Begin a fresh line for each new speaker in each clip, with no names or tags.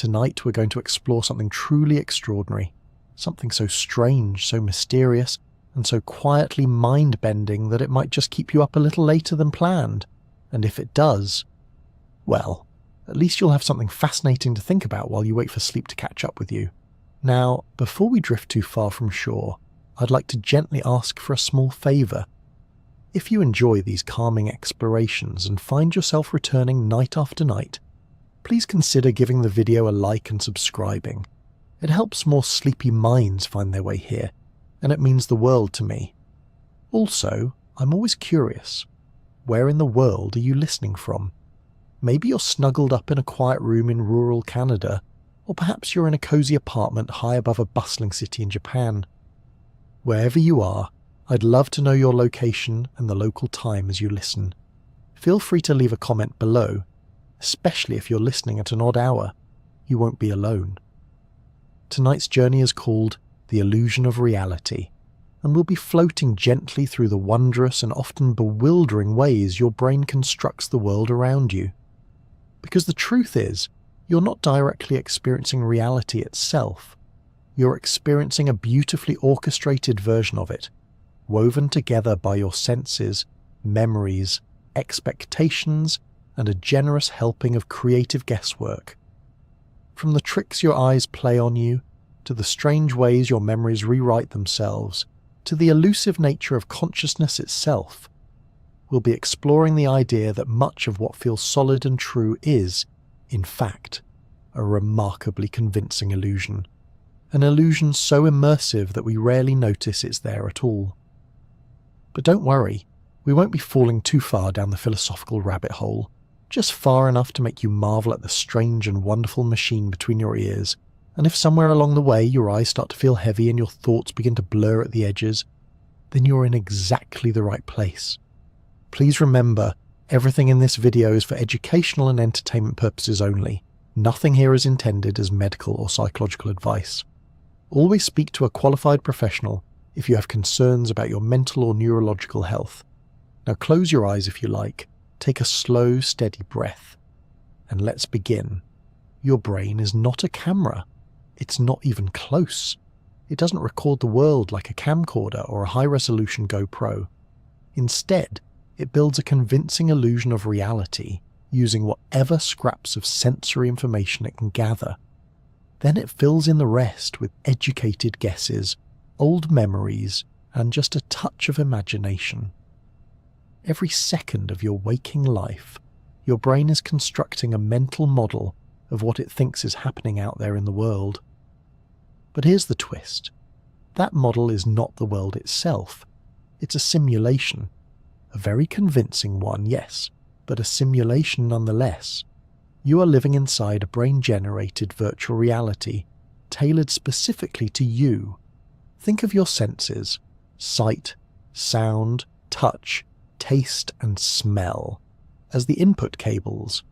Tonight we're going to explore something truly extraordinary, something so strange, so mysterious, and so quietly mind-bending that it might just keep you up a little later than planned. And if it does, well, at least you'll have something fascinating to think about while you wait for sleep to catch up with you. Now, before we drift too far from shore, I'd like to gently ask for a small favour. If you enjoy these calming explorations and find yourself returning night after night, please consider giving the video a like and subscribing. It helps more sleepy minds find their way here, and it means the world to me. Also, I'm always curious. Where in the world are you listening from? Maybe you're snuggled up in a quiet room in rural Canada, or perhaps you're in a cozy apartment high above a bustling city in Japan. Wherever you are, I'd love to know your location and the local time as you listen. Feel free to leave a comment below, especially if you're listening at an odd hour. You won't be alone. Tonight's journey is called The Illusion of Reality, and we'll be floating gently through the wondrous and often bewildering ways your brain constructs the world around you. Because the truth is, you're not directly experiencing reality itself. You're experiencing a beautifully orchestrated version of it, woven together by your senses, memories, expectations, and a generous helping of creative guesswork. From the tricks your eyes play on you, to the strange ways your memories rewrite themselves, to the elusive nature of consciousness itself, we'll be exploring the idea that much of what feels solid and true is, in fact, a remarkably convincing illusion. An illusion so immersive that we rarely notice it's there at all. But don't worry, we won't be falling too far down the philosophical rabbit hole, just far enough to make you marvel at the strange and wonderful machine between your ears, and if somewhere along the way your eyes start to feel heavy and your thoughts begin to blur at the edges, then you're in exactly the right place. Please remember, everything in this video is for educational and entertainment purposes only. Nothing here is intended as medical or psychological advice. Always speak to a qualified professional if you have concerns about your mental or neurological health. Now close your eyes if you like, take a slow, steady breath, and let's begin. Your brain is not a camera. It's not even close. It doesn't record the world like a camcorder or a high-resolution GoPro. Instead, it builds a convincing illusion of reality using whatever scraps of sensory information it can gather. Then it fills in the rest with educated guesses, old memories, and just a touch of imagination. Every second of your waking life, your brain is constructing a mental model of what it thinks is happening out there in the world. But here's the twist. That model is not the world itself. It's a simulation. A very convincing one, yes, but a simulation nonetheless. You are living inside a brain-generated virtual reality, tailored specifically to you. Think of your senses: sight, sound, touch, taste, and smell as the input cables.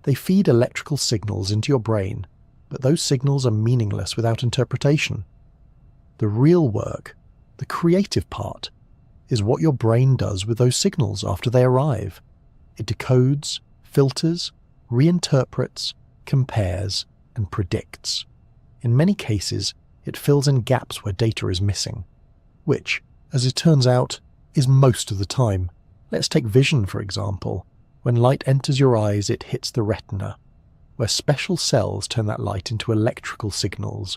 They feed electrical signals into your brain, but those signals are meaningless without interpretation. The real work, the creative part, is what your brain does with those signals after they arrive. It decodes, filters, reinterprets, compares, and predicts. In many cases, it fills in gaps where data is missing, which, as it turns out, is most of the time. Let's take vision, for example. When light enters your eyes, it hits the retina, where special cells turn that light into electrical signals.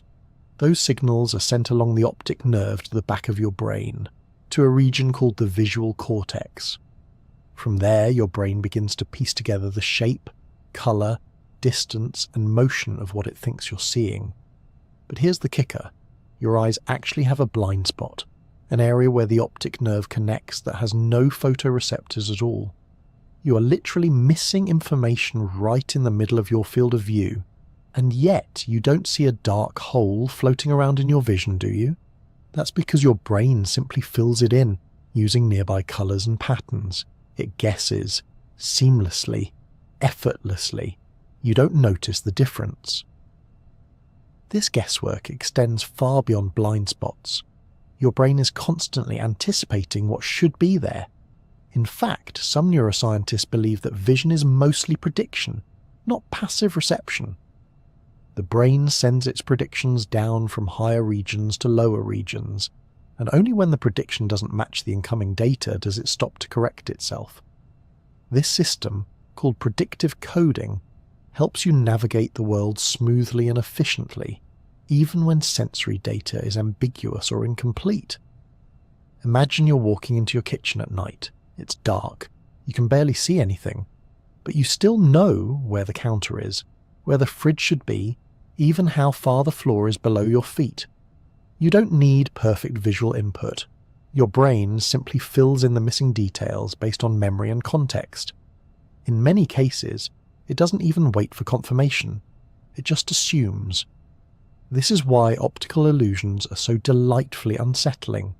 Those signals are sent along the optic nerve to the back of your brain, to a region called the visual cortex. From there, your brain begins to piece together the shape, colour, distance, and motion of what it thinks you're seeing. But here's the kicker. Your eyes actually have a blind spot, an area where the optic nerve connects that has no photoreceptors at all. You are literally missing information right in the middle of your field of view, and yet you don't see a dark hole floating around in your vision, do you? That's because your brain simply fills it in, using nearby colours and patterns. It guesses, seamlessly, effortlessly. You don't notice the difference. This guesswork extends far beyond blind spots. Your brain is constantly anticipating what should be there. In fact, some neuroscientists believe that vision is mostly prediction, not passive reception. The brain sends its predictions down from higher regions to lower regions, and only when the prediction doesn't match the incoming data does it stop to correct itself. This system, called predictive coding, helps you navigate the world smoothly and efficiently, even when sensory data is ambiguous or incomplete. Imagine you're walking into your kitchen at night. It's dark. You can barely see anything, but you still know where the counter is, where the fridge should be, even how far the floor is below your feet. You don't need perfect visual input. Your brain simply fills in the missing details based on memory and context. In many cases, it doesn't even wait for confirmation. It just assumes. This is why optical illusions are so delightfully unsettling.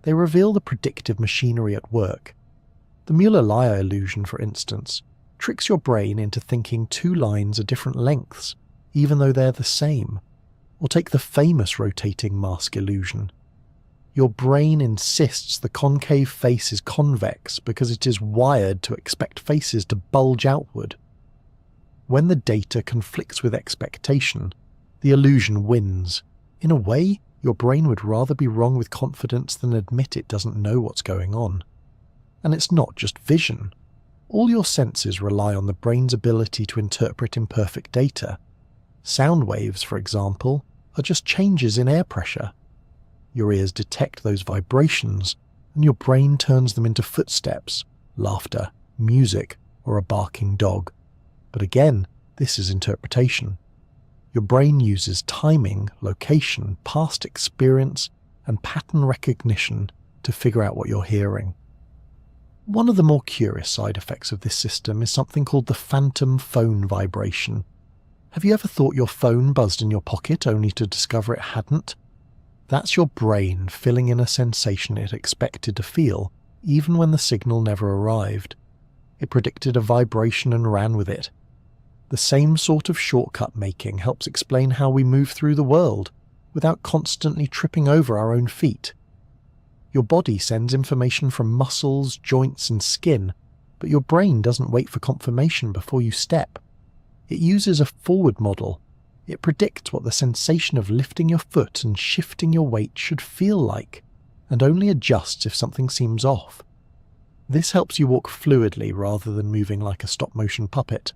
They reveal the predictive machinery at work. The Mueller-Lyer illusion, for instance, tricks your brain into thinking two lines are different lengths, even though they're the same. Or take the famous rotating mask illusion. Your brain insists the concave face is convex because it is wired to expect faces to bulge outward. When the data conflicts with expectation, the illusion wins. In a way, your brain would rather be wrong with confidence than admit it doesn't know what's going on. And it's not just vision. All your senses rely on the brain's ability to interpret imperfect data. Sound waves, for example, are just changes in air pressure. Your ears detect those vibrations, and your brain turns them into footsteps, laughter, music, or a barking dog. But again, this is interpretation. Your brain uses timing, location, past experience, and pattern recognition to figure out what you're hearing. One of the more curious side effects of this system is something called the phantom phone vibration. Have you ever thought your phone buzzed in your pocket only to discover it hadn't? That's your brain filling in a sensation it expected to feel, even when the signal never arrived. It predicted a vibration and ran with it. The same sort of shortcut making helps explain how we move through the world, without constantly tripping over our own feet. Your body sends information from muscles, joints, and skin, but your brain doesn't wait for confirmation before you step. It uses a forward model. It predicts what the sensation of lifting your foot and shifting your weight should feel like, and only adjusts if something seems off. This helps you walk fluidly rather than moving like a stop-motion puppet.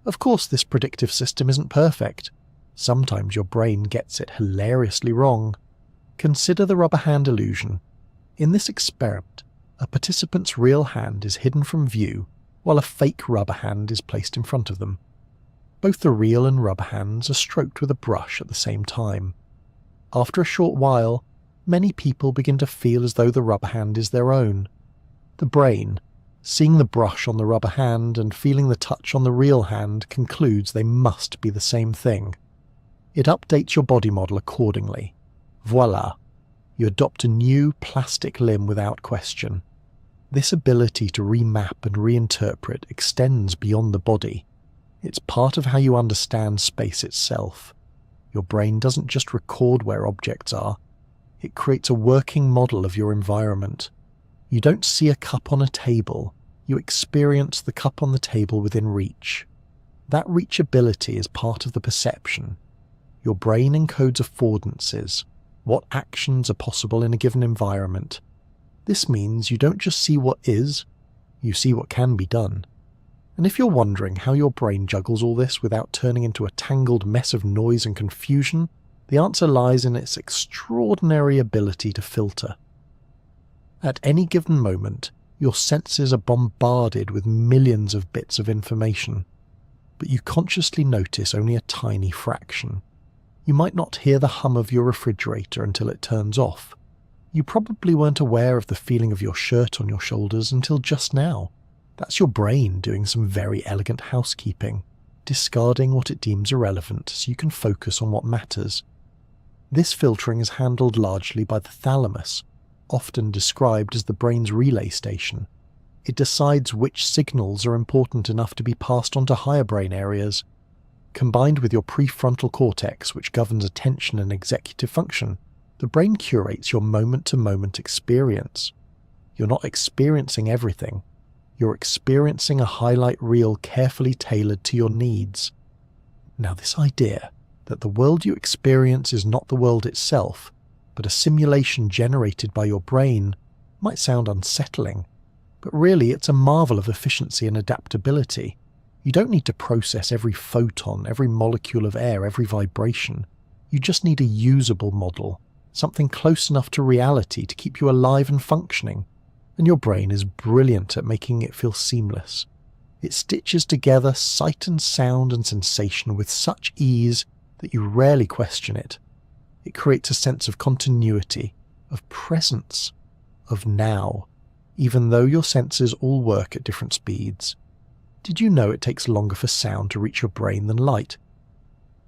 Of course, this predictive system isn't perfect. Sometimes your brain gets it hilariously wrong. Consider the rubber hand illusion. In this experiment, a participant's real hand is hidden from view, while a fake rubber hand is placed in front of them. Both the real and rubber hands are stroked with a brush at the same time. After a short while, many people begin to feel as though the rubber hand is their own. The brain, seeing the brush on the rubber hand and feeling the touch on the real hand, concludes they must be the same thing. It updates your body model accordingly. Voila! You adopt a new plastic limb without question. This ability to remap and reinterpret extends beyond the body. It's part of how you understand space itself. Your brain doesn't just record where objects are, it creates a working model of your environment. You don't see a cup on a table, you experience the cup on the table within reach. That reachability is part of the perception. Your brain encodes affordances, what actions are possible in a given environment. This means you don't just see what is, you see what can be done. And if you're wondering how your brain juggles all this without turning into a tangled mess of noise and confusion, the answer lies in its extraordinary ability to filter. At any given moment, your senses are bombarded with millions of bits of information, but you consciously notice only a tiny fraction. You might not hear the hum of your refrigerator until it turns off. You probably weren't aware of the feeling of your shirt on your shoulders until just now. That's your brain doing some very elegant housekeeping, discarding what it deems irrelevant so you can focus on what matters. This filtering is handled largely by the thalamus, often described as the brain's relay station. It decides which signals are important enough to be passed on to higher brain areas. Combined with your prefrontal cortex, which governs attention and executive function, the brain curates your moment-to-moment experience. You're not experiencing everything. You're experiencing a highlight reel carefully tailored to your needs. Now, this idea, that the world you experience is not the world itself, but a simulation generated by your brain, might sound unsettling, but really it's a marvel of efficiency and adaptability. You don't need to process every photon, every molecule of air, every vibration. You just need a usable model, something close enough to reality to keep you alive and functioning. And your brain is brilliant at making it feel seamless. It stitches together sight and sound and sensation with such ease that you rarely question it. It creates a sense of continuity, of presence, of now, even though your senses all work at different speeds. Did you know it takes longer for sound to reach your brain than light?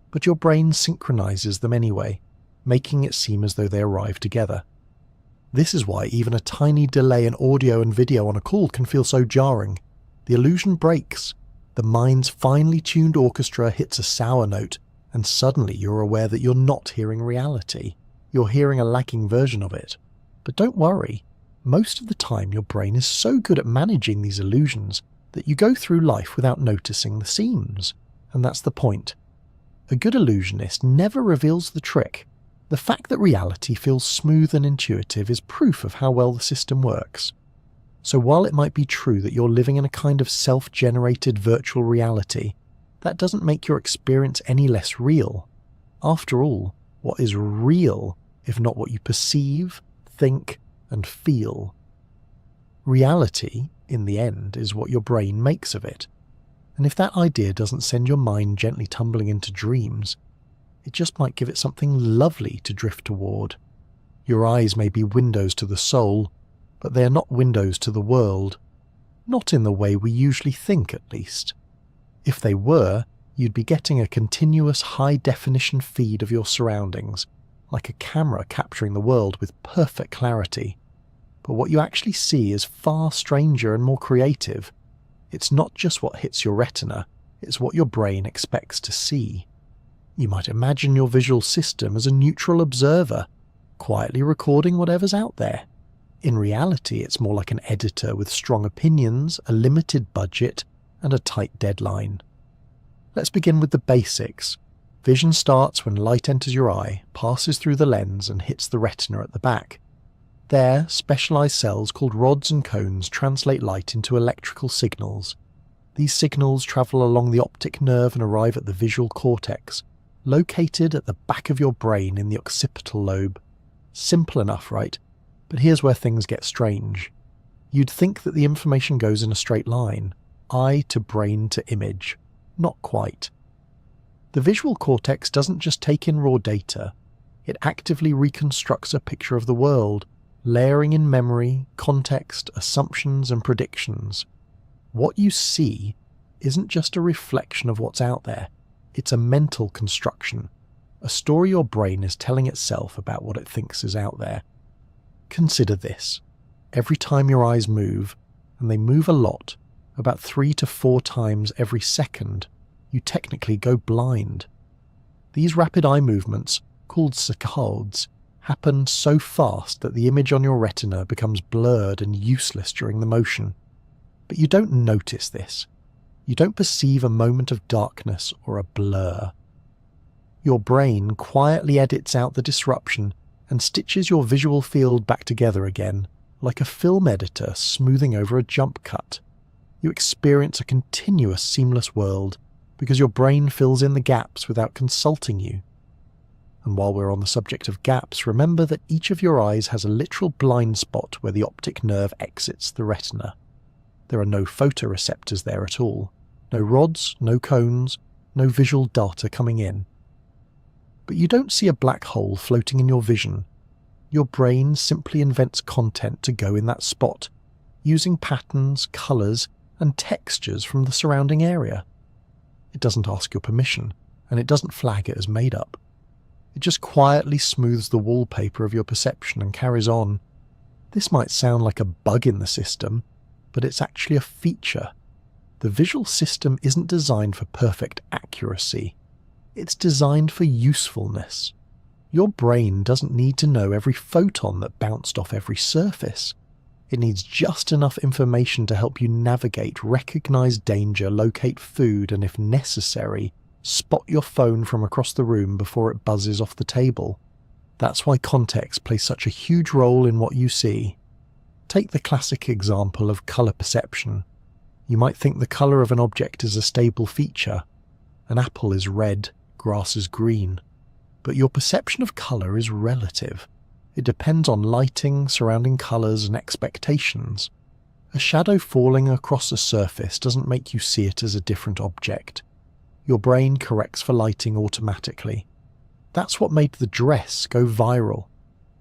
But your brain synchronizes them anyway, making it seem as though they arrive together. This is why even a tiny delay in audio and video on a call can feel so jarring. The illusion breaks. The mind's finely tuned orchestra hits a sour note, and suddenly you're aware that you're not hearing reality. You're hearing a lacking version of it. But don't worry. Most of the time your brain is so good at managing these illusions that you go through life without noticing the seams. And that's the point. A good illusionist never reveals the trick. The fact that reality feels smooth and intuitive is proof of how well the system works. So while it might be true that you're living in a kind of self-generated virtual reality, that doesn't make your experience any less real. After all, what is real if not what you perceive, think, and feel? Reality, in the end, is what your brain makes of it. And if that idea doesn't send your mind gently tumbling into dreams, it just might give it something lovely to drift toward. Your eyes may be windows to the soul, but they are not windows to the world. Not in the way we usually think, at least. If they were, you'd be getting a continuous high-definition feed of your surroundings, like a camera capturing the world with perfect clarity. But what you actually see is far stranger and more creative. It's not just what hits your retina, it's what your brain expects to see. You might imagine your visual system as a neutral observer, quietly recording whatever's out there. In reality, it's more like an editor with strong opinions, a limited budget, and a tight deadline. Let's begin with the basics. Vision starts when light enters your eye, passes through the lens, and hits the retina at the back. There, specialized cells called rods and cones translate light into electrical signals. These signals travel along the optic nerve and arrive at the visual cortex, located at the back of your brain in the occipital lobe. Simple enough, right? But here's where things get strange. You'd think that the information goes in a straight line, eye to brain to image. Not quite. The visual cortex doesn't just take in raw data, it actively reconstructs a picture of the world, layering in memory, context, assumptions, and predictions. What you see isn't just a reflection of what's out there, it's a mental construction, a story your brain is telling itself about what it thinks is out there. Consider this. Every time your eyes move, and they move a lot, about 3 to 4 times every second, you technically go blind. These rapid eye movements, called saccades, happen so fast that the image on your retina becomes blurred and useless during the motion. But you don't notice this. You don't perceive a moment of darkness or a blur. Your brain quietly edits out the disruption and stitches your visual field back together again, like a film editor smoothing over a jump cut. You experience a continuous, seamless world because your brain fills in the gaps without consulting you. And while we're on the subject of gaps, remember that each of your eyes has a literal blind spot where the optic nerve exits the retina. There are no photoreceptors there at all. No rods, no cones, no visual data coming in. But you don't see a black hole floating in your vision. Your brain simply invents content to go in that spot, using patterns, colours, and textures from the surrounding area. It doesn't ask your permission, and it doesn't flag it as made up. It just quietly smooths the wallpaper of your perception and carries on. This might sound like a bug in the system, but it's actually a feature. The visual system isn't designed for perfect accuracy. It's designed for usefulness. Your brain doesn't need to know every photon that bounced off every surface. It needs just enough information to help you navigate, recognize danger, locate food, and if necessary, Spot your phone from across the room before it buzzes off the table. That's why context plays such a huge role in what you see. Take the classic example of colour perception. You might think the colour of an object is a stable feature. An apple is red, grass is green. But your perception of colour is relative. It depends on lighting, surrounding colours and expectations. A shadow falling across a surface doesn't make you see it as a different object. Your brain corrects for lighting automatically. That's what made the dress go viral.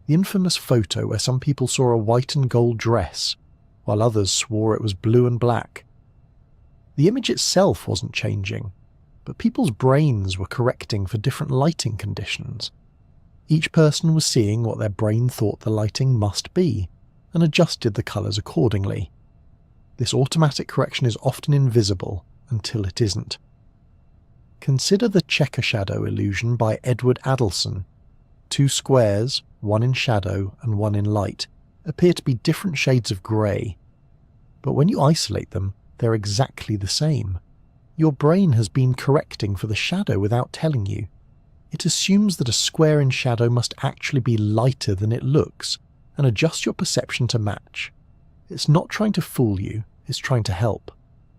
The infamous photo where some people saw a white and gold dress, while others swore it was blue and black. The image itself wasn't changing, but people's brains were correcting for different lighting conditions. Each person was seeing what their brain thought the lighting must be, and adjusted the colours accordingly. This automatic correction is often invisible until it isn't. Consider the checker shadow illusion by Edward Adelson. Two squares, one in shadow and one in light, appear to be different shades of grey. But when you isolate them, they're exactly the same. Your brain has been correcting for the shadow without telling you. It assumes that a square in shadow must actually be lighter than it looks, and adjusts your perception to match. It's not trying to fool you, it's trying to help.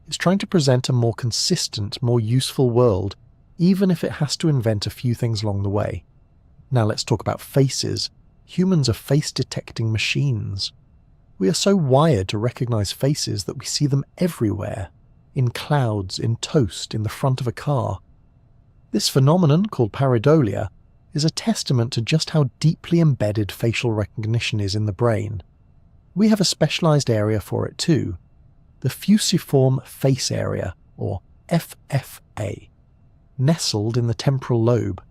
It's trying to present a more consistent, more useful world, even if it has to invent a few things along the way. Now let's talk about faces. Humans are face-detecting machines. We are so wired to recognize faces that we see them everywhere. In clouds, in toast, in the front of a car. This phenomenon, called pareidolia, is a testament to just how deeply embedded facial recognition is in the brain. We have a specialized area for it too, the fusiform face area, or FFA. Nestled in the temporal lobe,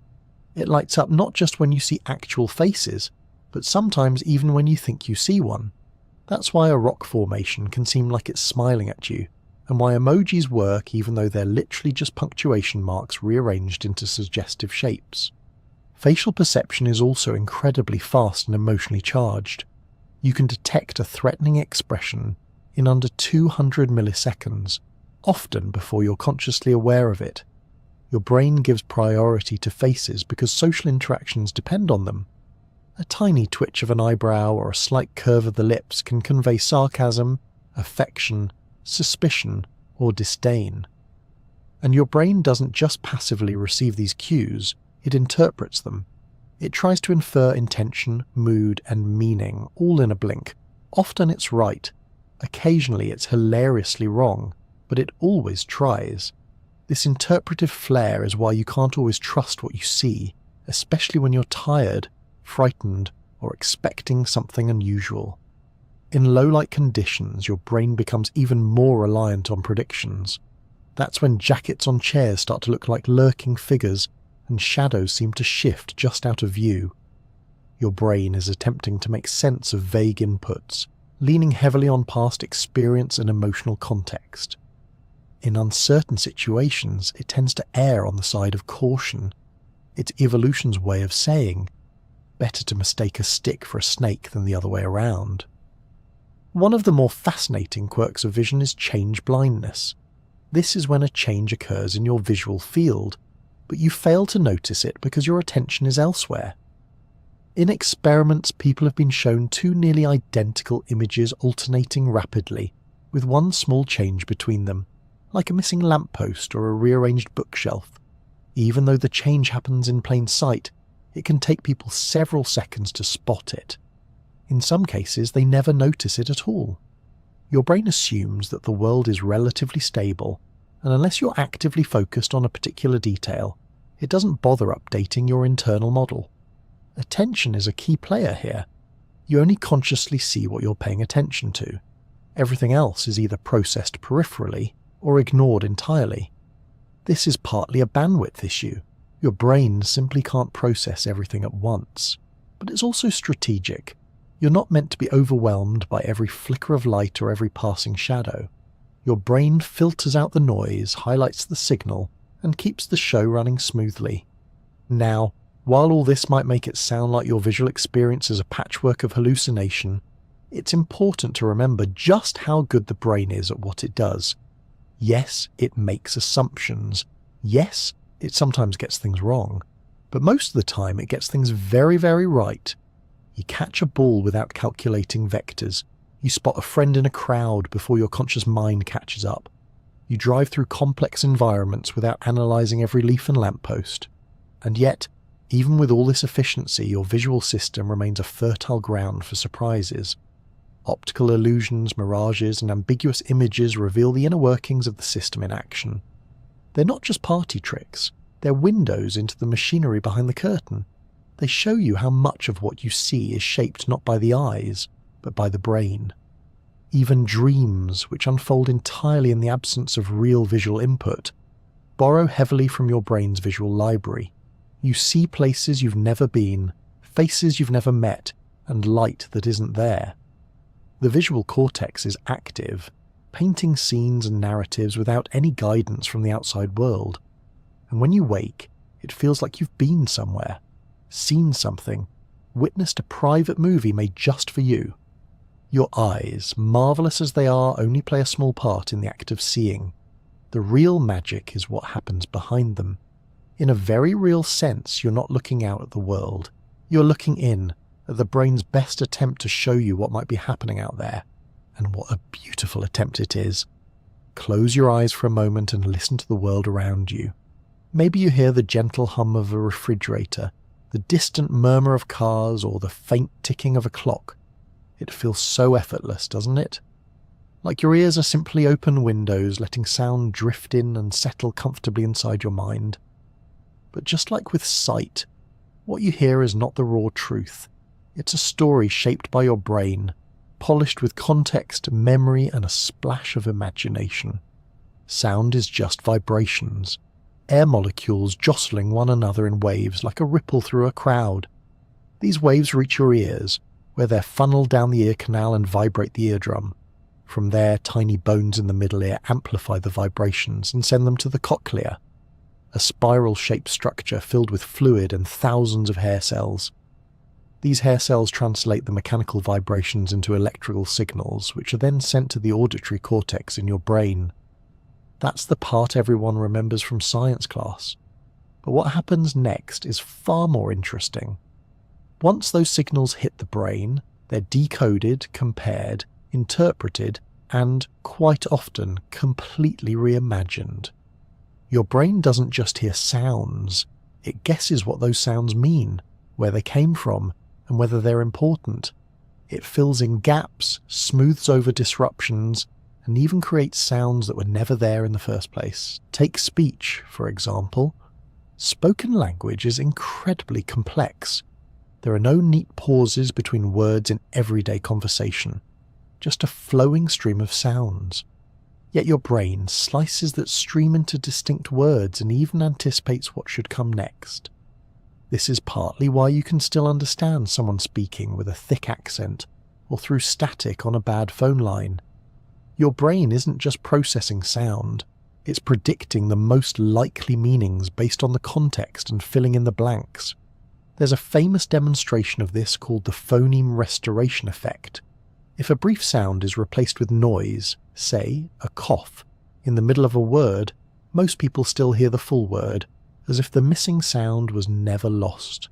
it lights up not just when you see actual faces, but sometimes even when you think you see one. That's why a rock formation can seem like it's smiling at you, and why emojis work even though they're literally just punctuation marks rearranged into suggestive shapes. Facial perception is also incredibly fast and emotionally charged. You can detect a threatening expression in under 200 milliseconds, often before you're consciously aware of it. Your brain gives priority to faces because social interactions depend on them. A tiny twitch of an eyebrow or a slight curve of the lips can convey sarcasm, affection, suspicion, or disdain. And your brain doesn't just passively receive these cues, it interprets them. It tries to infer intention, mood, and meaning all in a blink. Often it's right. Occasionally it's hilariously wrong, but it always tries. This interpretive flair is why you can't always trust what you see, especially when you're tired, frightened, or expecting something unusual. In low-light conditions, your brain becomes even more reliant on predictions. That's when jackets on chairs start to look like lurking figures, and shadows seem to shift just out of view. Your brain is attempting to make sense of vague inputs, leaning heavily on past experience and emotional context. In uncertain situations, it tends to err on the side of caution. It's evolution's way of saying, better to mistake a stick for a snake than the other way around. One of the more fascinating quirks of vision is change blindness. This is when a change occurs in your visual field, but you fail to notice it because your attention is elsewhere. In experiments, people have been shown two nearly identical images alternating rapidly, with one small change between them, like a missing lamppost or a rearranged bookshelf. Even though the change happens in plain sight, it can take people several seconds to spot it. In some cases, they never notice it at all. Your brain assumes that the world is relatively stable, and unless you're actively focused on a particular detail, it doesn't bother updating your internal model. Attention is a key player here. You only consciously see what you're paying attention to. Everything else is either processed peripherally or ignored entirely. This is partly a bandwidth issue. Your brain simply can't process everything at once. But it's also strategic. You're not meant to be overwhelmed by every flicker of light or every passing shadow. Your brain filters out the noise, highlights the signal, and keeps the show running smoothly. Now, while all this might make it sound like your visual experience is a patchwork of hallucination, it's important to remember just how good the brain is at what it does. Yes, it makes assumptions. Yes, It sometimes gets things wrong, but most of the time it gets things very, very right. You catch a ball without calculating vectors. You spot a friend in a crowd before your conscious mind catches up. You drive through complex environments without analysing every leaf and lamppost. And yet, even with all this efficiency, your visual system remains a fertile ground for surprises. Optical illusions, mirages, and ambiguous images reveal the inner workings of the system in action. They're not just party tricks, they're windows into the machinery behind the curtain. They show you how much of what you see is shaped not by the eyes, but by the brain. Even dreams, which unfold entirely in the absence of real visual input, borrow heavily from your brain's visual library. You see places you've never been, faces you've never met, and light that isn't there. The visual cortex is active, painting scenes and narratives without any guidance from the outside world. And when you wake, it feels like you've been somewhere, seen something, witnessed a private movie made just for you. Your eyes, marvellous as they are, only play a small part in the act of seeing. The real magic is what happens behind them. In a very real sense, you're not looking out at the world. You're looking in, at the brain's best attempt to show you what might be happening out there. And what a beautiful attempt it is. Close your eyes for a moment and listen to the world around you. Maybe you hear the gentle hum of a refrigerator, the distant murmur of cars, or the faint ticking of a clock. It feels so effortless, doesn't it? Like your ears are simply open windows, letting sound drift in and settle comfortably inside your mind. But just like with sight, what you hear is not the raw truth. It's a story shaped by your brain, polished with context, memory, and a splash of imagination. Sound is just vibrations, air molecules jostling one another in waves like a ripple through a crowd. These waves reach your ears, where they're funneled down the ear canal and vibrate the eardrum. From there, tiny bones in the middle ear amplify the vibrations and send them to the cochlea, a spiral-shaped structure filled with fluid and thousands of hair cells. These hair cells translate the mechanical vibrations into electrical signals, which are then sent to the auditory cortex in your brain. That's the part everyone remembers from science class. But what happens next is far more interesting. Once those signals hit the brain, they're decoded, compared, interpreted, and, quite often, completely reimagined. Your brain doesn't just hear sounds, it guesses what those sounds mean, where they came from, and whether they're important. It fills in gaps, smooths over disruptions, and even creates sounds that were never there in the first place. Take speech, for example. Spoken language is incredibly complex. There are no neat pauses between words in everyday conversation, just a flowing stream of sounds. Yet your brain slices that stream into distinct words and even anticipates what should come next. This is partly why you can still understand someone speaking with a thick accent or through static on a bad phone line. Your brain isn't just processing sound, it's predicting the most likely meanings based on the context and filling in the blanks. There's a famous demonstration of this called the phoneme restoration effect. If a brief sound is replaced with noise, say, a cough, in the middle of a word, most people still hear the full word, as if the missing sound was never lost.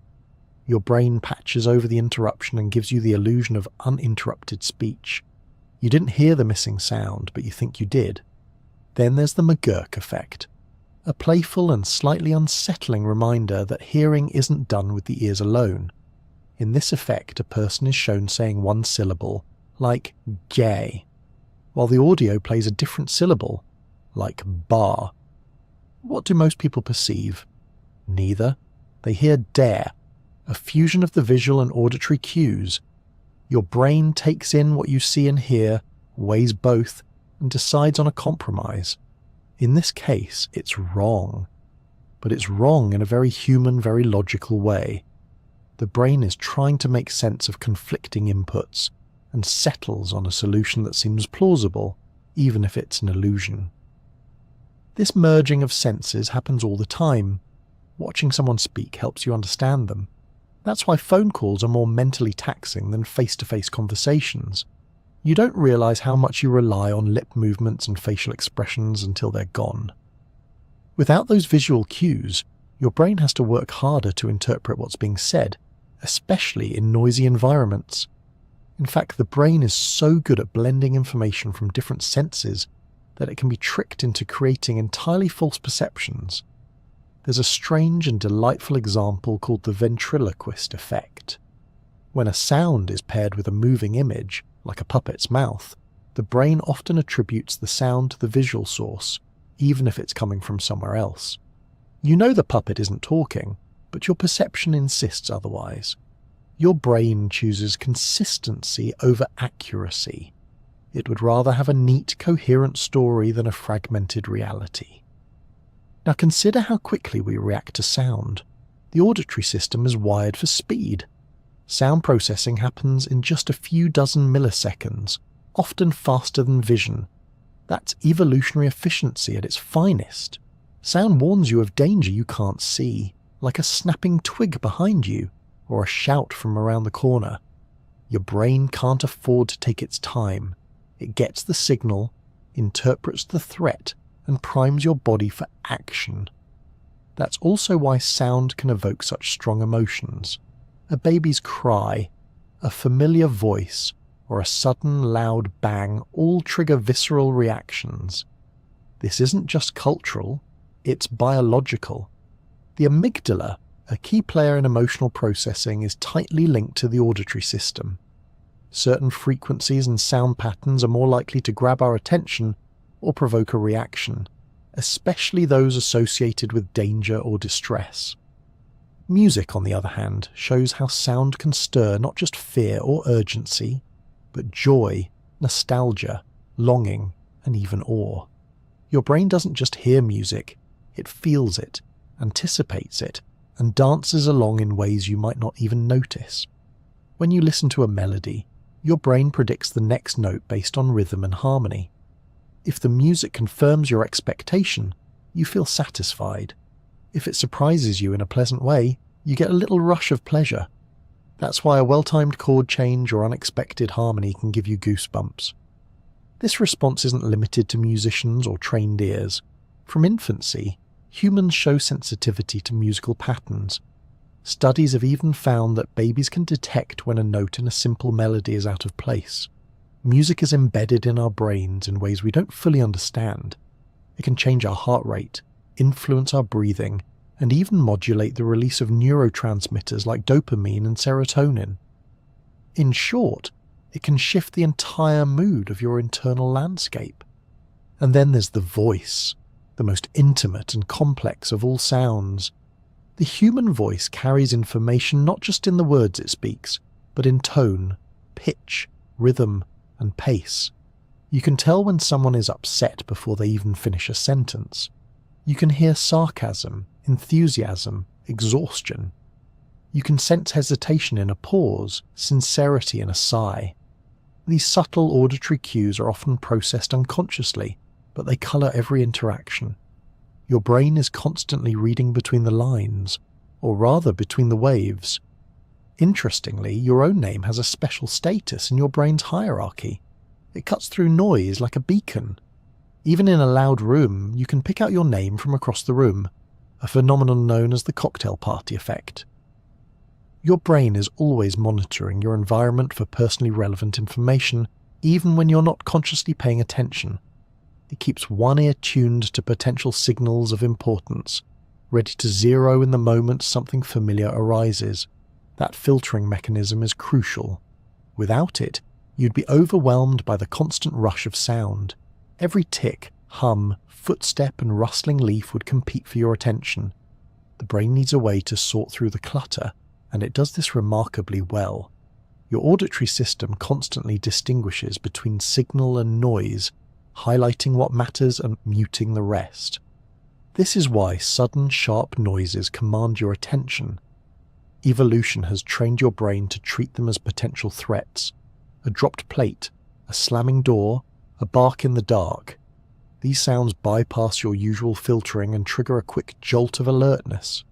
Your brain patches over the interruption and gives you the illusion of uninterrupted speech. You didn't hear the missing sound, but you think you did. Then there's the McGurk effect, a playful and slightly unsettling reminder that hearing isn't done with the ears alone. In this effect, a person is shown saying one syllable, like gay, while the audio plays a different syllable, like bar. What do most people perceive? Neither. They hear dare, a fusion of the visual and auditory cues. Your brain takes in what you see and hear, weighs both, and decides on a compromise. In this case, it's wrong. But it's wrong in a very human, very logical way. The brain is trying to make sense of conflicting inputs and settles on a solution that seems plausible, even if it's an illusion. This merging of senses happens all the time. Watching someone speak helps you understand them. That's why phone calls are more mentally taxing than face-to-face conversations. You don't realise how much you rely on lip movements and facial expressions until they're gone. Without those visual cues, your brain has to work harder to interpret what's being said, especially in noisy environments. In fact, the brain is so good at blending information from different senses that it can be tricked into creating entirely false perceptions. There's a strange and delightful example called the ventriloquist effect. When a sound is paired with a moving image, like a puppet's mouth, the brain often attributes the sound to the visual source, even if it's coming from somewhere else. You know the puppet isn't talking, but your perception insists otherwise. Your brain chooses consistency over accuracy. It would rather have a neat, coherent story than a fragmented reality. Now consider how quickly we react to sound. The auditory system is wired for speed. Sound processing happens in just a few dozen milliseconds, often faster than vision. That's evolutionary efficiency at its finest. Sound warns you of danger you can't see, like a snapping twig behind you, or a shout from around the corner. Your brain can't afford to take its time. It gets the signal, interprets the threat, and primes your body for action. That's also why sound can evoke such strong emotions. A baby's cry, a familiar voice, or a sudden loud bang all trigger visceral reactions. This isn't just cultural, it's biological. The amygdala, a key player in emotional processing, is tightly linked to the auditory system. Certain frequencies and sound patterns are more likely to grab our attention or provoke a reaction, especially those associated with danger or distress. Music, on the other hand, shows how sound can stir not just fear or urgency, but joy, nostalgia, longing, and even awe. Your brain doesn't just hear music, it feels it, anticipates it, and dances along in ways you might not even notice. When you listen to a melody, your brain predicts the next note based on rhythm and harmony. If the music confirms your expectation, you feel satisfied. If it surprises you in a pleasant way, you get a little rush of pleasure. That's why a well-timed chord change or unexpected harmony can give you goosebumps. This response isn't limited to musicians or trained ears. From infancy, humans show sensitivity to musical patterns. Studies have even found that babies can detect when a note in a simple melody is out of place. Music is embedded in our brains in ways we don't fully understand. It can change our heart rate, influence our breathing, and even modulate the release of neurotransmitters like dopamine and serotonin. In short, it can shift the entire mood of your internal landscape. And then there's the voice, the most intimate and complex of all sounds. The human voice carries information not just in the words it speaks, but in tone, pitch, rhythm, and pace. You can tell when someone is upset before they even finish a sentence. You can hear sarcasm, enthusiasm, exhaustion. You can sense hesitation in a pause, sincerity in a sigh. These subtle auditory cues are often processed unconsciously, but they colour every interaction. Your brain is constantly reading between the lines, or rather between the waves. Interestingly, your own name has a special status in your brain's hierarchy. It cuts through noise like a beacon. Even in a loud room, you can pick out your name from across the room, a phenomenon known as the cocktail party effect. Your brain is always monitoring your environment for personally relevant information, even when you're not consciously paying attention. It keeps one ear tuned to potential signals of importance, ready to zero in the moment something familiar arises. That filtering mechanism is crucial. Without it, you'd be overwhelmed by the constant rush of sound. Every tick, hum, footstep and rustling leaf would compete for your attention. The brain needs a way to sort through the clutter, and it does this remarkably well. Your auditory system constantly distinguishes between signal and noise, highlighting what matters and muting the rest. This is why sudden, sharp noises command your attention. Evolution has trained your brain to treat them as potential threats. A dropped plate, a slamming door, a bark in the dark. These sounds bypass your usual filtering and trigger a quick jolt of alertness.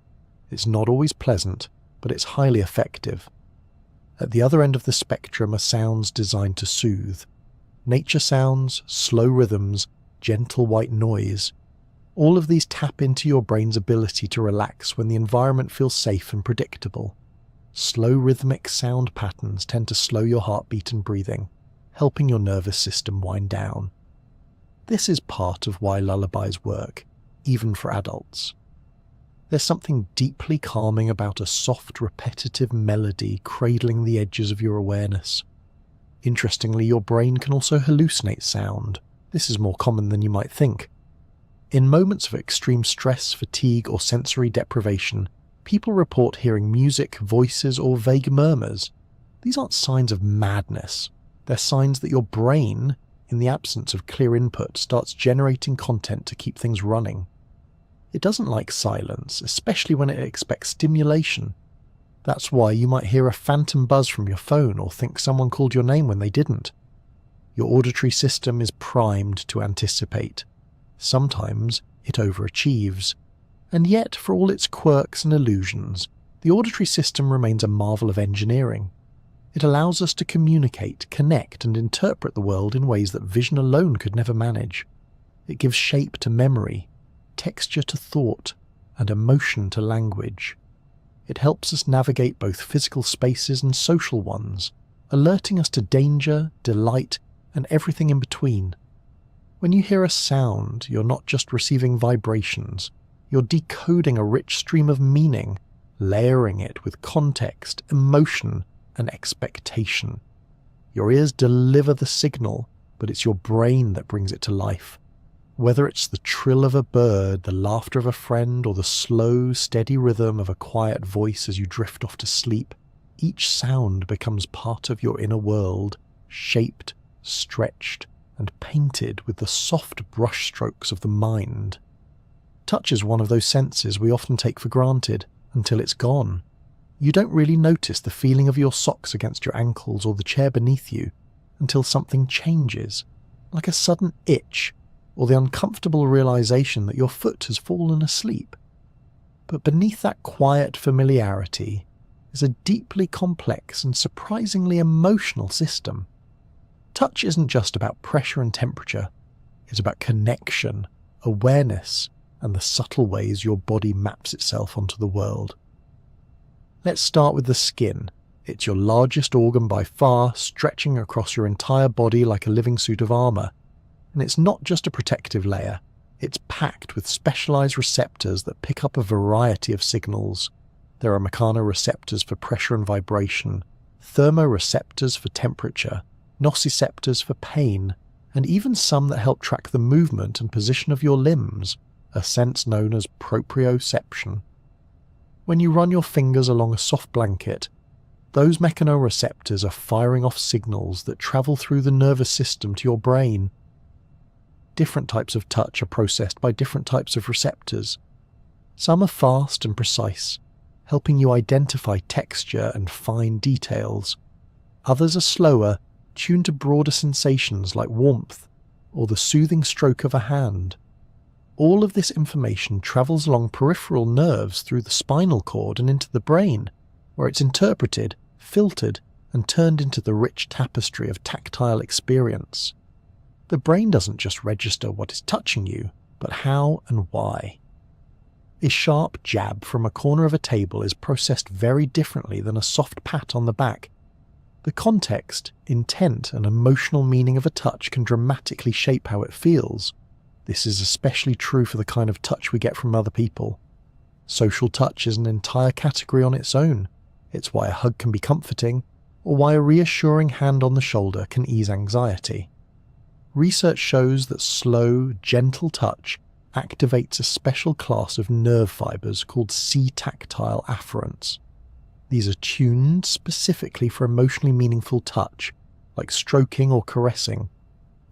It's not always pleasant, but it's highly effective. At the other end of the spectrum are sounds designed to soothe. Nature sounds, slow rhythms, gentle white noise. All of these tap into your brain's ability to relax when the environment feels safe and predictable. Slow rhythmic sound patterns tend to slow your heartbeat and breathing, helping your nervous system wind down. This is part of why lullabies work, even for adults. There's something deeply calming about a soft, repetitive melody cradling the edges of your awareness. Interestingly, your brain can also hallucinate sound. This is more common than you might think. In moments of extreme stress, fatigue, or sensory deprivation, people report hearing music, voices, or vague murmurs. These aren't signs of madness. They're signs that your brain, in the absence of clear input, starts generating content to keep things running. It doesn't like silence, especially when it expects stimulation. That's why you might hear a phantom buzz from your phone or think someone called your name when they didn't. Your auditory system is primed to anticipate. Sometimes it overachieves. And yet, for all its quirks and illusions, the auditory system remains a marvel of engineering. It allows us to communicate, connect, and interpret the world in ways that vision alone could never manage. It gives shape to memory, texture to thought, and emotion to language. It helps us navigate both physical spaces and social ones, alerting us to danger, delight, and everything in between. When you hear a sound, you're not just receiving vibrations, you're decoding a rich stream of meaning, layering it with context, emotion, and expectation. Your ears deliver the signal, but it's your brain that brings it to life. Whether it's the trill of a bird, the laughter of a friend, or the slow, steady rhythm of a quiet voice as you drift off to sleep, each sound becomes part of your inner world, shaped, stretched, and painted with the soft brushstrokes of the mind. Touch is one of those senses we often take for granted until it's gone. You don't really notice the feeling of your socks against your ankles or the chair beneath you until something changes, like a sudden itch or the uncomfortable realization that your foot has fallen asleep. But beneath that quiet familiarity is a deeply complex and surprisingly emotional system. Touch isn't just about pressure and temperature. It's about connection, awareness, and the subtle ways your body maps itself onto the world. Let's start with the skin. It's your largest organ by far, stretching across your entire body like a living suit of armor. And it's not just a protective layer. It's packed with specialized receptors that pick up a variety of signals. There are mechanoreceptors for pressure and vibration, thermoreceptors for temperature, nociceptors for pain, and even some that help track the movement and position of your limbs, a sense known as proprioception. When you run your fingers along a soft blanket, those mechanoreceptors are firing off signals that travel through the nervous system to your brain. Different types of touch are processed by different types of receptors. Some are fast and precise, helping you identify texture and fine details. Others are slower, tuned to broader sensations like warmth or the soothing stroke of a hand. All of this information travels along peripheral nerves through the spinal cord and into the brain, where it's interpreted, filtered, and turned into the rich tapestry of tactile experience. The brain doesn't just register what is touching you, but how and why. A sharp jab from a corner of a table is processed very differently than a soft pat on the back. The context, intent, and emotional meaning of a touch can dramatically shape how it feels. This is especially true for the kind of touch we get from other people. Social touch is an entire category on its own. It's why a hug can be comforting, or why a reassuring hand on the shoulder can ease anxiety. Research shows that slow, gentle touch activates a special class of nerve fibers called C-tactile afferents. These are tuned specifically for emotionally meaningful touch, like stroking or caressing,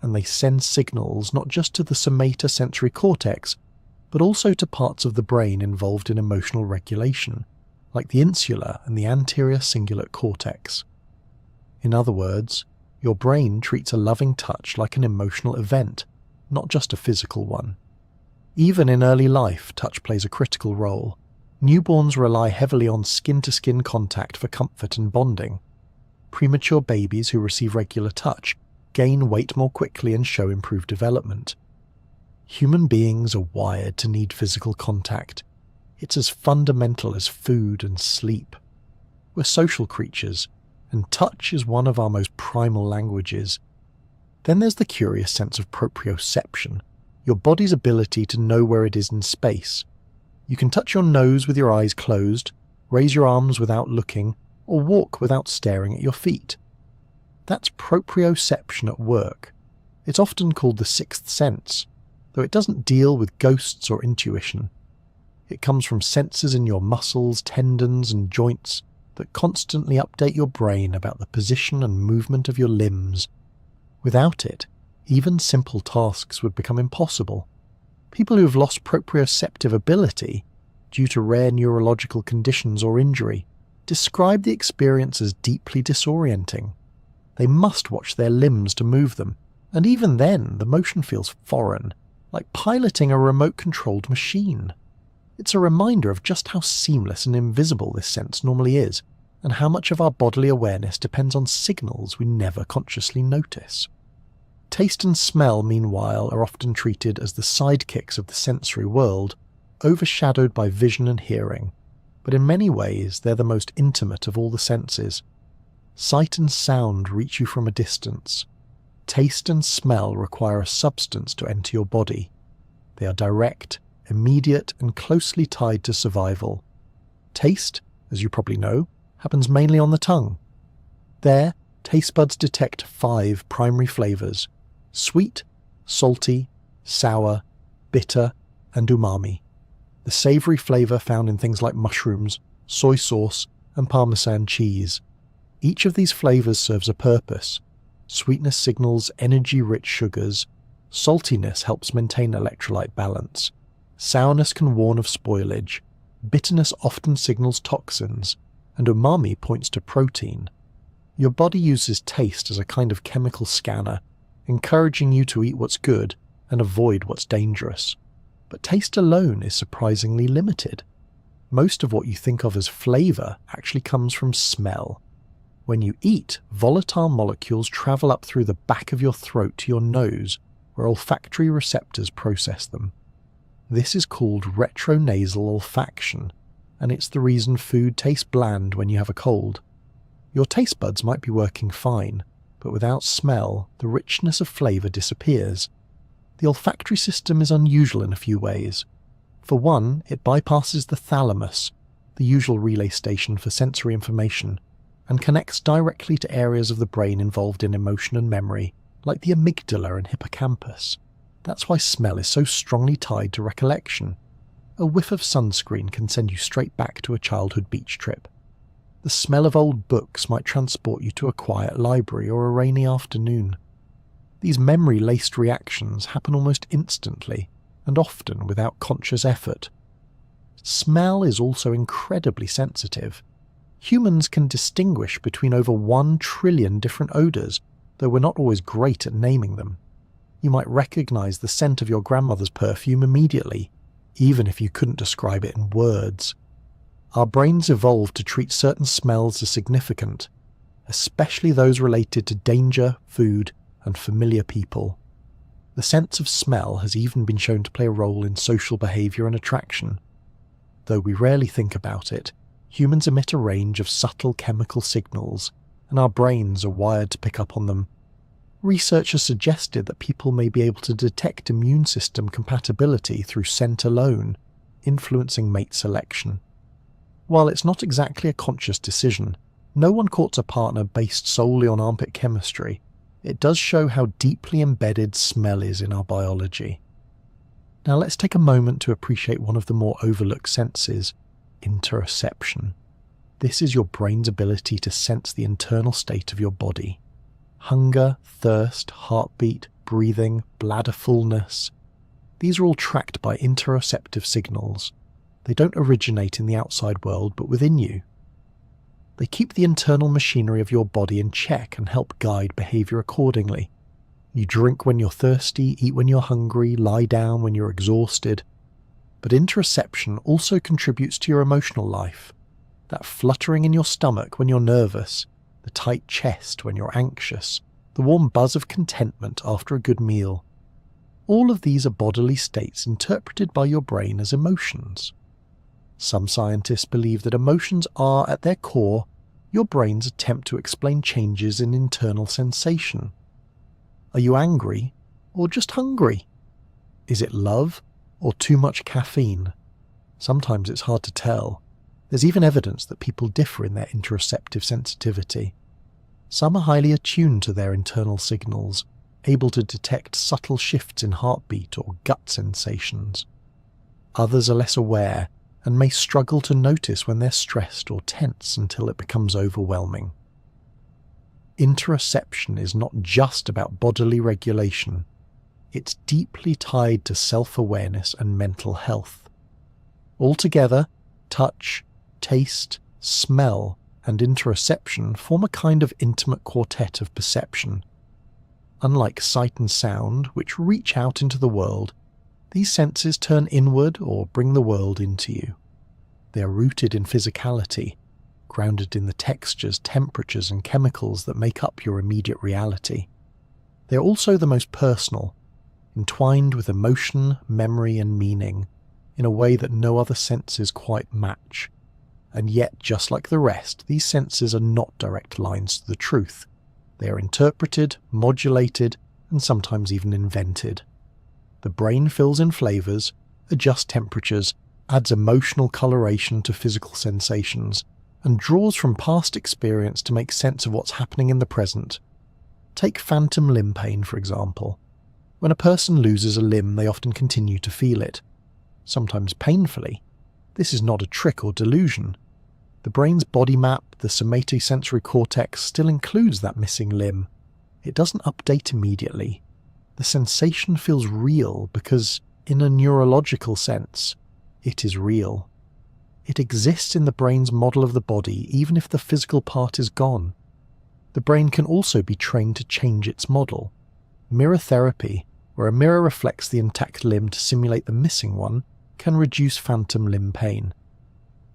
and they send signals not just to the somatosensory cortex, but also to parts of the brain involved in emotional regulation, like the insular and the anterior cingulate cortex. In other words, your brain treats a loving touch like an emotional event, not just a physical one. Even in early life, touch plays a critical role. Newborns rely heavily on skin-to-skin contact for comfort and bonding. Premature babies who receive regular touch gain weight more quickly and show improved development. Human beings are wired to need physical contact. It's as fundamental as food and sleep. We're social creatures, and touch is one of our most primal languages. Then there's the curious sense of proprioception, your body's ability to know where it is in space. You can touch your nose with your eyes closed, raise your arms without looking, or walk without staring at your feet. That's proprioception at work. It's often called the sixth sense, though it doesn't deal with ghosts or intuition. It comes from sensors in your muscles, tendons, and joints that constantly update your brain about the position and movement of your limbs. Without it, even simple tasks would become impossible. People who have lost proprioceptive ability due to rare neurological conditions or injury describe the experience as deeply disorienting. They must watch their limbs to move them, and even then the motion feels foreign, like piloting a remote-controlled machine. It's a reminder of just how seamless and invisible this sense normally is, and how much of our bodily awareness depends on signals we never consciously notice. Taste and smell, meanwhile, are often treated as the sidekicks of the sensory world, overshadowed by vision and hearing, but in many ways they're the most intimate of all the senses. Sight and sound reach you from a distance. Taste and smell require a substance to enter your body. They are direct, immediate, and closely tied to survival. Taste, as you probably know, happens mainly on the tongue. There, taste buds detect 5 primary flavors: sweet, salty, sour, bitter, and umami. The savory flavor found in things like mushrooms, soy sauce, and Parmesan cheese. Each of these flavors serves a purpose. Sweetness signals energy-rich sugars. Saltiness helps maintain electrolyte balance. Sourness can warn of spoilage. Bitterness often signals toxins. And umami points to protein. Your body uses taste as a kind of chemical scanner, encouraging you to eat what's good and avoid what's dangerous. But taste alone is surprisingly limited. Most of what you think of as flavor actually comes from smell. When you eat, volatile molecules travel up through the back of your throat to your nose, where olfactory receptors process them. This is called retronasal olfaction, and it's the reason food tastes bland when you have a cold. Your taste buds might be working fine, but without smell, the richness of flavor disappears. The olfactory system is unusual in a few ways. For one, it bypasses the thalamus, the usual relay station for sensory information, and connects directly to areas of the brain involved in emotion and memory, like the amygdala and hippocampus. That's why smell is so strongly tied to recollection. A whiff of sunscreen can send you straight back to a childhood beach trip. The smell of old books might transport you to a quiet library or a rainy afternoon. These memory-laced reactions happen almost instantly, and often without conscious effort. Smell is also incredibly sensitive. Humans can distinguish between over 1 trillion different odours, though we're not always great at naming them. You might recognise the scent of your grandmother's perfume immediately, even if you couldn't describe it in words. Our brains evolved to treat certain smells as significant, especially those related to danger, food, and familiar people. The sense of smell has even been shown to play a role in social behaviour and attraction. Though we rarely think about it, humans emit a range of subtle chemical signals, and our brains are wired to pick up on them. Research has suggested that people may be able to detect immune system compatibility through scent alone, influencing mate selection. While it's not exactly a conscious decision, no one courts a partner based solely on armpit chemistry. It does show how deeply embedded smell is in our biology. Now let's take a moment to appreciate one of the more overlooked senses, interoception. This is your brain's ability to sense the internal state of your body. Hunger, thirst, heartbeat, breathing, bladder fullness. These are all tracked by interoceptive signals. They don't originate in the outside world, but within you. They keep the internal machinery of your body in check and help guide behaviour accordingly. You drink when you're thirsty, eat when you're hungry, lie down when you're exhausted. But interoception also contributes to your emotional life. That fluttering in your stomach when you're nervous, the tight chest when you're anxious, the warm buzz of contentment after a good meal. All of these are bodily states interpreted by your brain as emotions. Some scientists believe that emotions are, at their core, your brain's attempt to explain changes in internal sensation. Are you angry or just hungry? Is it love or too much caffeine? Sometimes it's hard to tell. There's even evidence that people differ in their interoceptive sensitivity. Some are highly attuned to their internal signals, able to detect subtle shifts in heartbeat or gut sensations. Others are less aware and may struggle to notice when they're stressed or tense until it becomes overwhelming. Interoception is not just about bodily regulation. It's deeply tied to self-awareness and mental health. Altogether, touch, taste, smell, and interoception form a kind of intimate quartet of perception. Unlike sight and sound, which reach out into the world, these senses turn inward or bring the world into you. They are rooted in physicality, grounded in the textures, temperatures, and chemicals that make up your immediate reality. They are also the most personal, entwined with emotion, memory, and meaning, in a way that no other senses quite match. And yet, just like the rest, these senses are not direct lines to the truth. They are interpreted, modulated, and sometimes even invented. The brain fills in flavors, adjusts temperatures, adds emotional coloration to physical sensations, and draws from past experience to make sense of what's happening in the present. Take phantom limb pain, for example. When a person loses a limb, they often continue to feel it, sometimes painfully. This is not a trick or delusion. The brain's body map, the somatosensory cortex, still includes that missing limb. It doesn't update immediately. The sensation feels real because, in a neurological sense, it is real. It exists in the brain's model of the body even if the physical part is gone. The brain can also be trained to change its model. Mirror therapy, where a mirror reflects the intact limb to simulate the missing one, can reduce phantom limb pain.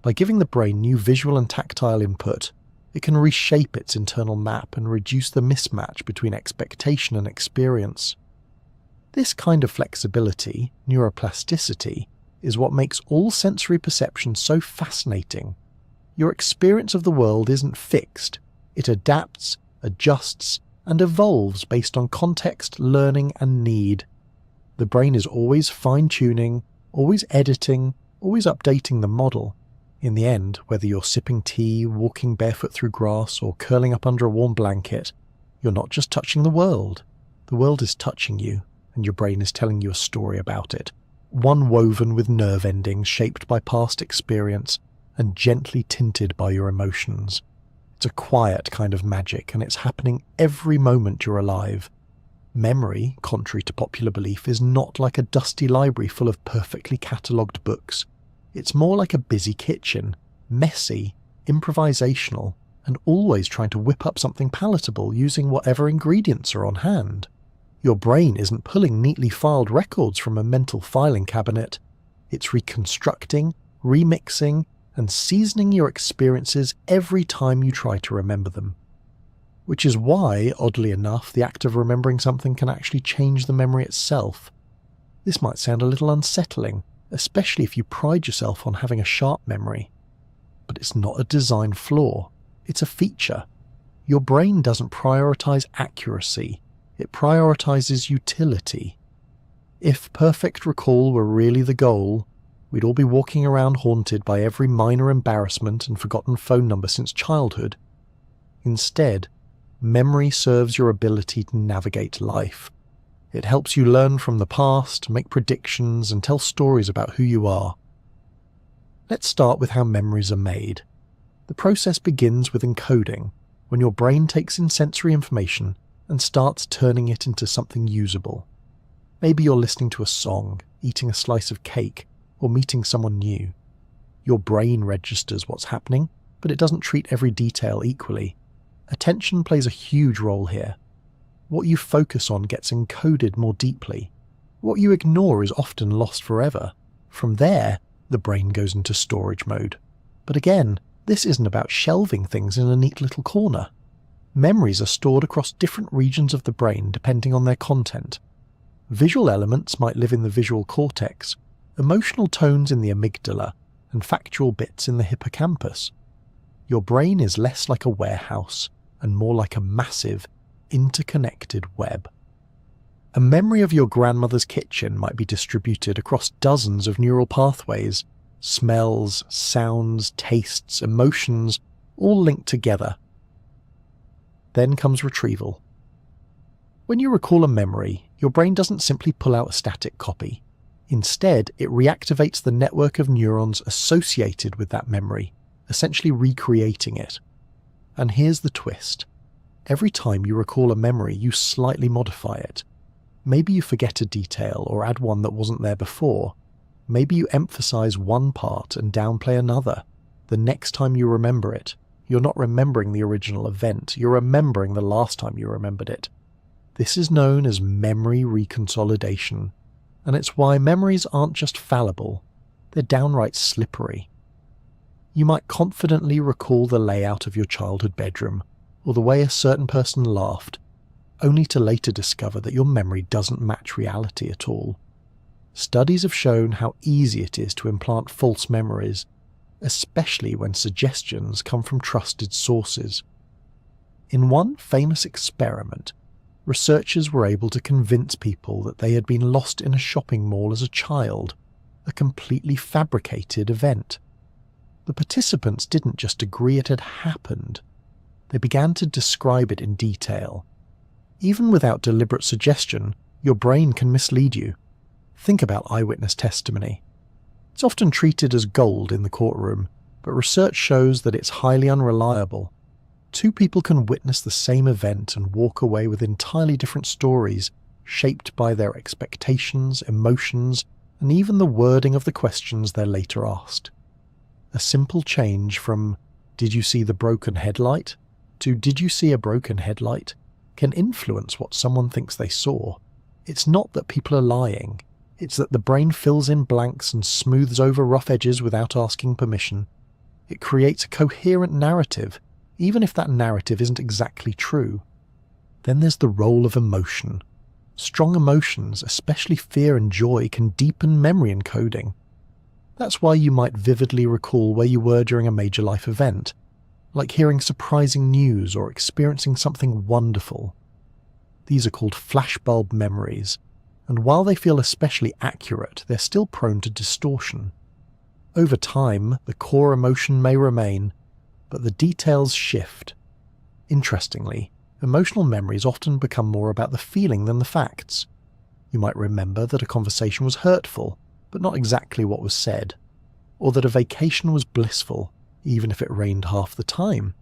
By giving the brain new visual and tactile input, it can reshape its internal map and reduce the mismatch between expectation and experience. This kind of flexibility, neuroplasticity, is what makes all sensory perception so fascinating. Your experience of the world isn't fixed. It adapts, adjusts, and evolves based on context, learning, and need. The brain is always fine-tuning, always editing, always updating the model. In the end, whether you're sipping tea, walking barefoot through grass, or curling up under a warm blanket, you're not just touching the world. The world is touching you, and your brain is telling you a story about it. One woven with nerve endings shaped by past experience and gently tinted by your emotions. It's a quiet kind of magic, and it's happening every moment you're alive. Memory, contrary to popular belief, is not like a dusty library full of perfectly catalogued books. It's more like a busy kitchen, messy, improvisational, and always trying to whip up something palatable using whatever ingredients are on hand. Your brain isn't pulling neatly filed records from a mental filing cabinet. It's reconstructing, remixing, and seasoning your experiences every time you try to remember them. Which is why, oddly enough, the act of remembering something can actually change the memory itself. This might sound a little unsettling, especially if you pride yourself on having a sharp memory. But it's not a design flaw, it's a feature. Your brain doesn't prioritize accuracy, it prioritizes utility. If perfect recall were really the goal, we'd all be walking around haunted by every minor embarrassment and forgotten phone number since childhood. Instead, memory serves your ability to navigate life. It helps you learn from the past, make predictions, and tell stories about who you are. Let's start with how memories are made. The process begins with encoding, when your brain takes in sensory information and starts turning it into something usable. Maybe you're listening to a song, eating a slice of cake, or meeting someone new. Your brain registers what's happening, but it doesn't treat every detail equally. Attention plays a huge role here. What you focus on gets encoded more deeply. What you ignore is often lost forever. From there, the brain goes into storage mode. But again, this isn't about shelving things in a neat little corner. Memories are stored across different regions of the brain depending on their content. Visual elements might live in the visual cortex, emotional tones in the amygdala, and factual bits in the hippocampus. Your brain is less like a warehouse and more like a massive, interconnected web. A memory of your grandmother's kitchen might be distributed across dozens of neural pathways, smells, sounds, tastes, emotions, all linked together. Then comes retrieval. When you recall a memory, your brain doesn't simply pull out a static copy. Instead, it reactivates the network of neurons associated with that memory, essentially recreating it. And here's the twist. Every time you recall a memory, you slightly modify it. Maybe you forget a detail or add one that wasn't there before. Maybe you emphasize one part and downplay another. The next time you remember it, you're not remembering the original event, you're remembering the last time you remembered it. This is known as memory reconsolidation, and it's why memories aren't just fallible, they're downright slippery. You might confidently recall the layout of your childhood bedroom, or the way a certain person laughed, only to later discover that your memory doesn't match reality at all. Studies have shown how easy it is to implant false memories, especially when suggestions come from trusted sources. In one famous experiment, researchers were able to convince people that they had been lost in a shopping mall as a child, a completely fabricated event. The participants didn't just agree it had happened, they began to describe it in detail. Even without deliberate suggestion, your brain can mislead you. Think about eyewitness testimony. It's often treated as gold in the courtroom, but research shows that it's highly unreliable. Two people can witness the same event and walk away with entirely different stories, shaped by their expectations, emotions, and even the wording of the questions they're later asked. A simple change from "Did you see the broken headlight?" to "Did you see a broken headlight?" can influence what someone thinks they saw. It's not that people are lying, it's that the brain fills in blanks and smooths over rough edges without asking permission. It creates a coherent narrative, even if that narrative isn't exactly true. Then there's the role of emotion. Strong emotions, especially fear and joy, can deepen memory encoding. That's why you might vividly recall where you were during a major life event, like hearing surprising news or experiencing something wonderful. These are called flashbulb memories, and while they feel especially accurate, they're still prone to distortion. Over time, the core emotion may remain, but the details shift. Interestingly, emotional memories often become more about the feeling than the facts. You might remember that a conversation was hurtful, but not exactly what was said, or that a vacation was blissful, even if it rained half the time.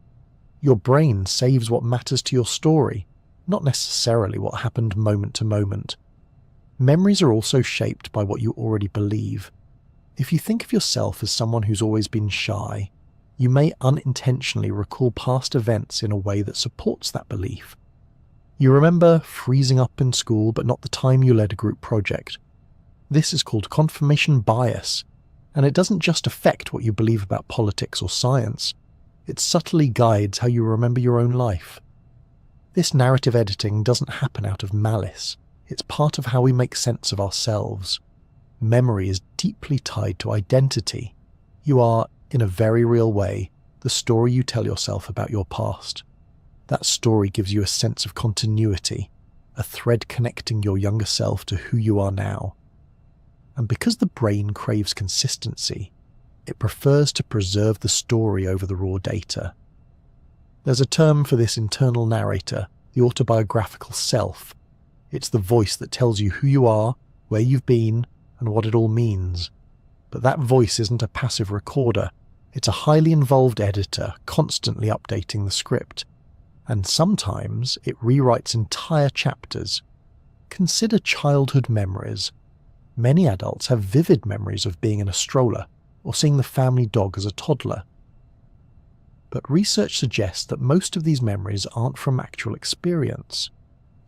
Your brain saves what matters to your story, not necessarily what happened moment to moment. Memories are also shaped by what you already believe. If you think of yourself as someone who's always been shy, you may unintentionally recall past events in a way that supports that belief. You remember freezing up in school but not the time you led a group project. This is called confirmation bias, and it doesn't just affect what you believe about politics or science, it subtly guides how you remember your own life. This narrative editing doesn't happen out of malice, it's part of how we make sense of ourselves. Memory is deeply tied to identity. You are, in a very real way, the story you tell yourself about your past. That story gives you a sense of continuity, a thread connecting your younger self to who you are now. And because the brain craves consistency, it prefers to preserve the story over the raw data. There's a term for this internal narrator, the autobiographical self. It's the voice that tells you who you are, where you've been, and what it all means. But that voice isn't a passive recorder, it's a highly involved editor constantly updating the script. And sometimes it rewrites entire chapters. Consider childhood memories. Many adults have vivid memories of being in a stroller or seeing the family dog as a toddler. But research suggests that most of these memories aren't from actual experience.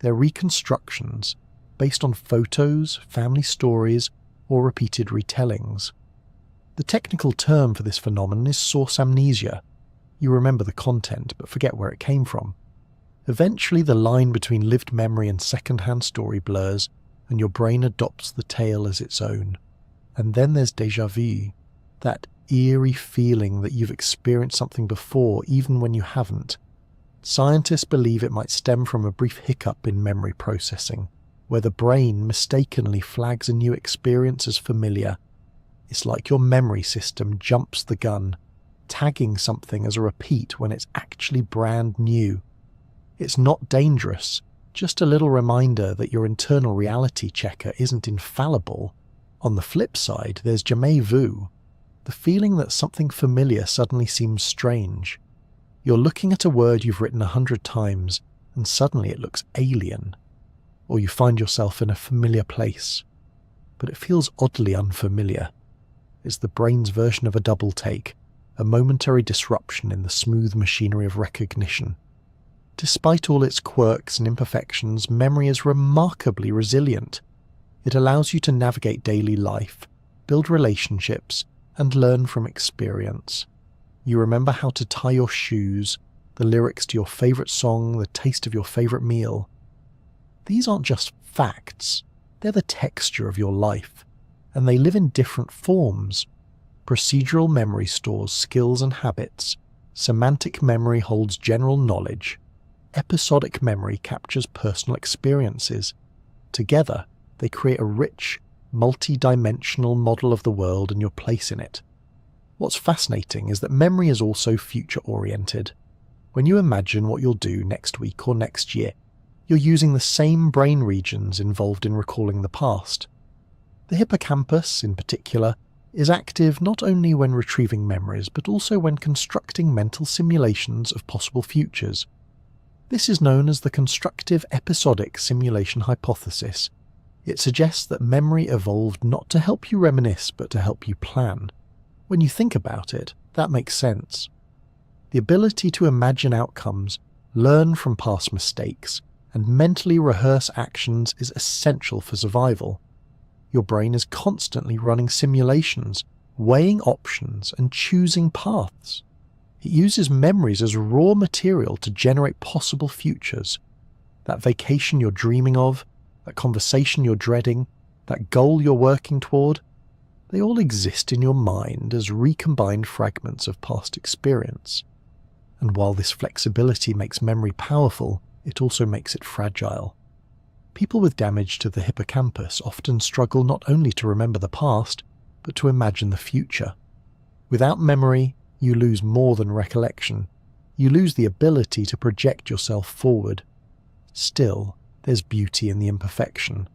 They're reconstructions based on photos, family stories, or repeated retellings. The technical term for this phenomenon is source amnesia. You remember the content but forget where it came from. Eventually the line between lived memory and second-hand story blurs, and your brain adopts the tale as its own. And then there's déjà vu, that eerie feeling that you've experienced something before even when you haven't. Scientists believe it might stem from a brief hiccup in memory processing, where the brain mistakenly flags a new experience as familiar. It's like your memory system jumps the gun, tagging something as a repeat when it's actually brand new. It's not dangerous, just a little reminder that your internal reality checker isn't infallible. On the flip side, there's jamais vu, the feeling that something familiar suddenly seems strange. You're looking at a word you've written 100 times, and suddenly it looks alien. Or you find yourself in a familiar place, but it feels oddly unfamiliar. It's the brain's version of a double take, a momentary disruption in the smooth machinery of recognition. Despite all its quirks and imperfections, memory is remarkably resilient. It allows you to navigate daily life, build relationships, and learn from experience. You remember how to tie your shoes, the lyrics to your favourite song, the taste of your favourite meal. These aren't just facts, they're the texture of your life, and they live in different forms. Procedural memory stores skills and habits. Semantic memory holds general knowledge. Episodic memory captures personal experiences. Together, they create a rich, multi-dimensional model of the world and your place in it. What's fascinating is that memory is also future-oriented. When you imagine what you'll do next week or next year, you're using the same brain regions involved in recalling the past. The hippocampus, in particular, is active not only when retrieving memories, but also when constructing mental simulations of possible futures. This is known as the constructive episodic simulation hypothesis. It suggests that memory evolved not to help you reminisce, but to help you plan. When you think about it, that makes sense. The ability to imagine outcomes, learn from past mistakes, and mentally rehearse actions is essential for survival. Your brain is constantly running simulations, weighing options, and choosing paths. It uses memories as raw material to generate possible futures. That vacation you're dreaming of, that conversation you're dreading, that goal you're working toward, they all exist in your mind as recombined fragments of past experience. And while this flexibility makes memory powerful, it also makes it fragile. People with damage to the hippocampus often struggle not only to remember the past, but to imagine the future. Without memory, you lose more than recollection. You lose the ability to project yourself forward. Still, there's beauty in the imperfection.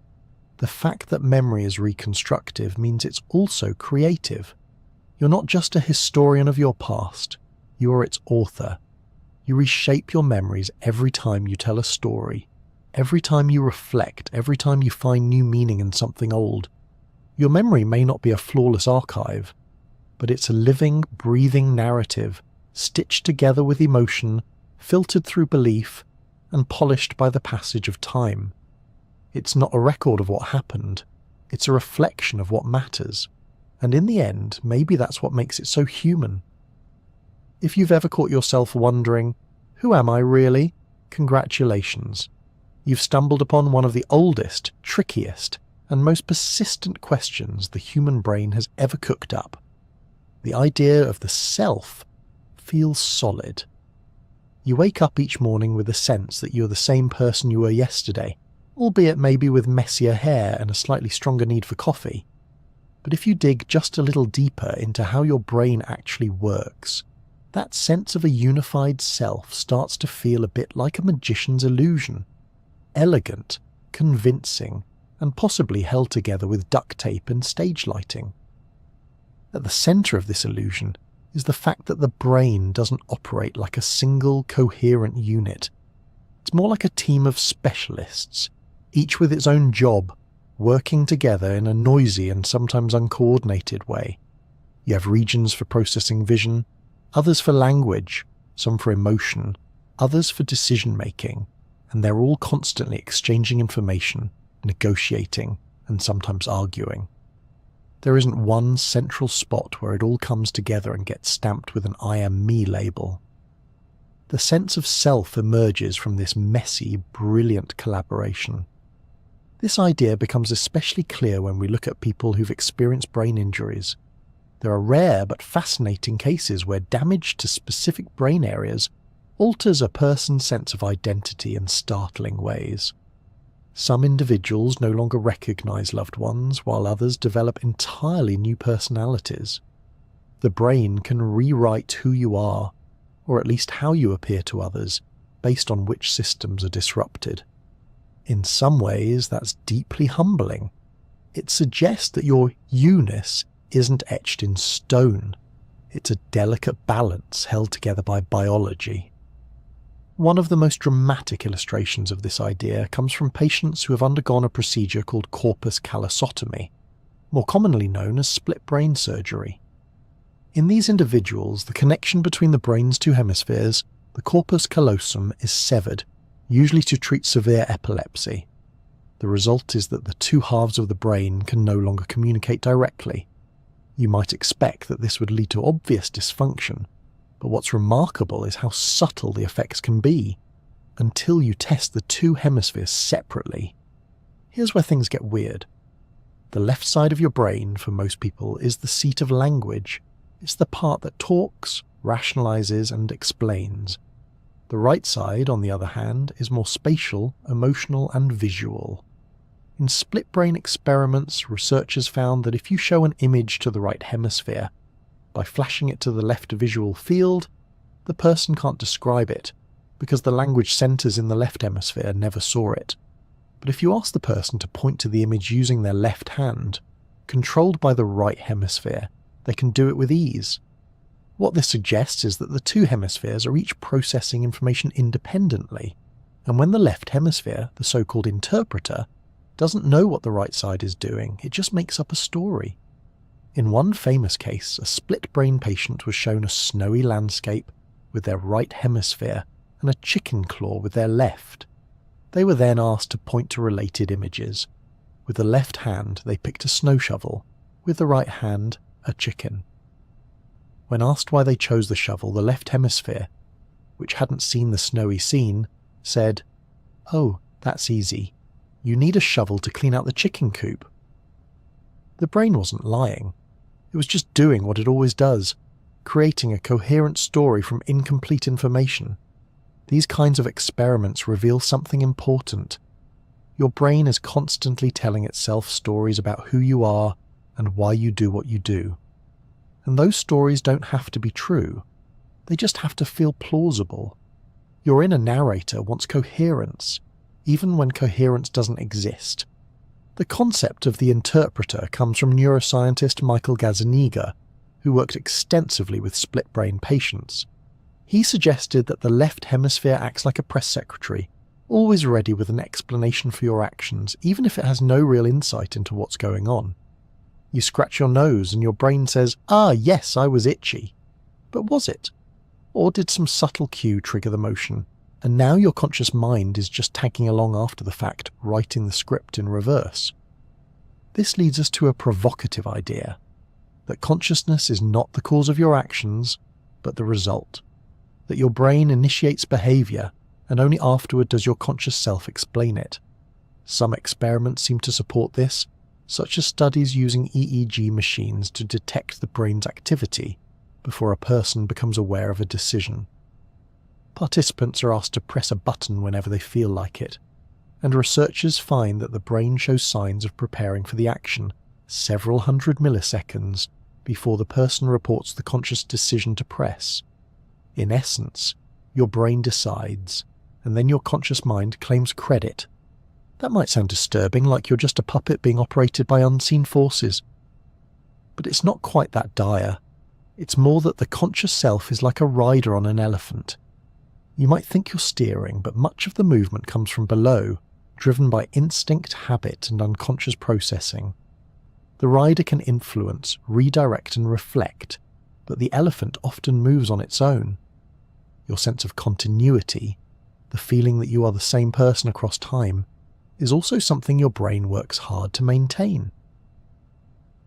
The fact that memory is reconstructive means it's also creative. You're not just a historian of your past, you are its author. You reshape your memories every time you tell a story, every time you reflect, every time you find new meaning in something old. Your memory may not be a flawless archive, but it's a living, breathing narrative, stitched together with emotion, filtered through belief, and polished by the passage of time. It's not a record of what happened, it's a reflection of what matters, and in the end, maybe that's what makes it so human. If you've ever caught yourself wondering, who am I really? Congratulations. You've stumbled upon one of the oldest, trickiest, and most persistent questions the human brain has ever cooked up. The idea of the self feels solid. You wake up each morning with a sense that you're the same person you were yesterday, albeit maybe with messier hair and a slightly stronger need for coffee. But if you dig just a little deeper into how your brain actually works, that sense of a unified self starts to feel a bit like a magician's illusion. Elegant, convincing, and possibly held together with duct tape and stage lighting. At the centre of this illusion is the fact that the brain doesn't operate like a single coherent unit. It's more like a team of specialists, each with its own job, working together in a noisy and sometimes uncoordinated way. You have regions for processing vision, others for language, some for emotion, others for decision-making, and they're all constantly exchanging information, negotiating, and sometimes arguing. There isn't one central spot where it all comes together and gets stamped with an I am me label. The sense of self emerges from this messy, brilliant collaboration. This idea becomes especially clear when we look at people who've experienced brain injuries. There are rare but fascinating cases where damage to specific brain areas alters a person's sense of identity in startling ways. Some individuals no longer recognize loved ones, while others develop entirely new personalities. The brain can rewrite who you are, or at least how you appear to others, based on which systems are disrupted. In some ways, that's deeply humbling. It suggests that your you-ness isn't etched in stone. It's a delicate balance held together by biology. One of the most dramatic illustrations of this idea comes from patients who have undergone a procedure called corpus callosotomy, more commonly known as split brain surgery. In these individuals, the connection between the brain's two hemispheres, the corpus callosum, is severed, usually to treat severe epilepsy. The result is that the two halves of the brain can no longer communicate directly. You might expect that this would lead to obvious dysfunction, but what's remarkable is how subtle the effects can be, until you test the two hemispheres separately. Here's where things get weird. The left side of your brain, for most people, is the seat of language. It's the part that talks, rationalizes, and explains. The right side, on the other hand, is more spatial, emotional, and visual. In split brain experiments, researchers found that if you show an image to the right hemisphere, by flashing it to the left visual field, the person can't describe it, because the language centers in the left hemisphere never saw it. But if you ask the person to point to the image using their left hand, controlled by the right hemisphere, they can do it with ease. What this suggests is that the two hemispheres are each processing information independently, and when the left hemisphere, the so-called interpreter, doesn't know what the right side is doing, it just makes up a story. In one famous case, a split-brain patient was shown a snowy landscape with their right hemisphere and a chicken claw with their left. They were then asked to point to related images. With the left hand, they picked a snow shovel, with the right hand, a chicken. When asked why they chose the shovel, the left hemisphere, which hadn't seen the snowy scene, said, "Oh, that's easy. You need a shovel to clean out the chicken coop." The brain wasn't lying. It was just doing what it always does, creating a coherent story from incomplete information. These kinds of experiments reveal something important. Your brain is constantly telling itself stories about who you are and why you do what you do. And those stories don't have to be true. They just have to feel plausible. Your inner narrator wants coherence, even when coherence doesn't exist. The concept of the interpreter comes from neuroscientist Michael Gazzaniga, who worked extensively with split-brain patients. He suggested that the left hemisphere acts like a press secretary, always ready with an explanation for your actions, even if it has no real insight into what's going on. You scratch your nose and your brain says, "Ah, yes, I was itchy." But was it? Or did some subtle cue trigger the motion, and now your conscious mind is just tagging along after the fact, writing the script in reverse? This leads us to a provocative idea, that consciousness is not the cause of your actions, but the result. That your brain initiates behavior, and only afterward does your conscious self explain it. Some experiments seem to support this, such as studies using EEG machines to detect the brain's activity before a person becomes aware of a decision. Participants are asked to press a button whenever they feel like it, and researchers find that the brain shows signs of preparing for the action several hundred milliseconds before the person reports the conscious decision to press. In essence, your brain decides, and then your conscious mind claims credit. That might sound disturbing, like you're just a puppet being operated by unseen forces. But it's not quite that dire. It's more that the conscious self is like a rider on an elephant. You might think you're steering, but much of the movement comes from below, driven by instinct, habit, and unconscious processing. The rider can influence, redirect, and reflect, but the elephant often moves on its own. Your sense of continuity, the feeling that you are the same person across time, is also something your brain works hard to maintain.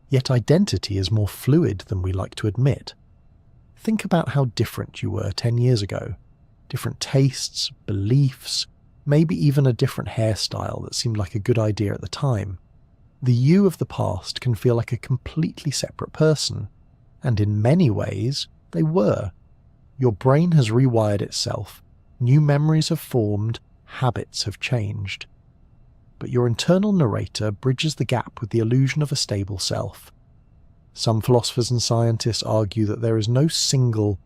Yet identity is more fluid than we like to admit. Think about how different you were 10 years ago. Different tastes, beliefs, maybe even a different hairstyle that seemed like a good idea at the time. The you of the past can feel like a completely separate person, and in many ways, they were. Your brain has rewired itself, new memories have formed, habits have changed. But your internal narrator bridges the gap with the illusion of a stable self. Some philosophers and scientists argue that there is no single,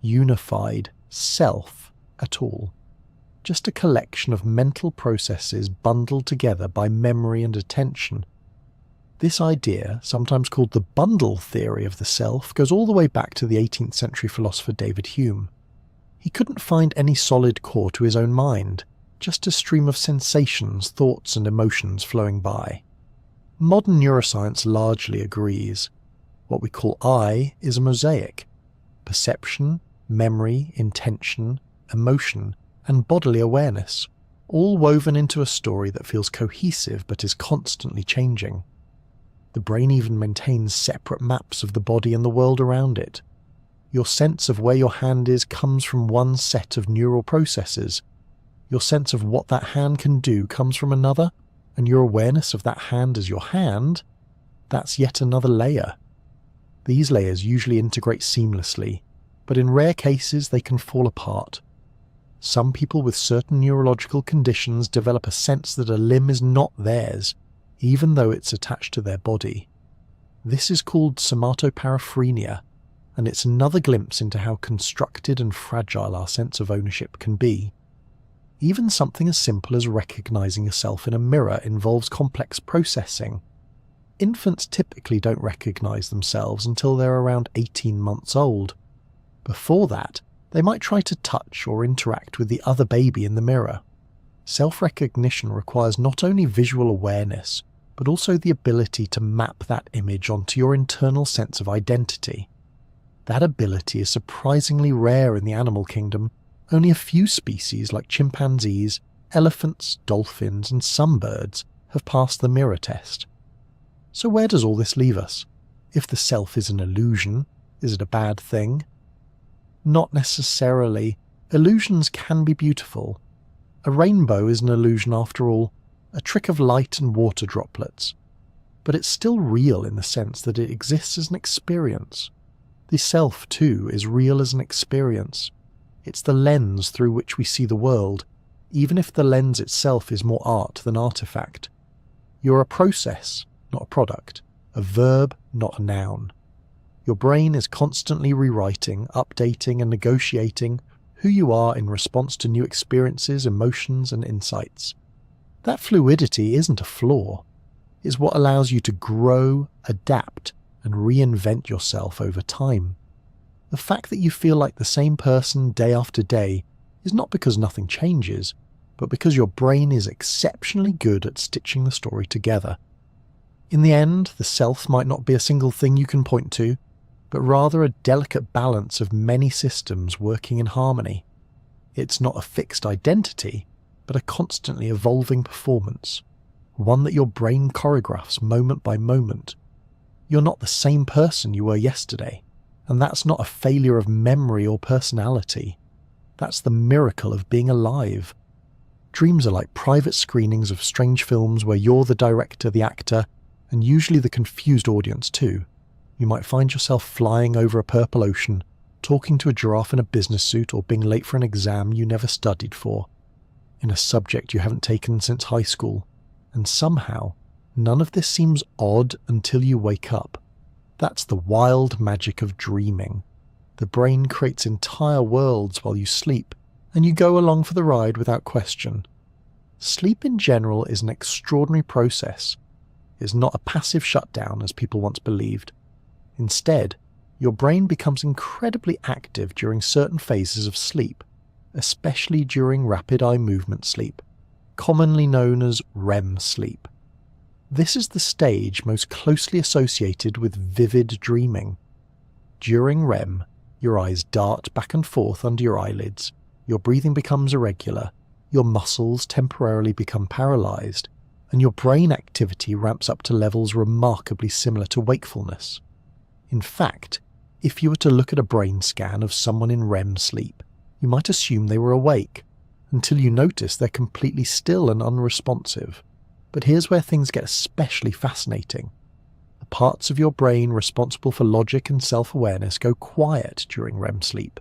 unified self at all, just a collection of mental processes bundled together by memory and attention. This idea, sometimes called the bundle theory of the self, goes all the way back to the 18th century philosopher David Hume. He couldn't find any solid core to his own mind, just a stream of sensations, thoughts and emotions flowing by. Modern neuroscience largely agrees. What we call I is a mosaic. Perception, memory, intention, emotion, and bodily awareness, all woven into a story that feels cohesive but is constantly changing. The brain even maintains separate maps of the body and the world around it. Your sense of where your hand is comes from one set of neural processes. Your sense of what that hand can do comes from another, and your awareness of that hand as your hand, that's yet another layer. These layers usually integrate seamlessly, but in rare cases they can fall apart. Some people with certain neurological conditions develop a sense that a limb is not theirs, even though it's attached to their body. This is called somatoparaphrenia, and it's another glimpse into how constructed and fragile our sense of ownership can be. Even something as simple as recognizing yourself in a mirror involves complex processing. Infants typically don't recognize themselves until they're around 18 months old. Before that, they might try to touch or interact with the other baby in the mirror. Self-recognition requires not only visual awareness, but also the ability to map that image onto your internal sense of identity. That ability is surprisingly rare in the animal kingdom. Only a few species like chimpanzees, elephants, dolphins, and some birds have passed the mirror test. So where does all this leave us? If the self is an illusion, is it a bad thing? Not necessarily. Illusions can be beautiful. A rainbow is an illusion after all, a trick of light and water droplets. But it's still real in the sense that it exists as an experience. The self, too, is real as an experience. It's the lens through which we see the world, even if the lens itself is more art than artifact. You're a process, not a product, a verb, not a noun. Your brain is constantly rewriting, updating and negotiating who you are in response to new experiences, emotions and insights. That fluidity isn't a flaw. It's what allows you to grow, adapt and reinvent yourself over time. The fact that you feel like the same person day after day is not because nothing changes, but because your brain is exceptionally good at stitching the story together. In the end, the self might not be a single thing you can point to, but rather a delicate balance of many systems working in harmony. It's not a fixed identity, but a constantly evolving performance, one that your brain choreographs moment by moment. You're not the same person you were yesterday. And that's not a failure of memory or personality. That's the miracle of being alive. Dreams are like private screenings of strange films where you're the director, the actor, and usually the confused audience too. You might find yourself flying over a purple ocean, talking to a giraffe in a business suit, or being late for an exam you never studied for, in a subject you haven't taken since high school. And somehow, none of this seems odd until you wake up. That's the wild magic of dreaming. The brain creates entire worlds while you sleep, and you go along for the ride without question. Sleep in general is an extraordinary process. It's not a passive shutdown as people once believed. Instead, your brain becomes incredibly active during certain phases of sleep, especially during rapid eye movement sleep, commonly known as REM sleep. This is the stage most closely associated with vivid dreaming. During REM, your eyes dart back and forth under your eyelids, your breathing becomes irregular, your muscles temporarily become paralyzed, and your brain activity ramps up to levels remarkably similar to wakefulness. In fact, if you were to look at a brain scan of someone in REM sleep, you might assume they were awake, until you notice they're completely still and unresponsive. But here's where things get especially fascinating. The parts of your brain responsible for logic and self-awareness go quiet during REM sleep,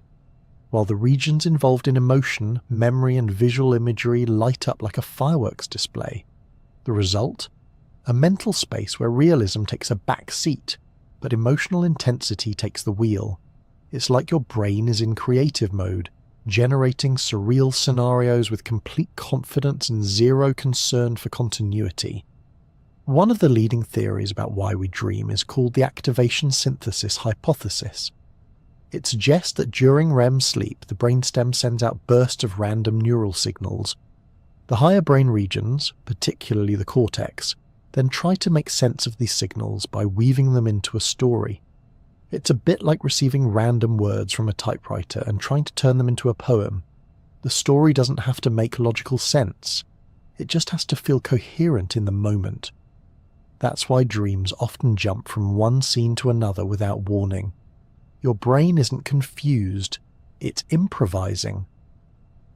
while the regions involved in emotion, memory, and visual imagery light up like a fireworks display. The result? A mental space where realism takes a back seat, but emotional intensity takes the wheel. It's like your brain is in creative mode, generating surreal scenarios with complete confidence and zero concern for continuity. One of the leading theories about why we dream is called the activation synthesis hypothesis. It suggests that during REM sleep, the brainstem sends out bursts of random neural signals. The higher brain regions, particularly the cortex, then try to make sense of these signals by weaving them into a story. It's a bit like receiving random words from a typewriter and trying to turn them into a poem. The story doesn't have to make logical sense. It just has to feel coherent in the moment. That's why dreams often jump from one scene to another without warning. Your brain isn't confused, it's improvising.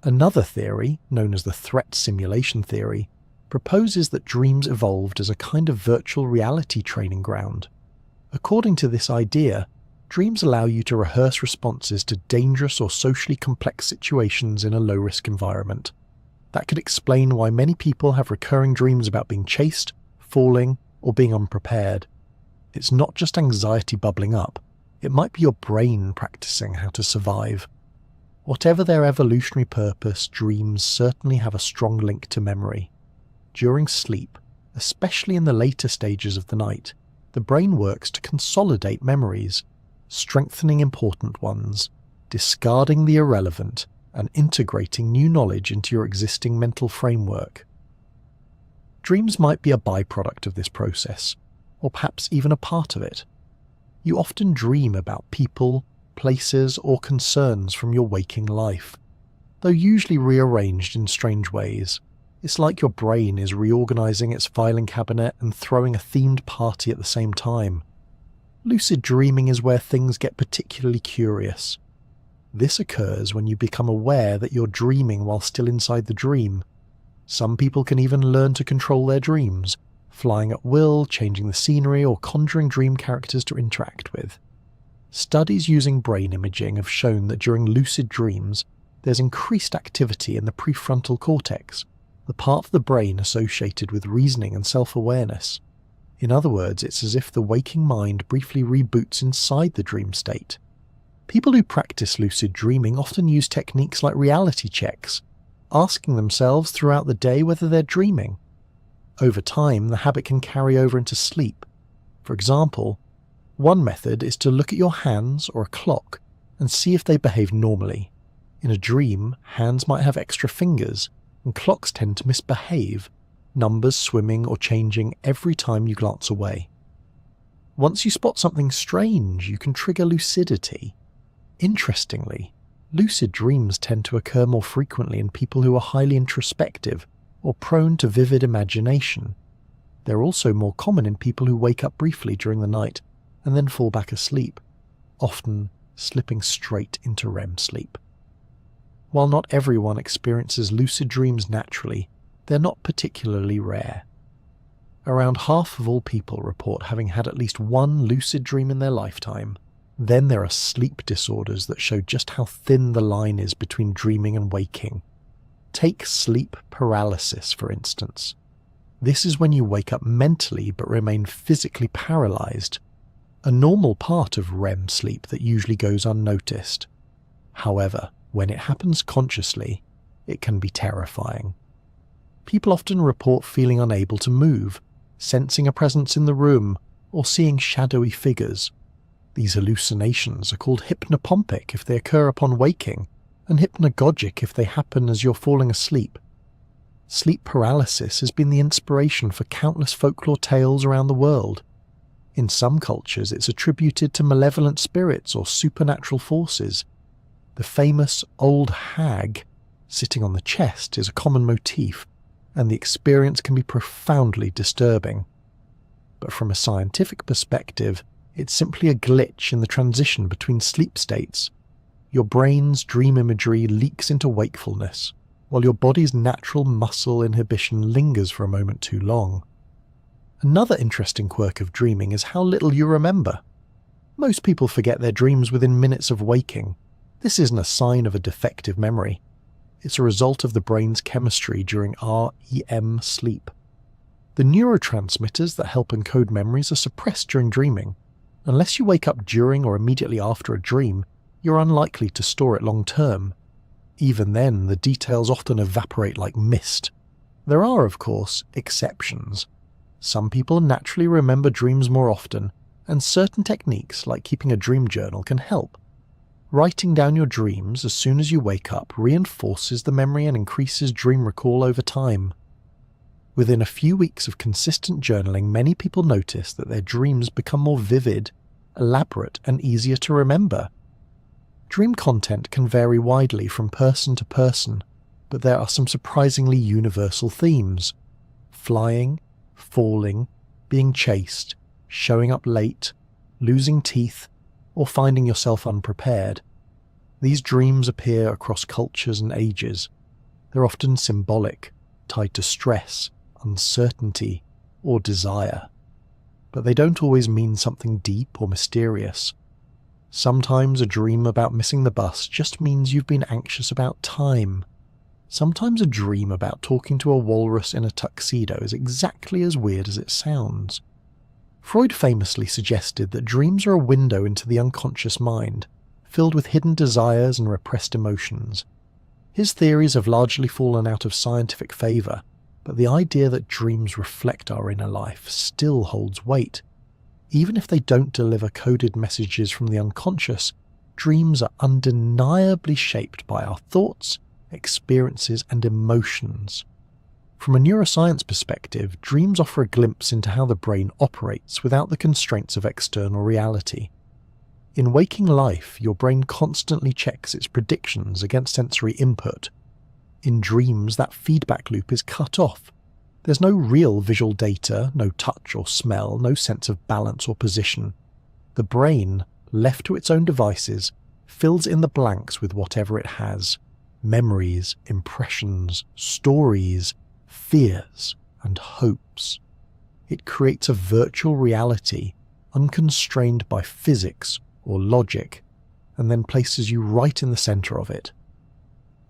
Another theory, known as the threat simulation theory, proposes that dreams evolved as a kind of virtual reality training ground. According to this idea, dreams allow you to rehearse responses to dangerous or socially complex situations in a low-risk environment. That could explain why many people have recurring dreams about being chased, falling, or being unprepared. It's not just anxiety bubbling up, it might be your brain practicing how to survive. Whatever their evolutionary purpose, dreams certainly have a strong link to memory. During sleep, especially in the later stages of the night, the brain works to consolidate memories, strengthening important ones, discarding the irrelevant, and integrating new knowledge into your existing mental framework. Dreams might be a byproduct of this process, or perhaps even a part of it. You often dream about people, places, or concerns from your waking life, though usually rearranged in strange ways. It's like your brain is reorganizing its filing cabinet and throwing a themed party at the same time. Lucid dreaming is where things get particularly curious. This occurs when you become aware that you're dreaming while still inside the dream. Some people can even learn to control their dreams, flying at will, changing the scenery, or conjuring dream characters to interact with. Studies using brain imaging have shown that during lucid dreams, there's increased activity in the prefrontal cortex, the part of the brain associated with reasoning and self-awareness. In other words, it's as if the waking mind briefly reboots inside the dream state. People who practice lucid dreaming often use techniques like reality checks, asking themselves throughout the day whether they're dreaming. Over time, the habit can carry over into sleep. For example, one method is to look at your hands or a clock and see if they behave normally. In a dream, hands might have extra fingers, and clocks tend to misbehave, numbers swimming or changing every time you glance away. Once you spot something strange, you can trigger lucidity. Interestingly, lucid dreams tend to occur more frequently in people who are highly introspective or prone to vivid imagination. They're also more common in people who wake up briefly during the night and then fall back asleep, often slipping straight into REM sleep. While not everyone experiences lucid dreams naturally, they're not particularly rare. Around half of all people report having had at least one lucid dream in their lifetime. Then there are sleep disorders that show just how thin the line is between dreaming and waking. Take sleep paralysis, for instance. This is when you wake up mentally but remain physically paralyzed, a normal part of REM sleep that usually goes unnoticed. However, when it happens consciously, it can be terrifying. People often report feeling unable to move, sensing a presence in the room, or seeing shadowy figures. These hallucinations are called hypnopompic if they occur upon waking, and hypnagogic if they happen as you're falling asleep. Sleep paralysis has been the inspiration for countless folklore tales around the world. In some cultures, it's attributed to malevolent spirits or supernatural forces. The famous old hag sitting on the chest is a common motif, and the experience can be profoundly disturbing. But from a scientific perspective, it's simply a glitch in the transition between sleep states. Your brain's dream imagery leaks into wakefulness, while your body's natural muscle inhibition lingers for a moment too long. Another interesting quirk of dreaming is how little you remember. Most people forget their dreams within minutes of waking. This isn't a sign of a defective memory. It's a result of the brain's chemistry during REM sleep. The neurotransmitters that help encode memories are suppressed during dreaming. Unless you wake up during or immediately after a dream, you're unlikely to store it long term. Even then, the details often evaporate like mist. There are, of course, exceptions. Some people naturally remember dreams more often, and certain techniques like keeping a dream journal can help. Writing down your dreams as soon as you wake up reinforces the memory and increases dream recall over time. Within a few weeks of consistent journaling, many people notice that their dreams become more vivid, elaborate, and easier to remember. Dream content can vary widely from person to person, but there are some surprisingly universal themes. Flying, falling, being chased, showing up late, losing teeth, or finding yourself unprepared. These dreams appear across cultures and ages. They're often symbolic, tied to stress, uncertainty, or desire. But they don't always mean something deep or mysterious. Sometimes a dream about missing the bus just means you've been anxious about time. Sometimes a dream about talking to a walrus in a tuxedo is exactly as weird as it sounds. Freud famously suggested that dreams are a window into the unconscious mind, filled with hidden desires and repressed emotions. His theories have largely fallen out of scientific favour, but the idea that dreams reflect our inner life still holds weight. Even if they don't deliver coded messages from the unconscious, dreams are undeniably shaped by our thoughts, experiences, and emotions. From a neuroscience perspective, dreams offer a glimpse into how the brain operates without the constraints of external reality. In waking life, your brain constantly checks its predictions against sensory input. In dreams, that feedback loop is cut off. There's no real visual data, no touch or smell, no sense of balance or position. The brain, left to its own devices, fills in the blanks with whatever it has. Memories, impressions, stories, fears, and hopes. It creates a virtual reality, unconstrained by physics or logic, and then places you right in the center of it.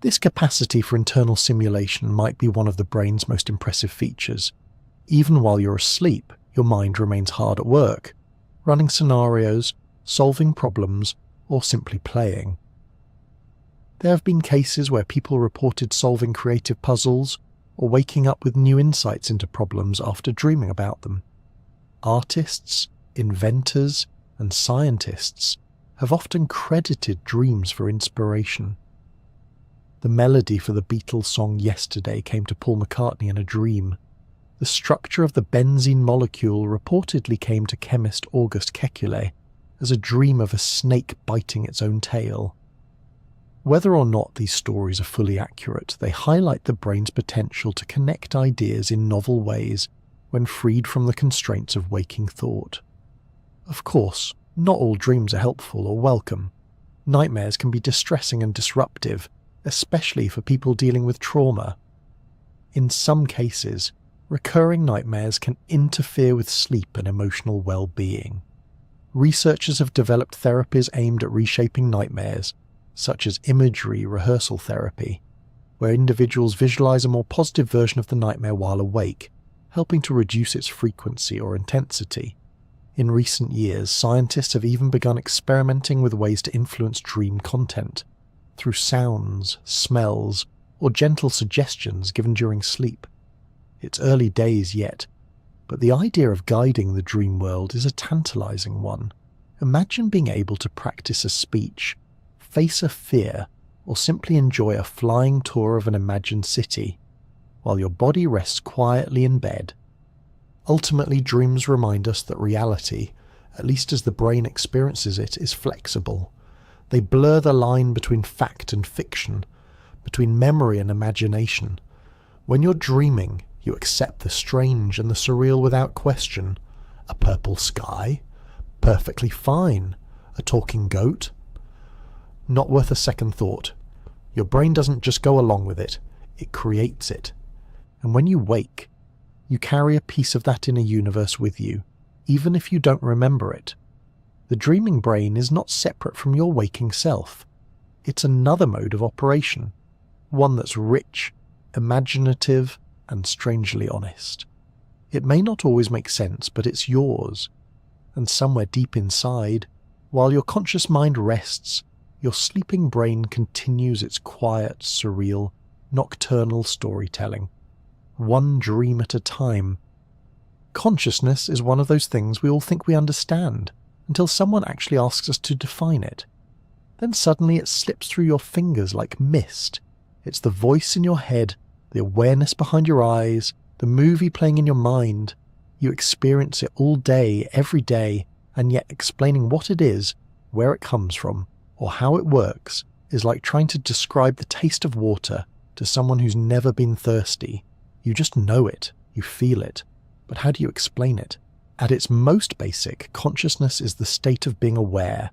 This capacity for internal simulation might be one of the brain's most impressive features. Even while you're asleep, your mind remains hard at work, running scenarios, solving problems, or simply playing. There have been cases where people reported solving creative puzzles or waking up with new insights into problems after dreaming about them. Artists, inventors, and scientists have often credited dreams for inspiration. The melody for the Beatles' song Yesterday came to Paul McCartney in a dream. The structure of the benzene molecule reportedly came to chemist Auguste Kekule as a dream of a snake biting its own tail. Whether or not these stories are fully accurate, they highlight the brain's potential to connect ideas in novel ways when freed from the constraints of waking thought. Of course, not all dreams are helpful or welcome. Nightmares can be distressing and disruptive, especially for people dealing with trauma. In some cases, recurring nightmares can interfere with sleep and emotional well-being. Researchers have developed therapies aimed at reshaping nightmares, such as imagery rehearsal therapy, where individuals visualize a more positive version of the nightmare while awake, helping to reduce its frequency or intensity. In recent years, scientists have even begun experimenting with ways to influence dream content, through sounds, smells, or gentle suggestions given during sleep. It's early days yet, but the idea of guiding the dream world is a tantalizing one. Imagine being able to practice a speech, face a fear, or simply enjoy a flying tour of an imagined city, while your body rests quietly in bed. Ultimately, dreams remind us that reality, at least as the brain experiences it, is flexible. They blur the line between fact and fiction, between memory and imagination. When you're dreaming, you accept the strange and the surreal without question. A purple sky? Perfectly fine. A talking goat? Not worth a second thought. Your brain doesn't just go along with it. it creates it. And when you wake, you carry a piece of that inner universe with you, even if you don't remember it. The dreaming brain is not separate from your waking self. It's another mode of operation, one that's rich, imaginative, and strangely honest. It may not always make sense, but it's yours. And somewhere deep inside, while your conscious mind rests, your sleeping brain continues its quiet, surreal, nocturnal storytelling, one dream at a time. Consciousness is one of those things we all think we understand, until someone actually asks us to define it. Then suddenly it slips through your fingers like mist. It's the voice in your head, the awareness behind your eyes, the movie playing in your mind. You experience it all day, every day, and yet explaining what it is, where it comes from, or how it works is like trying to describe the taste of water to someone who's never been thirsty. You just know it, you feel it, but how do you explain it? At its most basic, consciousness is the state of being aware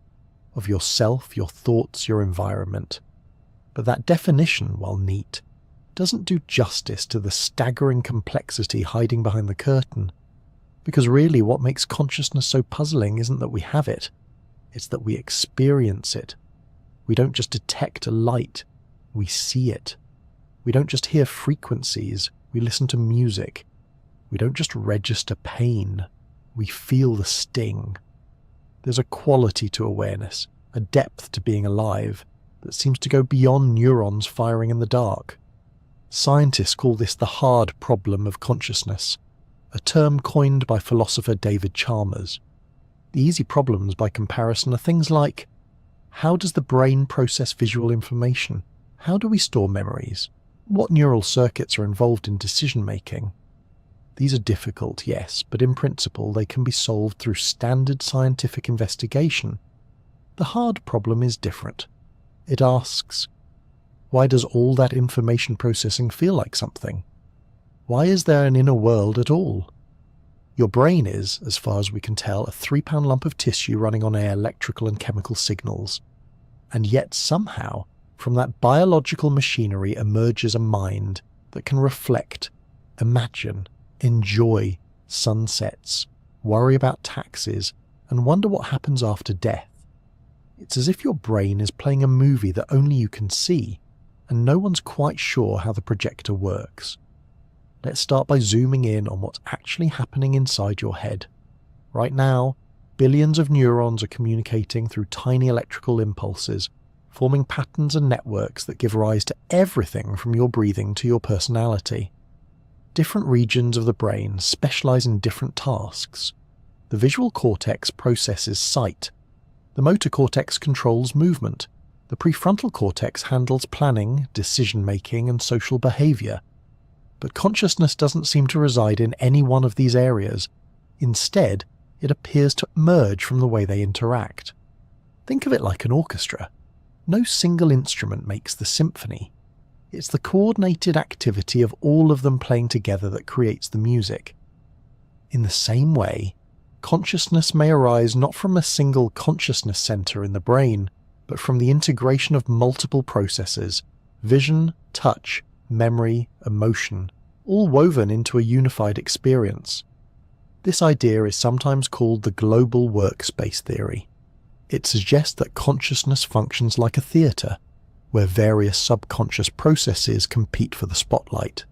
of yourself, your thoughts, your environment. But that definition, while neat, doesn't do justice to the staggering complexity hiding behind the curtain. Because really what makes consciousness so puzzling isn't that we have it, it's that we experience it. We don't just detect a light, we see it. We don't just hear frequencies, we listen to music. We don't just register pain, we feel the sting. There's a quality to awareness, a depth to being alive, that seems to go beyond neurons firing in the dark. Scientists call this the hard problem of consciousness, a term coined by philosopher David Chalmers. The easy problems, by comparison, are things like, how does the brain process visual information? How do we store memories? What neural circuits are involved in decision-making? These are difficult, yes, but in principle they can be solved through standard scientific investigation. The hard problem is different. It asks, why does all that information processing feel like something? Why is there an inner world at all? Your brain is, as far as we can tell, a 3-pound lump of tissue running on electrical and chemical signals. And yet somehow, from that biological machinery emerges a mind that can reflect, imagine, enjoy sunsets, worry about taxes, and wonder what happens after death. It's as if your brain is playing a movie that only you can see, and no one's quite sure how the projector works. Let's start by zooming in on what's actually happening inside your head. Right now, billions of neurons are communicating through tiny electrical impulses, forming patterns and networks that give rise to everything from your breathing to your personality. Different regions of the brain specialize in different tasks. The visual cortex processes sight. The motor cortex controls movement. The prefrontal cortex handles planning, decision-making, and social behavior. But consciousness doesn't seem to reside in any one of these areas. Instead, it appears to emerge from the way they interact. Think of it like an orchestra. No single instrument makes the symphony. It's the coordinated activity of all of them playing together that creates the music. In the same way, consciousness may arise not from a single consciousness center in the brain, but from the integration of multiple processes, vision, touch, memory, emotion, all woven into a unified experience. This idea is sometimes called the global workspace theory. It suggests that consciousness functions like a theatre, where various subconscious processes compete for the spotlight.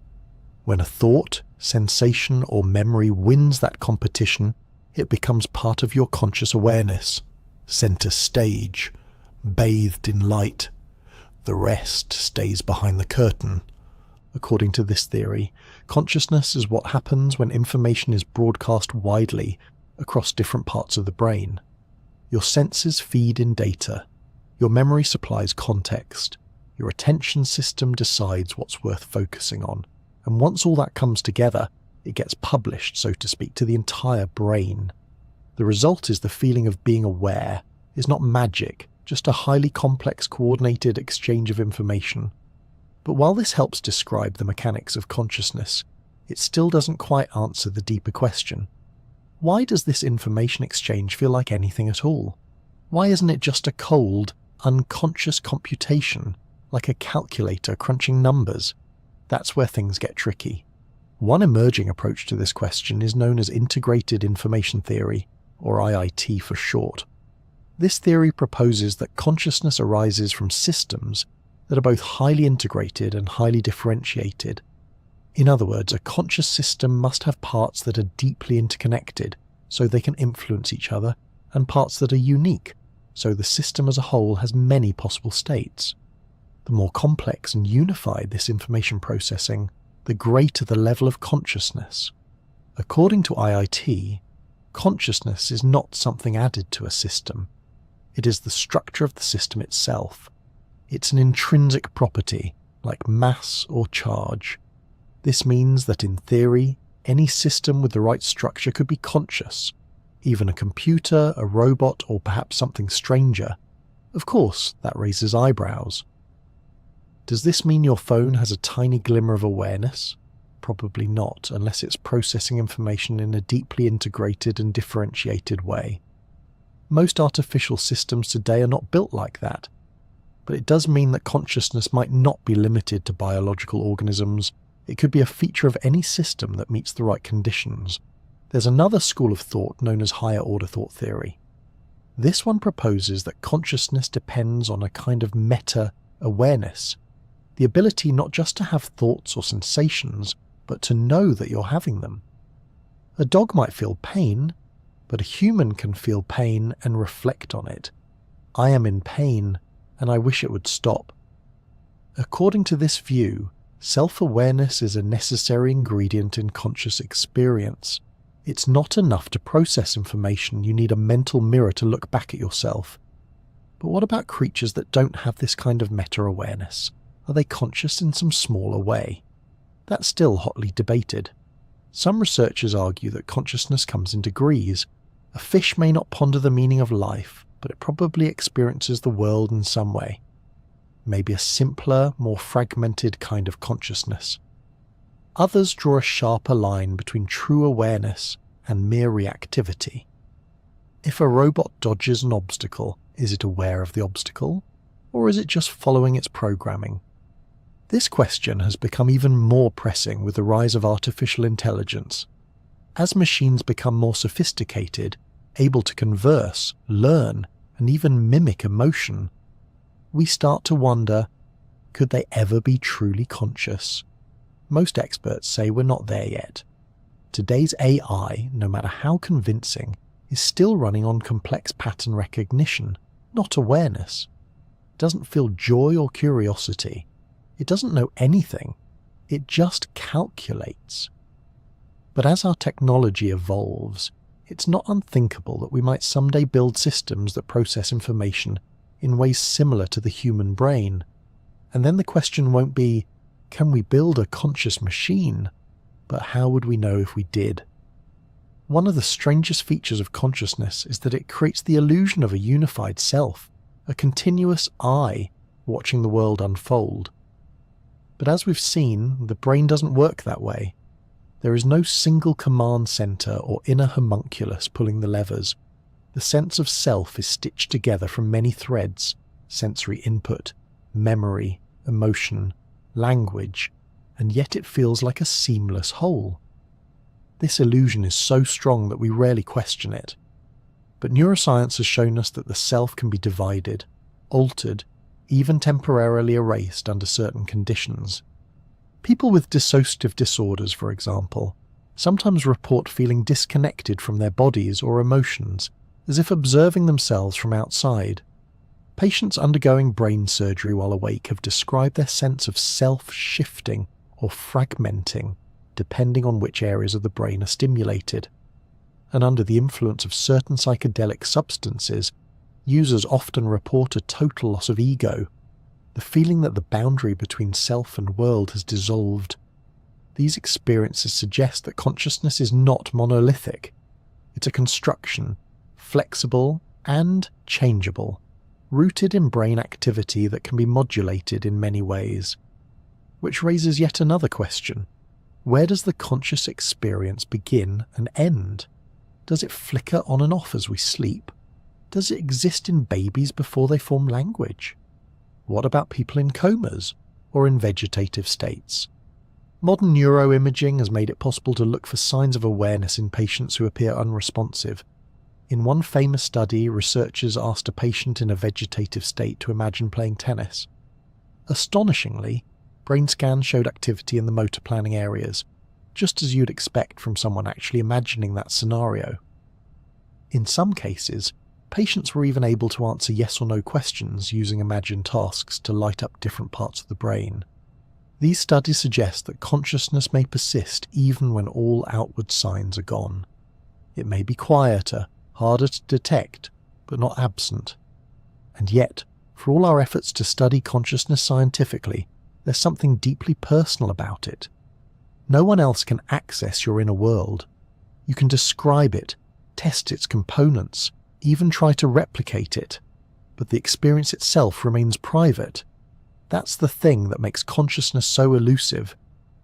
When a thought, sensation, or memory wins that competition, it becomes part of your conscious awareness, center stage, bathed in light. The rest stays behind the curtain. According to this theory, consciousness is what happens when information is broadcast widely across different parts of the brain. Your senses feed in data. Your memory supplies context. Your attention system decides what's worth focusing on. And once all that comes together, it gets published, so to speak, to the entire brain. The result is the feeling of being aware is not magic, just a highly complex coordinated exchange of information. But while this helps describe the mechanics of consciousness, it still doesn't quite answer the deeper question. Why does this information exchange feel like anything at all? Why isn't it just a cold, unconscious computation, like a calculator crunching numbers? That's where things get tricky. One emerging approach to this question is known as integrated information theory, or IIT for short. This theory proposes that consciousness arises from systems that are both highly integrated and highly differentiated. In other words, a conscious system must have parts that are deeply interconnected so they can influence each other, and parts that are unique, so the system as a whole has many possible states. The more complex and unified this information processing, the greater the level of consciousness. According to IIT, consciousness is not something added to a system. It is the structure of the system itself. It's an intrinsic property, like mass or charge. This means that in theory, any system with the right structure could be conscious, even a computer, a robot, or perhaps something stranger. Of course, that raises eyebrows. Does this mean your phone has a tiny glimmer of awareness? Probably not, unless it's processing information in a deeply integrated and differentiated way. Most artificial systems today are not built like that, but it does mean that consciousness might not be limited to biological organisms. It could be a feature of any system that meets the right conditions. There's another school of thought known as higher order thought theory. This one proposes that consciousness depends on a kind of meta-awareness, the ability not just to have thoughts or sensations, but to know that you're having them. A dog might feel pain, but a human can feel pain and reflect on it. I am in pain, and I wish it would stop. According to this view, self-awareness is a necessary ingredient in conscious experience. It's not enough to process information, you need a mental mirror to look back at yourself. But what about creatures that don't have this kind of meta-awareness? Are they conscious in some smaller way? That's still hotly debated. Some researchers argue that consciousness comes in degrees. A fish may not ponder the meaning of life, but it probably experiences the world in some way. Maybe a simpler, more fragmented kind of consciousness. Others draw a sharper line between true awareness and mere reactivity. If a robot dodges an obstacle, is it aware of the obstacle, or is it just following its programming? This question has become even more pressing with the rise of artificial intelligence. As machines become more sophisticated, able to converse, learn, and even mimic emotion, we start to wonder, could they ever be truly conscious? Most experts say we're not there yet. Today's AI, no matter how convincing, is still running on complex pattern recognition, not awareness. It doesn't feel joy or curiosity. It doesn't know anything. It just calculates. But as our technology evolves, it's not unthinkable that we might someday build systems that process information in ways similar to the human brain. And then the question won't be, can we build a conscious machine? But how would we know if we did? One of the strangest features of consciousness is that it creates the illusion of a unified self, a continuous I watching the world unfold. But as we've seen, the brain doesn't work that way. There is no single command center or inner homunculus pulling the levers. The sense of self is stitched together from many threads: sensory input, memory, emotion, language, and yet it feels like a seamless whole. This illusion is so strong that we rarely question it. But neuroscience has shown us that the self can be divided, altered, even temporarily erased under certain conditions. People with dissociative disorders, for example, sometimes report feeling disconnected from their bodies or emotions, as if observing themselves from outside. Patients undergoing brain surgery while awake have described their sense of self shifting or fragmenting, depending on which areas of the brain are stimulated. And under the influence of certain psychedelic substances, users often report a total loss of ego, the feeling that the boundary between self and world has dissolved. These experiences suggest that consciousness is not monolithic. It's a construction, flexible and changeable, rooted in brain activity that can be modulated in many ways. Which raises yet another question. Where does the conscious experience begin and end? Does it flicker on and off as we sleep? Does it exist in babies before they form language? What about people in comas or in vegetative states? Modern neuroimaging has made it possible to look for signs of awareness in patients who appear unresponsive. In one famous study, researchers asked a patient in a vegetative state to imagine playing tennis. Astonishingly, brain scans showed activity in the motor planning areas, just as you'd expect from someone actually imagining that scenario. In some cases, patients were even able to answer yes or no questions using imagined tasks to light up different parts of the brain. These studies suggest that consciousness may persist even when all outward signs are gone. It may be quieter, harder to detect, but not absent. And yet, for all our efforts to study consciousness scientifically, there's something deeply personal about it. No one else can access your inner world. You can describe it, test its components, even try to replicate it, but the experience itself remains private. That's the thing that makes consciousness so elusive.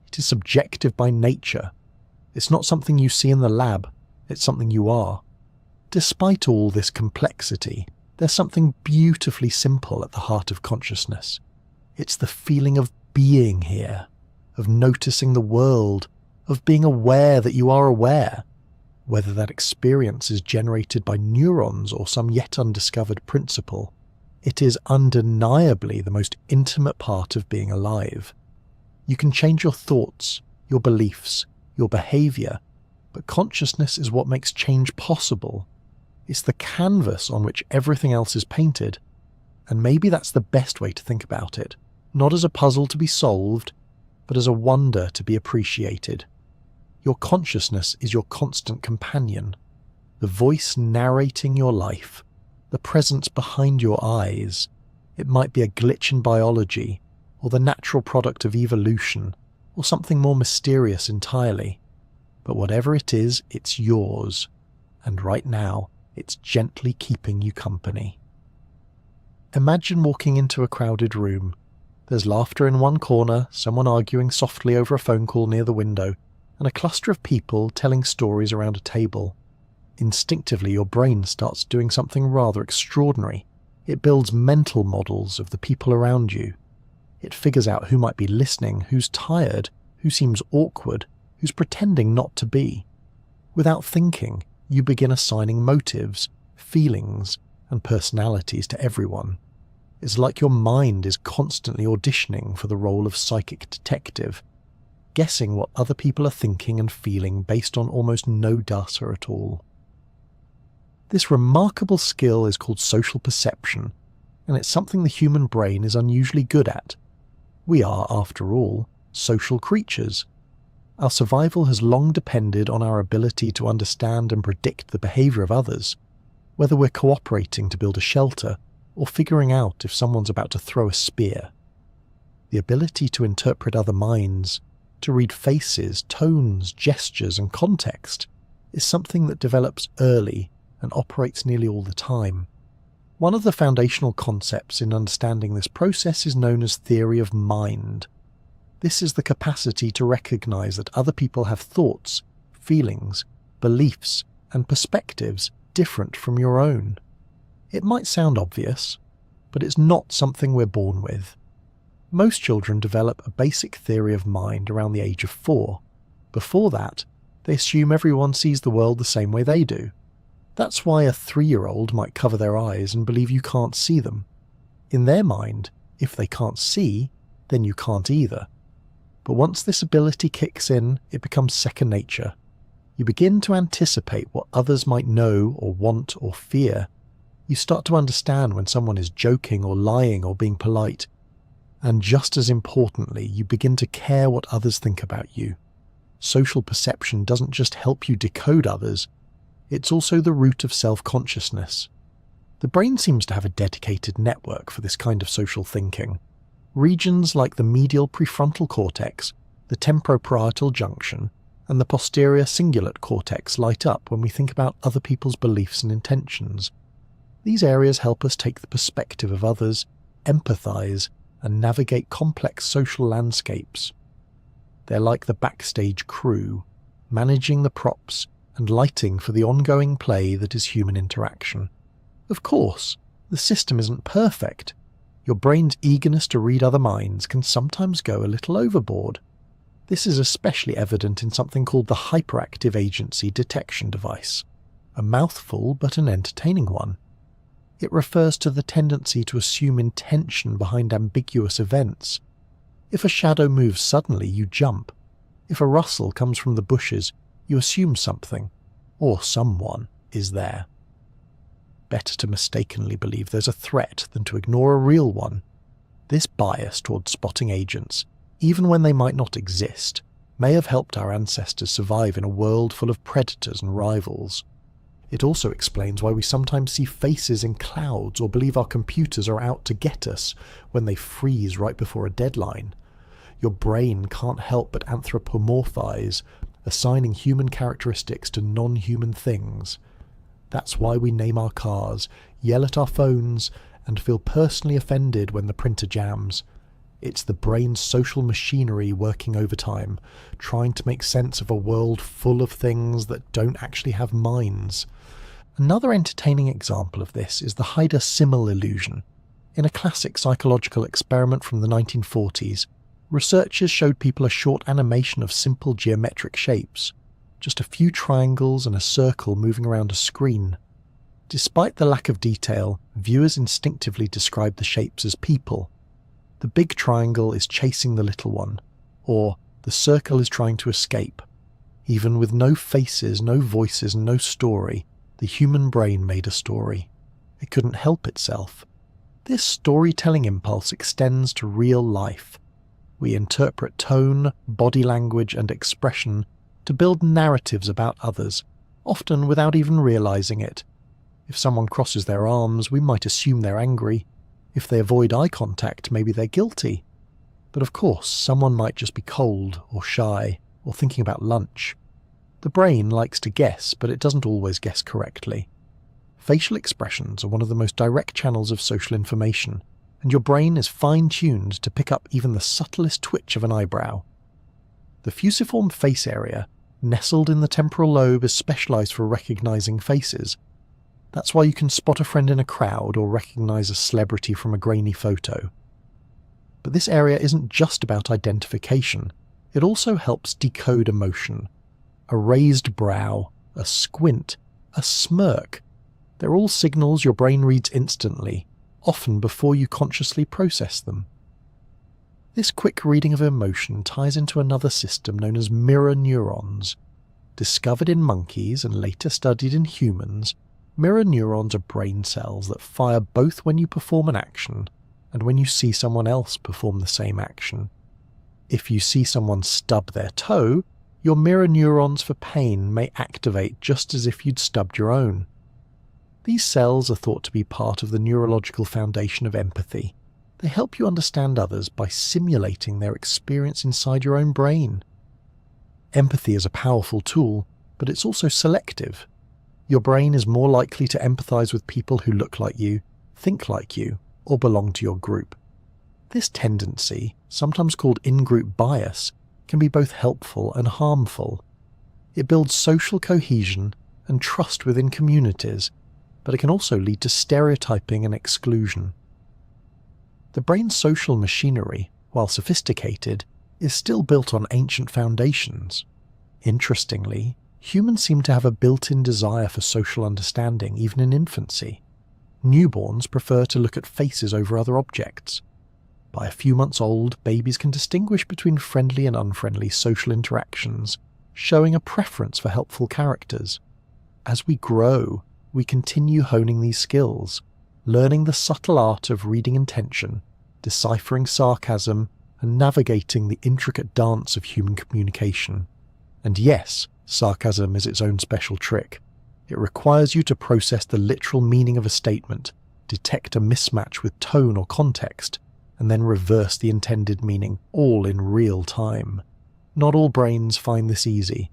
It is subjective by nature. It's not something you see in the lab, it's something you are. Despite all this complexity, there's something beautifully simple at the heart of consciousness. It's the feeling of being here, of noticing the world, of being aware that you are aware. Whether that experience is generated by neurons or some yet undiscovered principle, it is undeniably the most intimate part of being alive. You can change your thoughts, your beliefs, your behavior, but consciousness is what makes change possible. It's the canvas on which everything else is painted, and maybe that's the best way to think about it, not as a puzzle to be solved, but as a wonder to be appreciated. Your consciousness is your constant companion, the voice narrating your life, the presence behind your eyes. It might be a glitch in biology, or the natural product of evolution, or something more mysterious entirely. But whatever it is, it's yours, and right now, it's gently keeping you company. Imagine walking into a crowded room. There's laughter in one corner, someone arguing softly over a phone call near the window, and a cluster of people telling stories around a table. Instinctively, your brain starts doing something rather extraordinary. It builds mental models of the people around you. It figures out who might be listening, who's tired, who seems awkward, who's pretending not to be. Without thinking, you begin assigning motives, feelings, and personalities to everyone. It's like your mind is constantly auditioning for the role of psychic detective, guessing what other people are thinking and feeling based on almost no data at all. This remarkable skill is called social perception, and it's something the human brain is unusually good at. We are, after all, social creatures. Our survival has long depended on our ability to understand and predict the behavior of others, whether we're cooperating to build a shelter or figuring out if someone's about to throw a spear. The ability to interpret other minds, to read faces, tones, gestures, and context is something that develops early and operates nearly all the time. One of the foundational concepts in understanding this process is known as theory of mind. This is the capacity to recognize that other people have thoughts, feelings, beliefs, and perspectives different from your own. It might sound obvious, but it's not something we're born with. Most children develop a basic theory of mind around the age of 4. Before that, they assume everyone sees the world the same way they do. That's why a 3-year-old might cover their eyes and believe you can't see them. In their mind, if they can't see, then you can't either. But once this ability kicks in, it becomes second nature. You begin to anticipate what others might know or want or fear. You start to understand when someone is joking or lying or being polite. And just as importantly, you begin to care what others think about you. Social perception doesn't just help you decode others, it's also the root of self-consciousness. The brain seems to have a dedicated network for this kind of social thinking. Regions like the medial prefrontal cortex, the temporoparietal junction, and the posterior cingulate cortex light up when we think about other people's beliefs and intentions. These areas help us take the perspective of others, empathize, and navigate complex social landscapes. They're like the backstage crew, managing the props and lighting for the ongoing play that is human interaction. Of course, the system isn't perfect. Your brain's eagerness to read other minds can sometimes go a little overboard. This is especially evident in something called the hyperactive agency detection device, a mouthful but an entertaining one. It refers to the tendency to assume intention behind ambiguous events. If a shadow moves suddenly, you jump. If a rustle comes from the bushes, you assume something, or someone, is there. Better to mistakenly believe there's a threat than to ignore a real one. This bias toward spotting agents, even when they might not exist, may have helped our ancestors survive in a world full of predators and rivals. It also explains why we sometimes see faces in clouds or believe our computers are out to get us when they freeze right before a deadline. Your brain can't help but anthropomorphize, assigning human characteristics to non-human things. That's why we name our cars, yell at our phones, and feel personally offended when the printer jams. It's the brain's social machinery working overtime, trying to make sense of a world full of things that don't actually have minds. Another entertaining example of this is the Hyder-Simmel illusion. In a classic psychological experiment from the 1940s, researchers showed people a short animation of simple geometric shapes, just a few triangles and a circle moving around a screen. Despite the lack of detail, viewers instinctively described the shapes as people. The big triangle is chasing the little one, or the circle is trying to escape. Even with no faces, no voices, and no story, the human brain made a story. It couldn't help itself. This storytelling impulse extends to real life. We interpret tone, body language, and expression to build narratives about others, often without even realizing it. If someone crosses their arms, we might assume they're angry. If they avoid eye contact, maybe they're guilty. But of course, someone might just be cold or shy or thinking about lunch. The brain likes to guess, but it doesn't always guess correctly. Facial expressions are one of the most direct channels of social information, and your brain is fine-tuned to pick up even the subtlest twitch of an eyebrow. The fusiform face area, nestled in the temporal lobe, is specialized for recognizing faces. That's why you can spot a friend in a crowd or recognize a celebrity from a grainy photo. But this area isn't just about identification. It also helps decode emotion. A raised brow, a squint, a smirk. They're all signals your brain reads instantly, often before you consciously process them. This quick reading of emotion ties into another system known as mirror neurons. Discovered in monkeys and later studied in humans, mirror neurons are brain cells that fire both when you perform an action and when you see someone else perform the same action. If you see someone stub their toe, your mirror neurons for pain may activate just as if you'd stubbed your own. These cells are thought to be part of the neurological foundation of empathy. They help you understand others by simulating their experience inside your own brain. Empathy is a powerful tool, but it's also selective. Your brain is more likely to empathize with people who look like you, think like you, or belong to your group. This tendency, sometimes called in-group bias, can be both helpful and harmful. It builds social cohesion and trust within communities, but it can also lead to stereotyping and exclusion. The brain's social machinery, while sophisticated, is still built on ancient foundations. Interestingly, humans seem to have a built-in desire for social understanding even in infancy. Newborns prefer to look at faces over other objects. By a few months old, babies can distinguish between friendly and unfriendly social interactions, showing a preference for helpful characters. As we grow, we continue honing these skills, learning the subtle art of reading intention, deciphering sarcasm, and navigating the intricate dance of human communication. And yes, sarcasm is its own special trick. It requires you to process the literal meaning of a statement, detect a mismatch with tone or context, and then reverse the intended meaning, all in real time. Not all brains find this easy.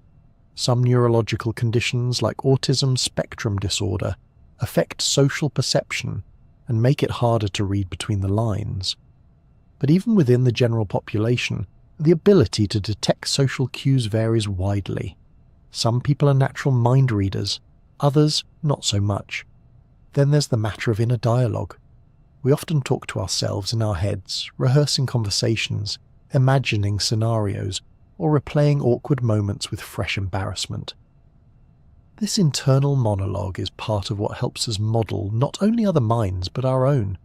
Some neurological conditions, like autism spectrum disorder, affect social perception and make it harder to read between the lines. But even within the general population, the ability to detect social cues varies widely. Some people are natural mind readers, others not so much. Then there's the matter of inner dialogue. We often talk to ourselves in our heads, rehearsing conversations, imagining scenarios, or replaying awkward moments with fresh embarrassment. This internal monologue is part of what helps us model not only other minds but our own.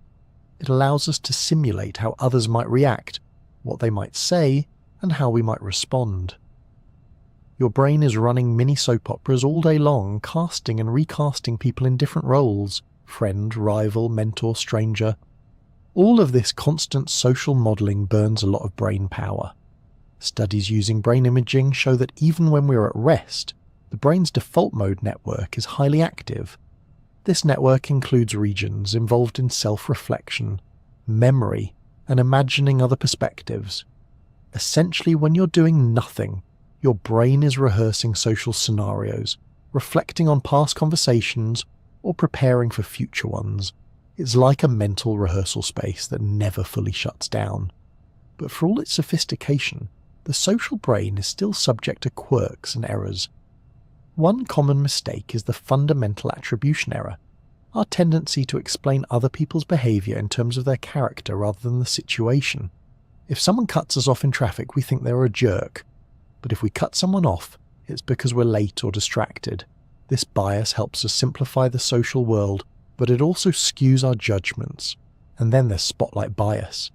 It allows us to simulate how others might react, what they might say, and how we might respond. Your brain is running mini soap operas all day long, casting and recasting people in different roles: friend, rival, mentor, stranger. All of this constant social modelling burns a lot of brain power. Studies using brain imaging show that even when we're at rest, the brain's default mode network is highly active. This network includes regions involved in self-reflection, memory, and imagining other perspectives. Essentially, when you're doing nothing, your brain is rehearsing social scenarios, reflecting on past conversations, or preparing for future ones. It's like a mental rehearsal space that never fully shuts down. But for all its sophistication, the social brain is still subject to quirks and errors. One common mistake is the fundamental attribution error, our tendency to explain other people's behaviour in terms of their character rather than the situation. If someone cuts us off in traffic, we think they're a jerk. But if we cut someone off, it's because we're late or distracted. This bias helps us simplify the social world, but it also skews our judgments. And then there's spotlight bias,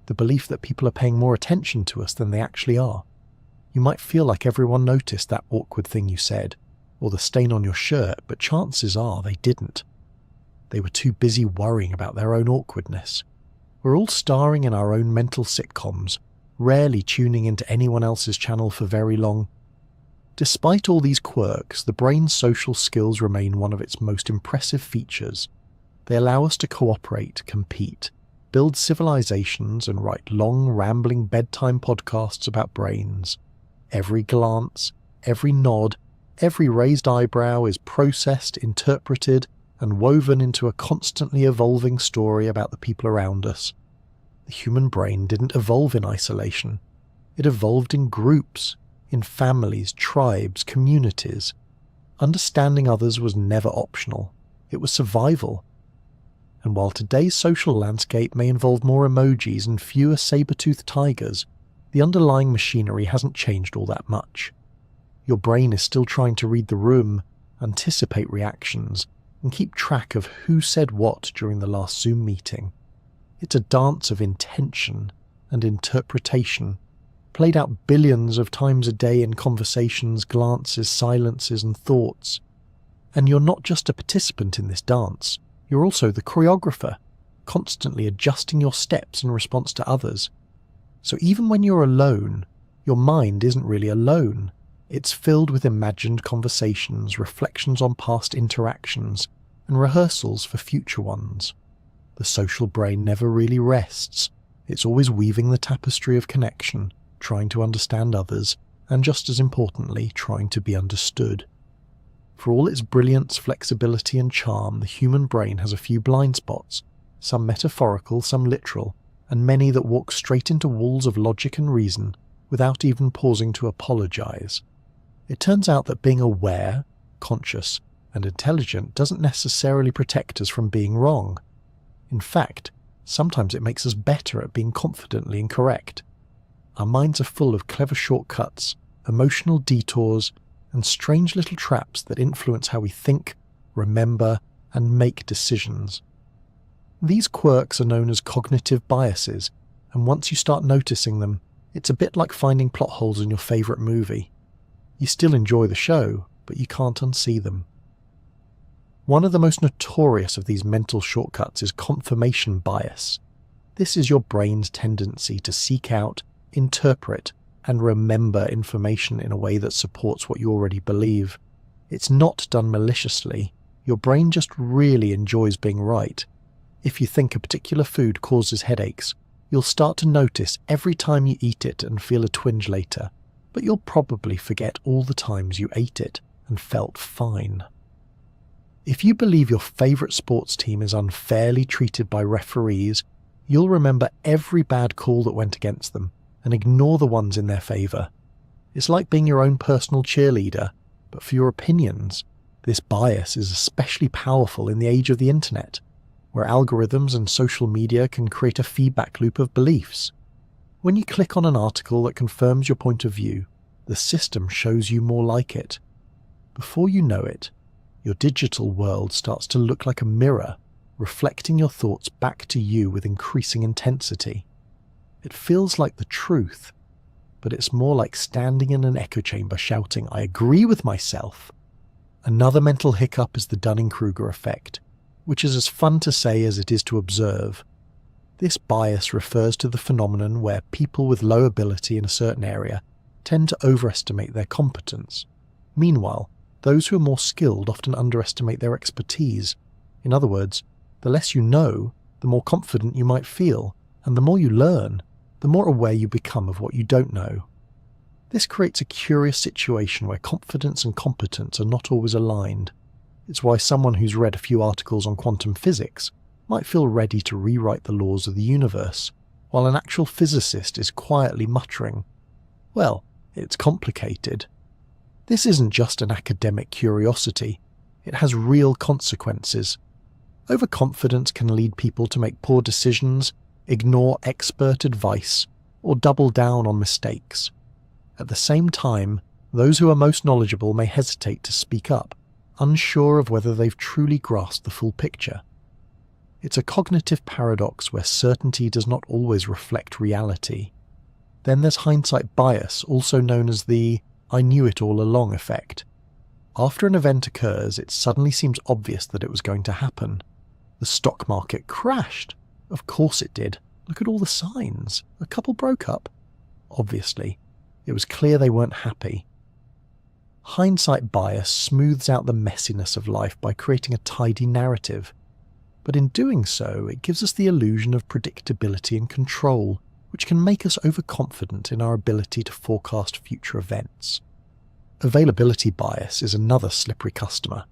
the belief that people are paying more attention to us than they actually are. You might feel like everyone noticed that awkward thing you said, or the stain on your shirt, but chances are they didn't. They were too busy worrying about their own awkwardness. We're all starring in our own mental sitcoms, rarely tuning into anyone else's channel for very long. Despite all these quirks, the brain's social skills remain one of its most impressive features. They allow us to cooperate, compete, build civilizations, and write long, rambling bedtime podcasts about brains. Every glance, every nod, every raised eyebrow is processed, interpreted, and woven into a constantly evolving story about the people around us. The human brain didn't evolve in isolation. It evolved in groups, in families, tribes, communities. Understanding others was never optional. It was survival. And while today's social landscape may involve more emojis and fewer saber-toothed tigers, the underlying machinery hasn't changed all that much. Your brain is still trying to read the room, anticipate reactions, and keep track of who said what during the last Zoom meeting. It's a dance of intention and interpretation, played out billions of times a day in conversations, glances, silences, and thoughts. And you're not just a participant in this dance, you're also the choreographer, constantly adjusting your steps in response to others. So even when you're alone, your mind isn't really alone. It's filled with imagined conversations, reflections on past interactions, and rehearsals for future ones. The social brain never really rests. It's always weaving the tapestry of connection, trying to understand others, and just as importantly, trying to be understood. For all its brilliance, flexibility, and charm, the human brain has a few blind spots, some metaphorical, some literal, and many that walk straight into walls of logic and reason without even pausing to apologize. It turns out that being aware, conscious, and intelligent doesn't necessarily protect us from being wrong. In fact, sometimes it makes us better at being confidently incorrect. Our minds are full of clever shortcuts, emotional detours, and strange little traps that influence how we think, remember, and make decisions. These quirks are known as cognitive biases, and once you start noticing them, it's a bit like finding plot holes in your favourite movie. You still enjoy the show, but you can't unsee them. One of the most notorious of these mental shortcuts is confirmation bias. This is your brain's tendency to seek out, interpret, and remember information in a way that supports what you already believe. It's not done maliciously. Your brain just really enjoys being right. If you think a particular food causes headaches, you'll start to notice every time you eat it and feel a twinge later, but you'll probably forget all the times you ate it and felt fine. If you believe your favourite sports team is unfairly treated by referees, you'll remember every bad call that went against them and ignore the ones in their favour. It's like being your own personal cheerleader, but for your opinions. This bias is especially powerful in the age of the internet, where algorithms and social media can create a feedback loop of beliefs. When you click on an article that confirms your point of view, the system shows you more like it. Before you know it, your digital world starts to look like a mirror, reflecting your thoughts back to you with increasing intensity. It feels like the truth, but it's more like standing in an echo chamber shouting, "I agree with myself." Another mental hiccup is the Dunning-Kruger effect, which is as fun to say as it is to observe. This bias refers to the phenomenon where people with low ability in a certain area tend to overestimate their competence. Meanwhile, those who are more skilled often underestimate their expertise. In other words, the less you know, the more confident you might feel, and the more you learn, the more aware you become of what you don't know. This creates a curious situation where confidence and competence are not always aligned. It's why someone who's read a few articles on quantum physics might feel ready to rewrite the laws of the universe, while an actual physicist is quietly muttering, "Well, it's complicated." This isn't just an academic curiosity, it has real consequences. Overconfidence can lead people to make poor decisions, ignore expert advice, or double down on mistakes. At the same time, those who are most knowledgeable may hesitate to speak up, unsure of whether they've truly grasped the full picture. It's a cognitive paradox where certainty does not always reflect reality. Then there's hindsight bias, also known as the "I knew it all along" effect. After an event occurs, it suddenly seems obvious that it was going to happen. The stock market crashed. Of course it did. Look at all the signs. A couple broke up. Obviously, it was clear they weren't happy. Hindsight bias smooths out the messiness of life by creating a tidy narrative. But in doing so, it gives us the illusion of predictability and control, which can make us overconfident in our ability to forecast future events. Availability bias is another slippery customer.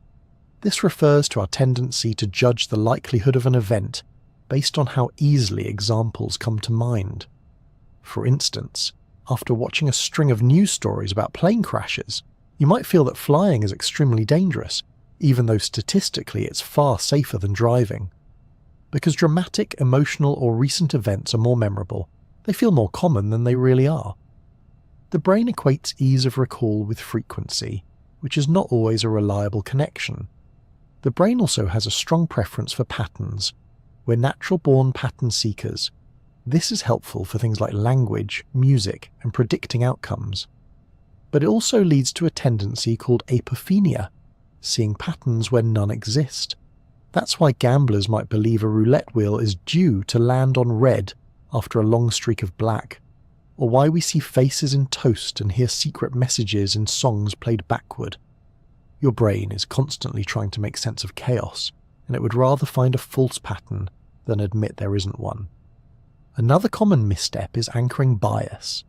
This refers to our tendency to judge the likelihood of an event based on how easily examples come to mind. For instance, after watching a string of news stories about plane crashes, you might feel that flying is extremely dangerous, even though statistically it's far safer than driving. Because dramatic, emotional, or recent events are more memorable, they feel more common than they really are. The brain equates ease of recall with frequency, which is not always a reliable connection. The brain also has a strong preference for patterns. We're natural-born pattern seekers. This is helpful for things like language, music, and predicting outcomes. But it also leads to a tendency called apophenia, seeing patterns where none exist. That's why gamblers might believe a roulette wheel is due to land on red after a long streak of black, or why we see faces in toast and hear secret messages in songs played backward. Your brain is constantly trying to make sense of chaos, and it would rather find a false pattern than admit there isn't one. Another common misstep is anchoring bias.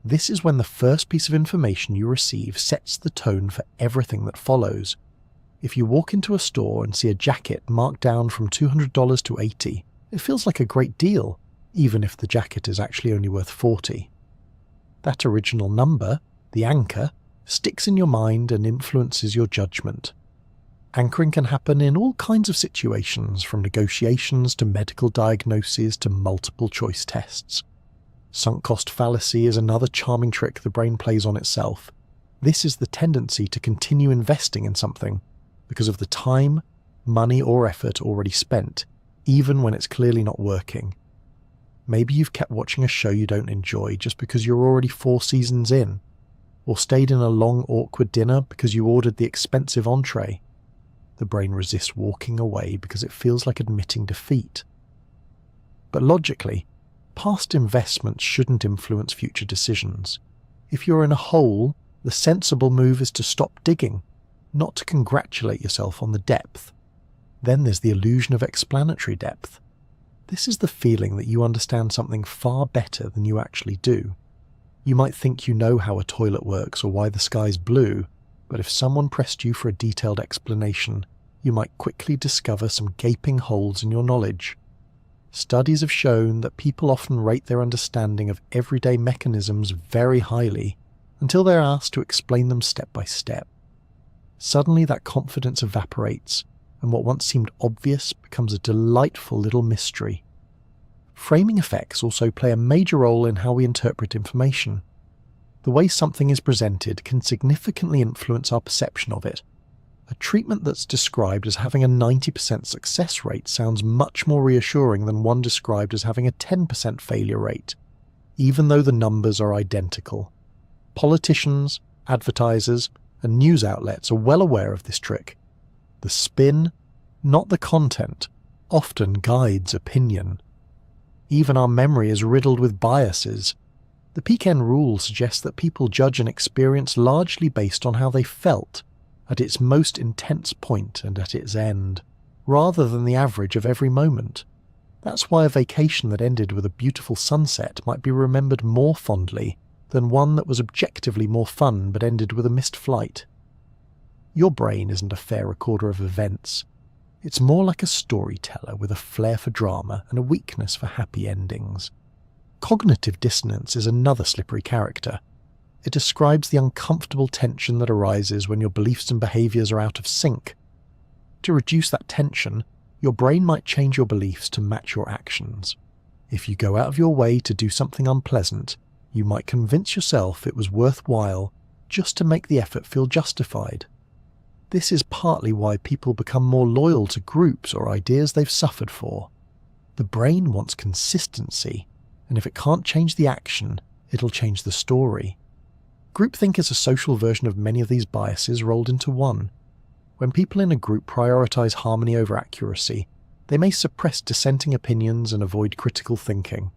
This is when the first piece of information you receive sets the tone for everything that follows. If you walk into a store and see a jacket marked down from $200 to $80, it feels like a great deal, even if the jacket is actually only worth $40. That original number, the anchor, sticks in your mind and influences your judgment. Anchoring can happen in all kinds of situations, from negotiations to medical diagnoses to multiple choice tests. Sunk cost fallacy is another charming trick the brain plays on itself. This is the tendency to continue investing in something because of the time, money, or effort already spent, even when it's clearly not working. Maybe you've kept watching a show you don't enjoy just because you're already 4 seasons in, or stayed in a long, awkward dinner because you ordered the expensive entree. The brain resists walking away because it feels like admitting defeat. But logically, past investments shouldn't influence future decisions. If you're in a hole, the sensible move is to stop digging, not to congratulate yourself on the depth. Then there's the illusion of explanatory depth. This is the feeling that you understand something far better than you actually do. You might think you know how a toilet works or why the sky's blue, but if someone pressed you for a detailed explanation, you might quickly discover some gaping holes in your knowledge. Studies have shown that people often rate their understanding of everyday mechanisms very highly until they're asked to explain them step by step. Suddenly that confidence evaporates, and what once seemed obvious becomes a delightful little mystery. Framing effects also play a major role in how we interpret information. The way something is presented can significantly influence our perception of it. A treatment that's described as having a 90% success rate sounds much more reassuring than one described as having a 10% failure rate, even though the numbers are identical. Politicians, advertisers, and news outlets are well aware of this trick. The spin, not the content, often guides opinion. Even our memory is riddled with biases. The Pekan rule suggests that people judge an experience largely based on how they felt, at its most intense point and at its end, rather than the average of every moment. That's why a vacation that ended with a beautiful sunset might be remembered more fondly than one that was objectively more fun but ended with a missed flight. Your brain isn't a fair recorder of events. It's more like a storyteller with a flair for drama and a weakness for happy endings. Cognitive dissonance is another slippery character. It describes the uncomfortable tension that arises when your beliefs and behaviours are out of sync. To reduce that tension, your brain might change your beliefs to match your actions. If you go out of your way to do something unpleasant, you might convince yourself it was worthwhile just to make the effort feel justified. This is partly why people become more loyal to groups or ideas they've suffered for. The brain wants consistency, and if it can't change the action, it'll change the story. Groupthink is a social version of many of these biases rolled into one. When people in a group prioritize harmony over accuracy, they may suppress dissenting opinions and avoid critical thinking.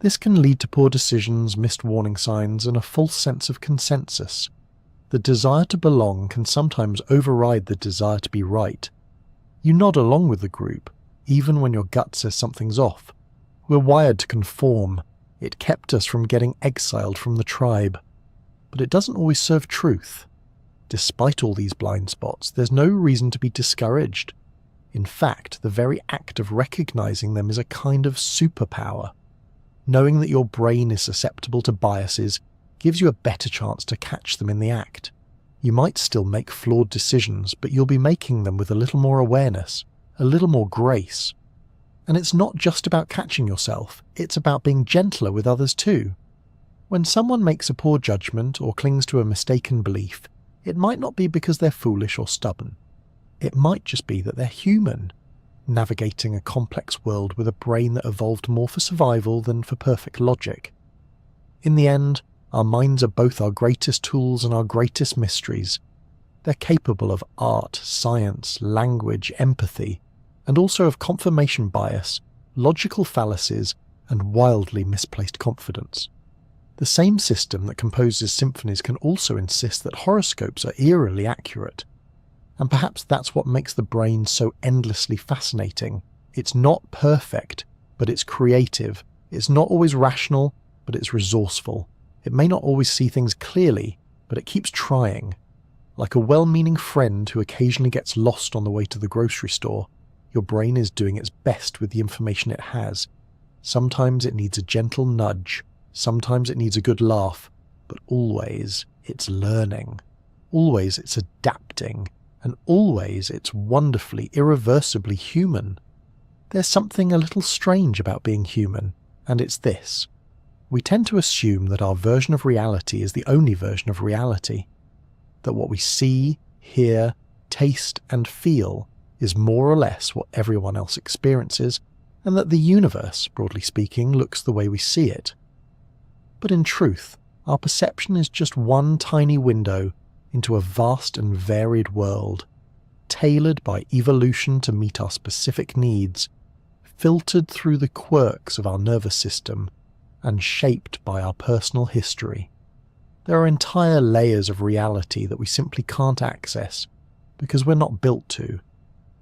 This can lead to poor decisions, missed warning signs, and a false sense of consensus. The desire to belong can sometimes override the desire to be right. You nod along with the group, even when your gut says something's off. We're wired to conform. It kept us from getting exiled from the tribe. But it doesn't always serve truth. Despite all these blind spots, there's no reason to be discouraged. In fact, the very act of recognizing them is a kind of superpower. Knowing that your brain is susceptible to biases gives you a better chance to catch them in the act. You might still make flawed decisions, but you'll be making them with a little more awareness, a little more grace. And it's not just about catching yourself, it's about being gentler with others too. When someone makes a poor judgment or clings to a mistaken belief, it might not be because they're foolish or stubborn. It might just be that they're human, navigating a complex world with a brain that evolved more for survival than for perfect logic. In the end, our minds are both our greatest tools and our greatest mysteries. They're capable of art, science, language, empathy, and also of confirmation bias, logical fallacies, and wildly misplaced confidence. The same system that composes symphonies can also insist that horoscopes are eerily accurate. And perhaps that's what makes the brain so endlessly fascinating. It's not perfect, but it's creative. It's not always rational, but it's resourceful. It may not always see things clearly, but it keeps trying. Like a well-meaning friend who occasionally gets lost on the way to the grocery store, your brain is doing its best with the information it has. Sometimes it needs a gentle nudge, sometimes it needs a good laugh, but always it's learning. Always it's adapting, and always it's wonderfully, irreversibly human. There's something a little strange about being human, and it's this. We tend to assume that our version of reality is the only version of reality, that what we see, hear, taste, and feel is more or less what everyone else experiences, and that the universe, broadly speaking, looks the way we see it. But in truth, our perception is just one tiny window into a vast and varied world, tailored by evolution to meet our specific needs, filtered through the quirks of our nervous system, and shaped by our personal history. There are entire layers of reality that we simply can't access because we're not built to,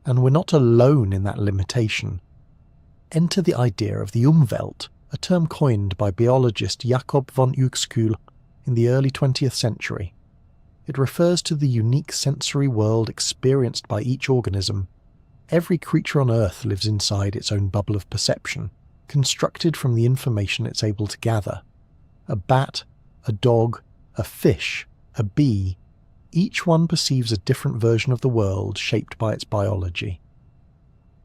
and we're not alone in that limitation. Enter the idea of the Umwelt, a term coined by biologist Jakob von Uexküll in the early 20th century. It refers to the unique sensory world experienced by each organism. Every creature on Earth lives inside its own bubble of perception, constructed from the information it's able to gather. A bat, a dog, a fish, a bee, each one perceives a different version of the world shaped by its biology.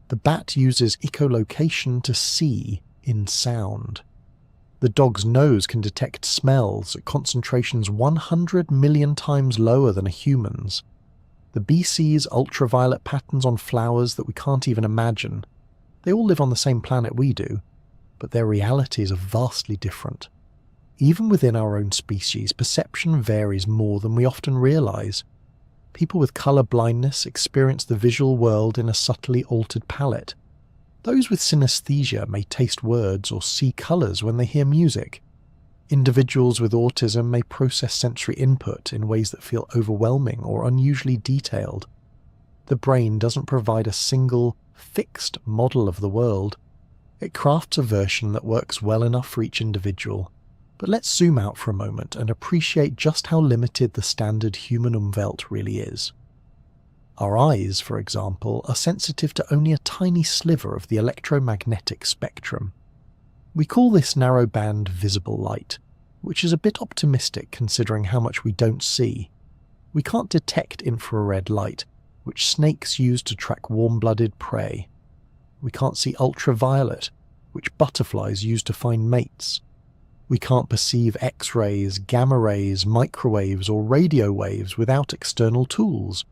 The bat uses echolocation to see in sound. The dog's nose can detect smells at concentrations 100 million times lower than a human's. The bee sees ultraviolet patterns on flowers that we can't even imagine. They all live on the same planet we do, but their realities are vastly different. Even within our own species, perception varies more than we often realize. People with color blindness experience the visual world in a subtly altered palette. Those with synesthesia may taste words or see colors when they hear music. Individuals with autism may process sensory input in ways that feel overwhelming or unusually detailed. The brain doesn't provide a single, fixed model of the world. It crafts a version that works well enough for each individual. But let's zoom out for a moment and appreciate just how limited the standard human Umwelt really is. Our eyes, for example, are sensitive to only a tiny sliver of the electromagnetic spectrum. We call this narrow-band visible light, which is a bit optimistic considering how much we don't see. We can't detect infrared light, which snakes use to track warm-blooded prey. We can't see ultraviolet, which butterflies use to find mates. We can't perceive X-rays, gamma rays, microwaves, or radio waves without external tools.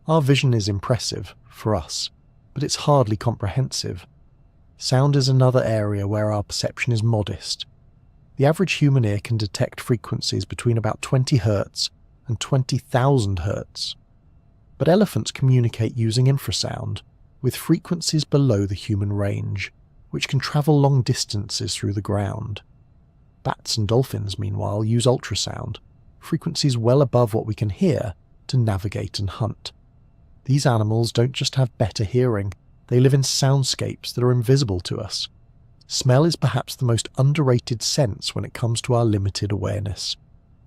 Our vision is impressive, for us, but it's hardly comprehensive. Sound is another area where our perception is modest. The average human ear can detect frequencies between about 20 Hz and 20,000 Hz. But elephants communicate using infrasound, with frequencies below the human range, which can travel long distances through the ground. Bats and dolphins, meanwhile, use ultrasound, frequencies well above what we can hear, to navigate and hunt. These animals don't just have better hearing, they live in soundscapes that are invisible to us. Smell is perhaps the most underrated sense when it comes to our limited awareness.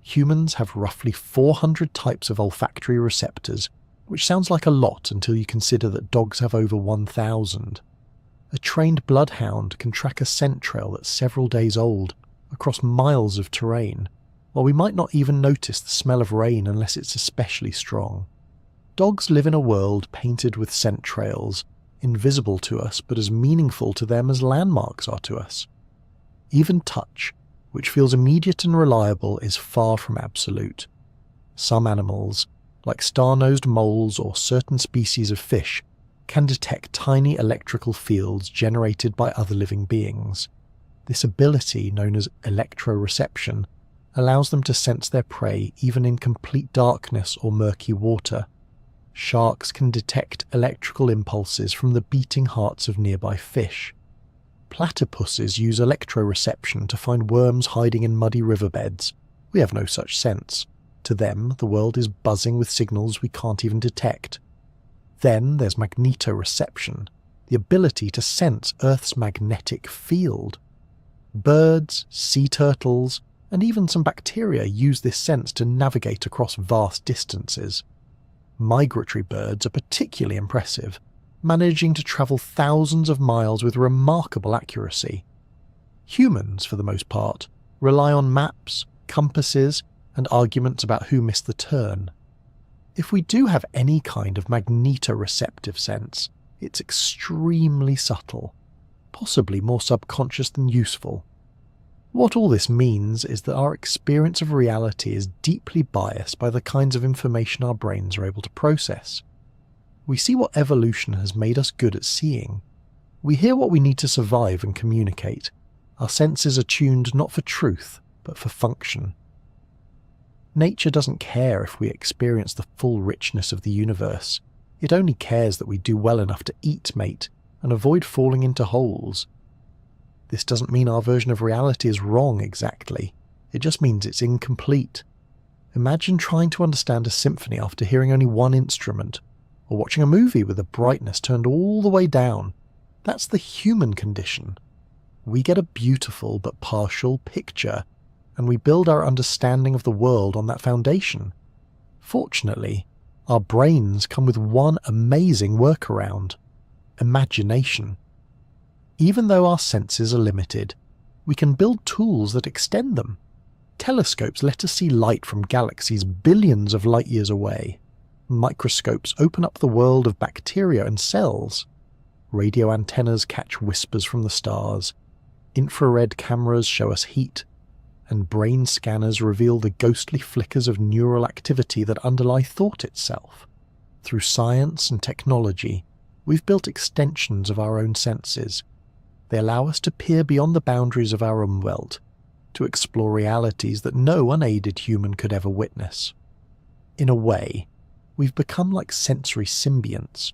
Humans have roughly 400 types of olfactory receptors, which sounds like a lot until you consider that dogs have over 1,000. A trained bloodhound can track a scent trail that's several days old, across miles of terrain, while we might not even notice the smell of rain unless it's especially strong. Dogs live in a world painted with scent trails, invisible to us but as meaningful to them as landmarks are to us. Even touch, which feels immediate and reliable, is far from absolute. Some animals, like star-nosed moles or certain species of fish, can detect tiny electrical fields generated by other living beings. This ability, known as electroreception, allows them to sense their prey even in complete darkness or murky water. Sharks can detect electrical impulses from the beating hearts of nearby fish. Platypuses use electroreception to find worms hiding in muddy riverbeds. We have no such sense. To them, the world is buzzing with signals we can't even detect. Then there's magnetoreception, the ability to sense Earth's magnetic field. Birds, sea turtles, and even some bacteria use this sense to navigate across vast distances. Migratory birds are particularly impressive, managing to travel thousands of miles with remarkable accuracy. Humans, for the most part, rely on maps, compasses, and arguments about who missed the turn. If we do have any kind of magnetoreceptive sense, it's extremely subtle, possibly more subconscious than useful. What all this means is that our experience of reality is deeply biased by the kinds of information our brains are able to process. We see what evolution has made us good at seeing. We hear what we need to survive and communicate. Our senses are tuned not for truth, but for function. Nature doesn't care if we experience the full richness of the universe. It only cares that we do well enough to eat, mate, and avoid falling into holes. This doesn't mean our version of reality is wrong exactly. It just means it's incomplete. Imagine trying to understand a symphony after hearing only one instrument, or watching a movie with the brightness turned all the way down. That's the human condition. We get a beautiful but partial picture, and we build our understanding of the world on that foundation. Fortunately, our brains come with one amazing workaround: imagination. Even though our senses are limited, we can build tools that extend them. Telescopes let us see light from galaxies billions of light years away. Microscopes open up the world of bacteria and cells. Radio antennas catch whispers from the stars. Infrared cameras show us heat, and brain scanners reveal the ghostly flickers of neural activity that underlie thought itself. Through science and technology, we've built extensions of our own senses. They allow us to peer beyond the boundaries of our umwelt, to explore realities that no unaided human could ever witness. In a way, we've become like sensory symbionts,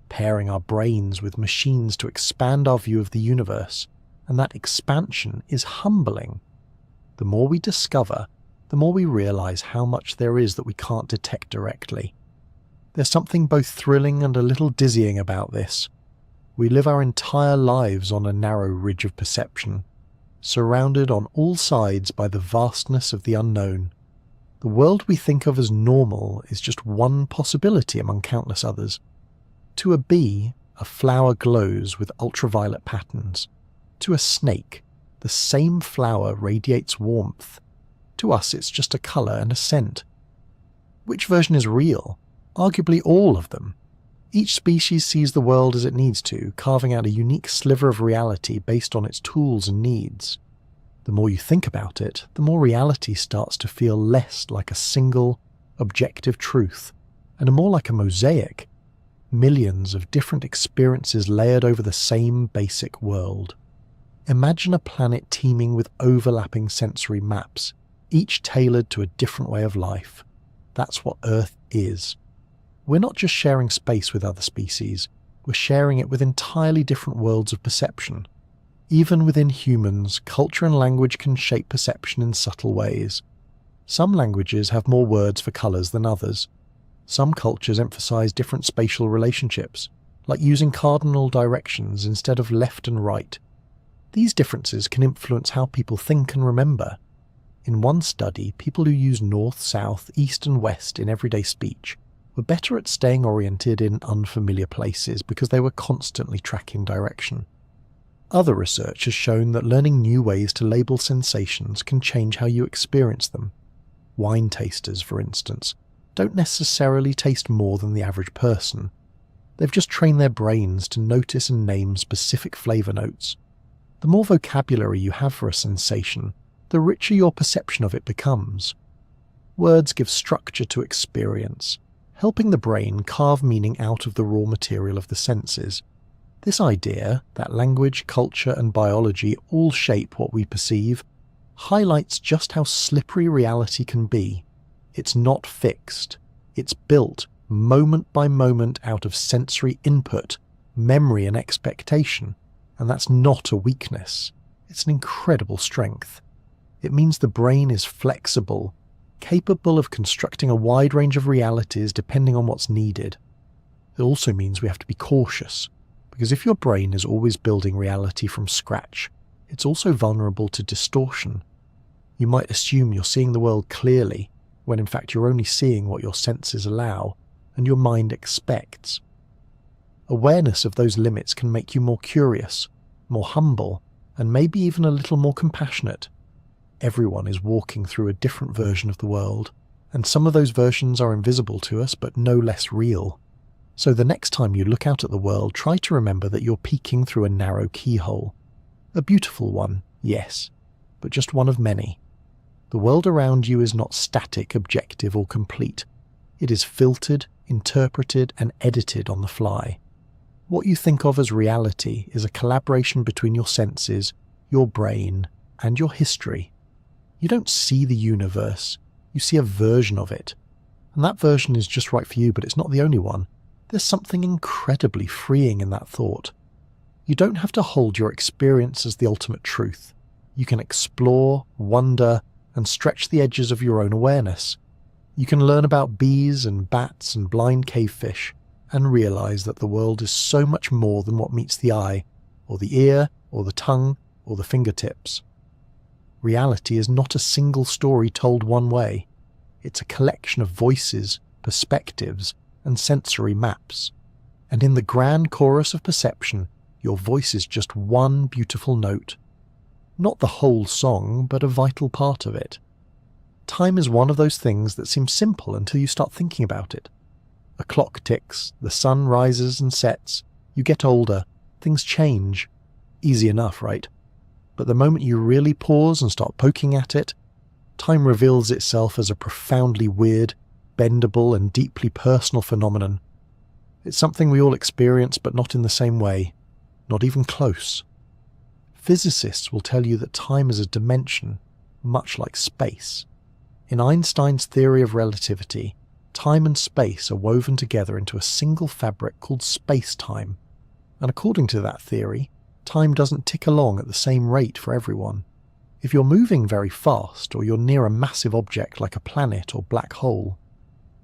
pairing our brains with machines to expand our view of the universe, and that expansion is humbling. The more we discover, the more we realize how much there is that we can't detect directly. There's something both thrilling and a little dizzying about this. We live our entire lives on a narrow ridge of perception, surrounded on all sides by the vastness of the unknown. The world we think of as normal is just one possibility among countless others. To a bee, a flower glows with ultraviolet patterns. To a snake, the same flower radiates warmth. To us, it's just a colour and a scent. Which version is real? Arguably all of them. Each species sees the world as it needs to, carving out a unique sliver of reality based on its tools and needs. The more you think about it, the more reality starts to feel less like a single, objective truth, and more like a mosaic. Millions of different experiences layered over the same basic world. Imagine a planet teeming with overlapping sensory maps, each tailored to a different way of life. That's what Earth is. We're not just sharing space with other species, we're sharing it with entirely different worlds of perception. Even within humans, culture and language can shape perception in subtle ways. Some languages have more words for colours than others. Some cultures emphasize different spatial relationships, like using cardinal directions instead of left and right. These differences can influence how people think and remember. In one study, people who use north, south, east and west in everyday speech were better at staying oriented in unfamiliar places because they were constantly tracking direction. Other research has shown that learning new ways to label sensations can change how you experience them. Wine tasters, for instance, don't necessarily taste more than the average person. They've just trained their brains to notice and name specific flavour notes. The more vocabulary you have for a sensation, the richer your perception of it becomes. Words give structure to experience, helping the brain carve meaning out of the raw material of the senses. This idea that language, culture and biology all shape what we perceive highlights just how slippery reality can be. It's not fixed. It's built moment by moment out of sensory input, memory and expectation. And that's not a weakness. It's an incredible strength. It means the brain is flexible, capable of constructing a wide range of realities depending on what's needed. It also means we have to be cautious, because if your brain is always building reality from scratch, it's also vulnerable to distortion. You might assume you're seeing the world clearly, when in fact you're only seeing what your senses allow, and your mind expects. Awareness of those limits can make you more curious, more humble, and maybe even a little more compassionate. Everyone is walking through a different version of the world, and some of those versions are invisible to us but no less real. So the next time you look out at the world, try to remember that you're peeking through a narrow keyhole. A beautiful one, yes, but just one of many. The world around you is not static, objective, or complete. It is filtered, interpreted, and edited on the fly. What you think of as reality is a collaboration between your senses, your brain, and your history. You don't see the universe, you see a version of it. And that version is just right for you, but it's not the only one. There's something incredibly freeing in that thought. You don't have to hold your experience as the ultimate truth. You can explore, wonder, and stretch the edges of your own awareness. You can learn about bees and bats and blind cavefish, and realize that the world is so much more than what meets the eye, or the ear, or the tongue, or the fingertips. Reality is not a single story told one way. It's a collection of voices, perspectives, and sensory maps. And in the grand chorus of perception, your voice is just one beautiful note. Not the whole song, but a vital part of it. Time is one of those things that seems simple until you start thinking about it. A clock ticks, the sun rises and sets, you get older, things change. Easy enough, right? But the moment you really pause and start poking at it, time reveals itself as a profoundly weird, bendable, and deeply personal phenomenon. It's something we all experience, but not in the same way, not even close. Physicists will tell you that time is a dimension, much like space. In Einstein's theory of relativity, time and space are woven together into a single fabric called space-time. And according to that theory, time doesn't tick along at the same rate for everyone. If you're moving very fast, or you're near a massive object like a planet or black hole,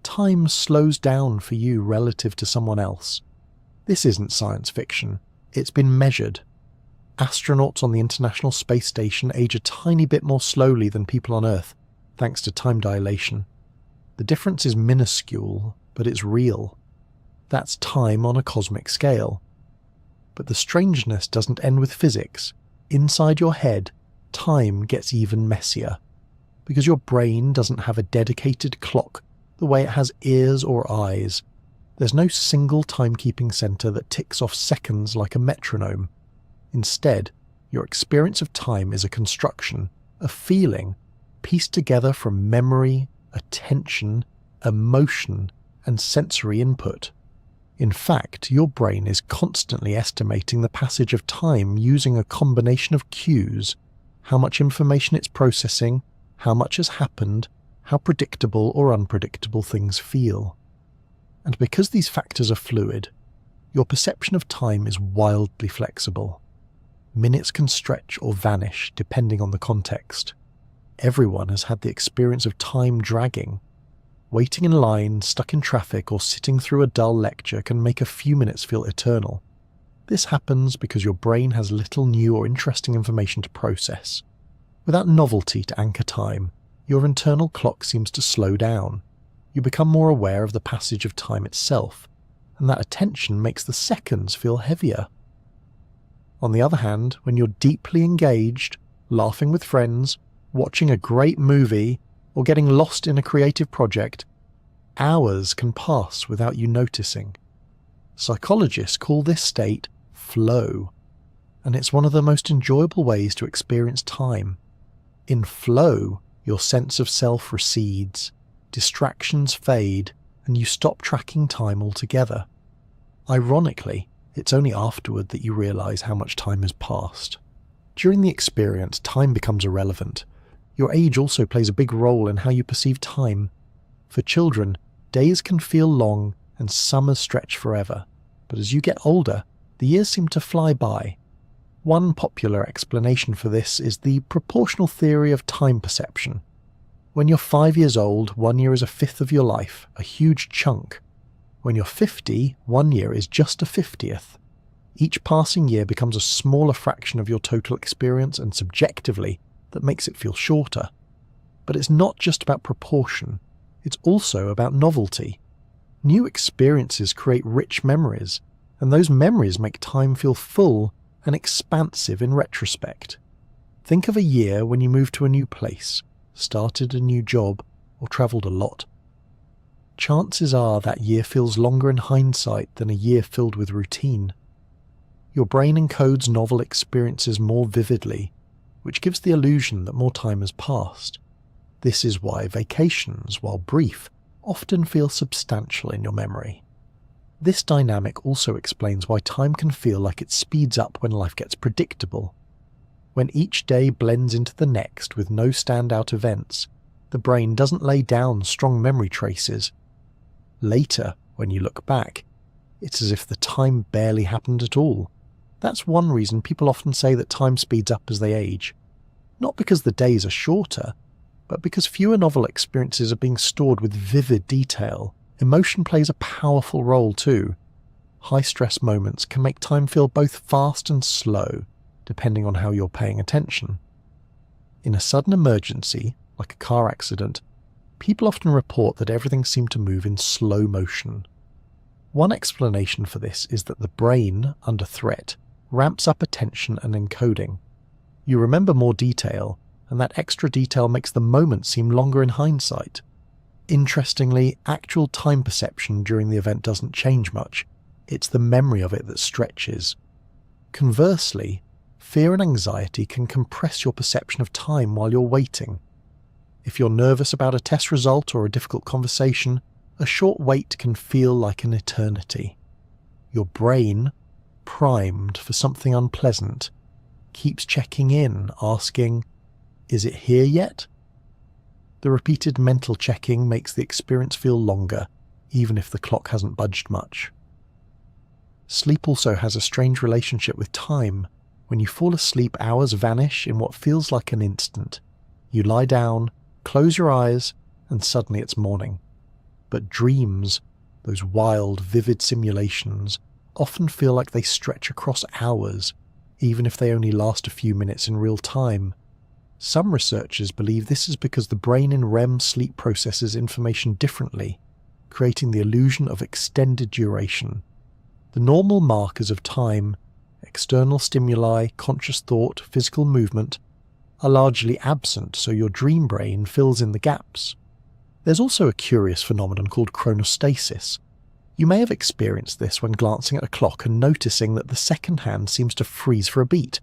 time slows down for you relative to someone else. This isn't science fiction. It's been measured. Astronauts on the International Space Station age a tiny bit more slowly than people on Earth, thanks to time dilation. The difference is minuscule, but it's real. That's time on a cosmic scale. But the strangeness doesn't end with physics. Inside your head, time gets even messier. Because your brain doesn't have a dedicated clock the way it has ears or eyes. There's no single timekeeping center that ticks off seconds like a metronome. Instead, your experience of time is a construction, a feeling, pieced together from memory, attention, emotion, and sensory input. In fact, your brain is constantly estimating the passage of time using a combination of cues, how much information it's processing, how much has happened, how predictable or unpredictable things feel. And because these factors are fluid, your perception of time is wildly flexible. Minutes can stretch or vanish depending on the context. Everyone has had the experience of time dragging. Waiting in line, stuck in traffic, or sitting through a dull lecture can make a few minutes feel eternal. This happens because your brain has little new or interesting information to process. Without novelty to anchor time, your internal clock seems to slow down. You become more aware of the passage of time itself, and that attention makes the seconds feel heavier. On the other hand, when you're deeply engaged, laughing with friends, watching a great movie, or getting lost in a creative project, hours can pass without you noticing. Psychologists call this state flow, and it's one of the most enjoyable ways to experience time. In flow, your sense of self recedes, distractions fade, and you stop tracking time altogether. Ironically, it's only afterward that you realize how much time has passed. During the experience, time becomes irrelevant. Your age also plays a big role in how you perceive time. For children, days can feel long and summers stretch forever, but as you get older, the years seem to fly by. One popular explanation for this is the proportional theory of time perception. When you're 5 years old, 1 year is a fifth of your life, a huge chunk. When you're 50, 1 year is just a 50th. Each passing year becomes a smaller fraction of your total experience, and subjectively, that makes it feel shorter. But it's not just about proportion, it's also about novelty. New experiences create rich memories, and those memories make time feel full and expansive in retrospect. Think of a year when you moved to a new place, started a new job, or travelled a lot. Chances are that year feels longer in hindsight than a year filled with routine. Your brain encodes novel experiences more vividly, which gives the illusion that more time has passed. This is why vacations, while brief, often feel substantial in your memory. This dynamic also explains why time can feel like it speeds up when life gets predictable. When each day blends into the next with no standout events, the brain doesn't lay down strong memory traces. Later, when you look back, it's as if the time barely happened at all. That's one reason people often say that time speeds up as they age. Not because the days are shorter, but because fewer novel experiences are being stored with vivid detail. Emotion plays a powerful role too. High-stress moments can make time feel both fast and slow, depending on how you're paying attention. In a sudden emergency, like a car accident, people often report that everything seemed to move in slow motion. One explanation for this is that the brain, under threat, ramps up attention and encoding. You remember more detail, and that extra detail makes the moment seem longer in hindsight. Interestingly, actual time perception during the event doesn't change much. It's the memory of it that stretches. Conversely, Fear and anxiety can compress your perception of time while you're waiting. If you're nervous about a test result or a difficult conversation, a short wait can feel like an eternity. Your brain, primed for something unpleasant, keeps checking in, asking, "Is it here yet?" The repeated mental checking makes the experience feel longer, even if the clock hasn't budged much. Sleep also has a strange relationship with time. When you fall asleep, hours vanish in what feels like an instant. You lie down, close your eyes, and suddenly it's morning. But dreams, those wild, vivid simulations, often feel like they stretch across hours, even if they only last a few minutes in real time. Some researchers believe this is because the brain in REM sleep processes information differently, creating the illusion of extended duration. The normal markers of time, external stimuli, conscious thought, physical movement, are largely absent, so your dream brain fills in the gaps. There's also a curious phenomenon called chronostasis. You may have experienced this when glancing at a clock and noticing that the second hand seems to freeze for a beat.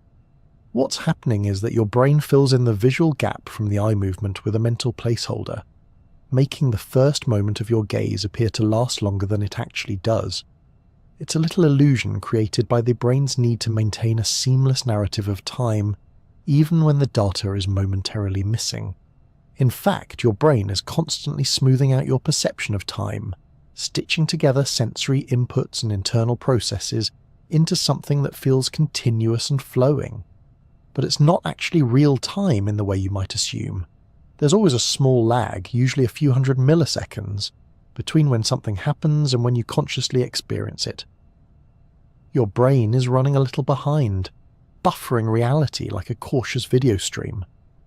What's happening is that your brain fills in the visual gap from the eye movement with a mental placeholder, making the first moment of your gaze appear to last longer than it actually does. It's a little illusion created by the brain's need to maintain a seamless narrative of time, even when the data is momentarily missing. In fact, your brain is constantly smoothing out your perception of time, stitching together sensory inputs and internal processes into something that feels continuous and flowing. But it's not actually real time in the way you might assume. There's always a small lag, usually a few hundred milliseconds, between when something happens and when you consciously experience it. Your brain is running a little behind, buffering reality like a cautious video stream.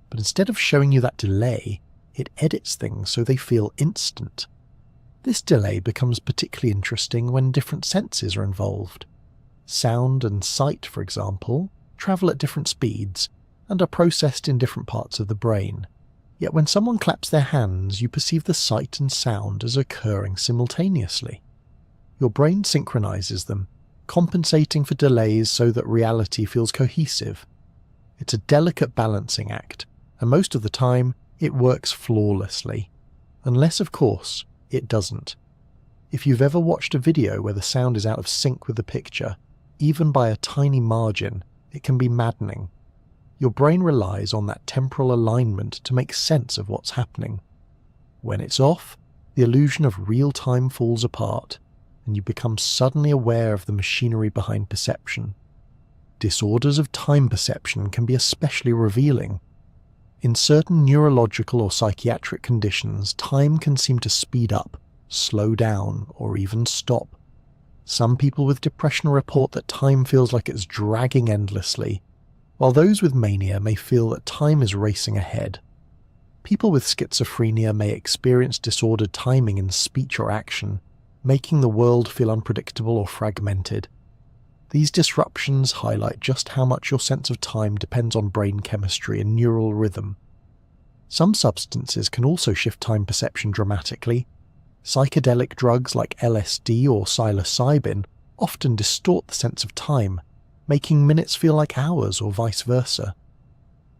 But instead of showing you that delay, it edits things so they feel instant. This delay becomes particularly interesting when different senses are involved. Sound and sight, for example, travel at different speeds and are processed in different parts of the brain. Yet when someone claps their hands, you perceive the sight and sound as occurring simultaneously. Your brain synchronizes them, compensating for delays so that reality feels cohesive. It's a delicate balancing act, and most of the time it works flawlessly. Unless, of course, it doesn't. If you've ever watched a video where the sound is out of sync with the picture, even by a tiny margin, it can be maddening. Your brain relies on that temporal alignment to make sense of what's happening. When it's off, the illusion of real time falls apart, and you become suddenly aware of the machinery behind perception. Disorders of time perception can be especially revealing. In certain neurological or psychiatric conditions, time can seem to speed up, slow down, or even stop. Some people with depression report that time feels like it's dragging endlessly, while those with mania may feel that time is racing ahead. People with schizophrenia may experience disordered timing in speech or action, making the world feel unpredictable or fragmented. These disruptions highlight just how much your sense of time depends on brain chemistry and neural rhythm. Some substances can also shift time perception dramatically. Psychedelic drugs like LSD or psilocybin often distort the sense of time, making minutes feel like hours or vice versa.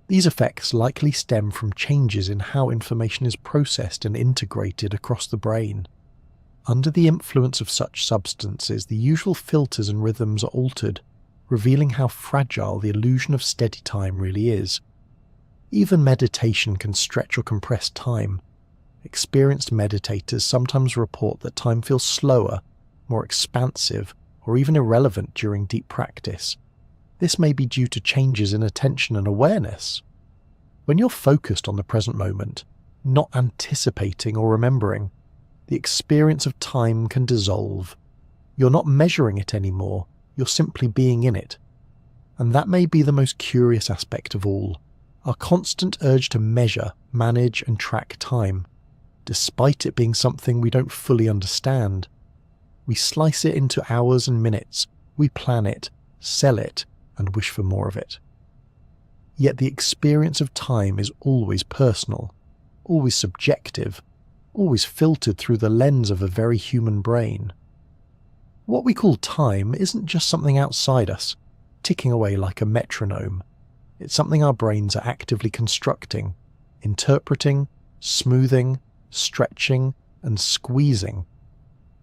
These effects likely stem from changes in how information is processed and integrated across the brain. Under the influence of such substances, the usual filters and rhythms are altered, revealing how fragile the illusion of steady time really is. Even meditation can stretch or compress time. Experienced meditators sometimes report that time feels slower, more expansive, or even irrelevant during deep practice. This may be due to changes in attention and awareness. When you're focused on the present moment, not anticipating or remembering, the experience of time can dissolve. You're not measuring it anymore, you're simply being in it. And that may be the most curious aspect of all, our constant urge to measure, manage, and track time. Despite it being something we don't fully understand. We slice it into hours and minutes, we plan it, sell it, and wish for more of it. Yet the experience of time is always personal, always subjective, always filtered through the lens of a very human brain. What we call time isn't just something outside us. ticking away like a metronome. It's something our brains are actively constructing, interpreting, smoothing, stretching, and squeezing.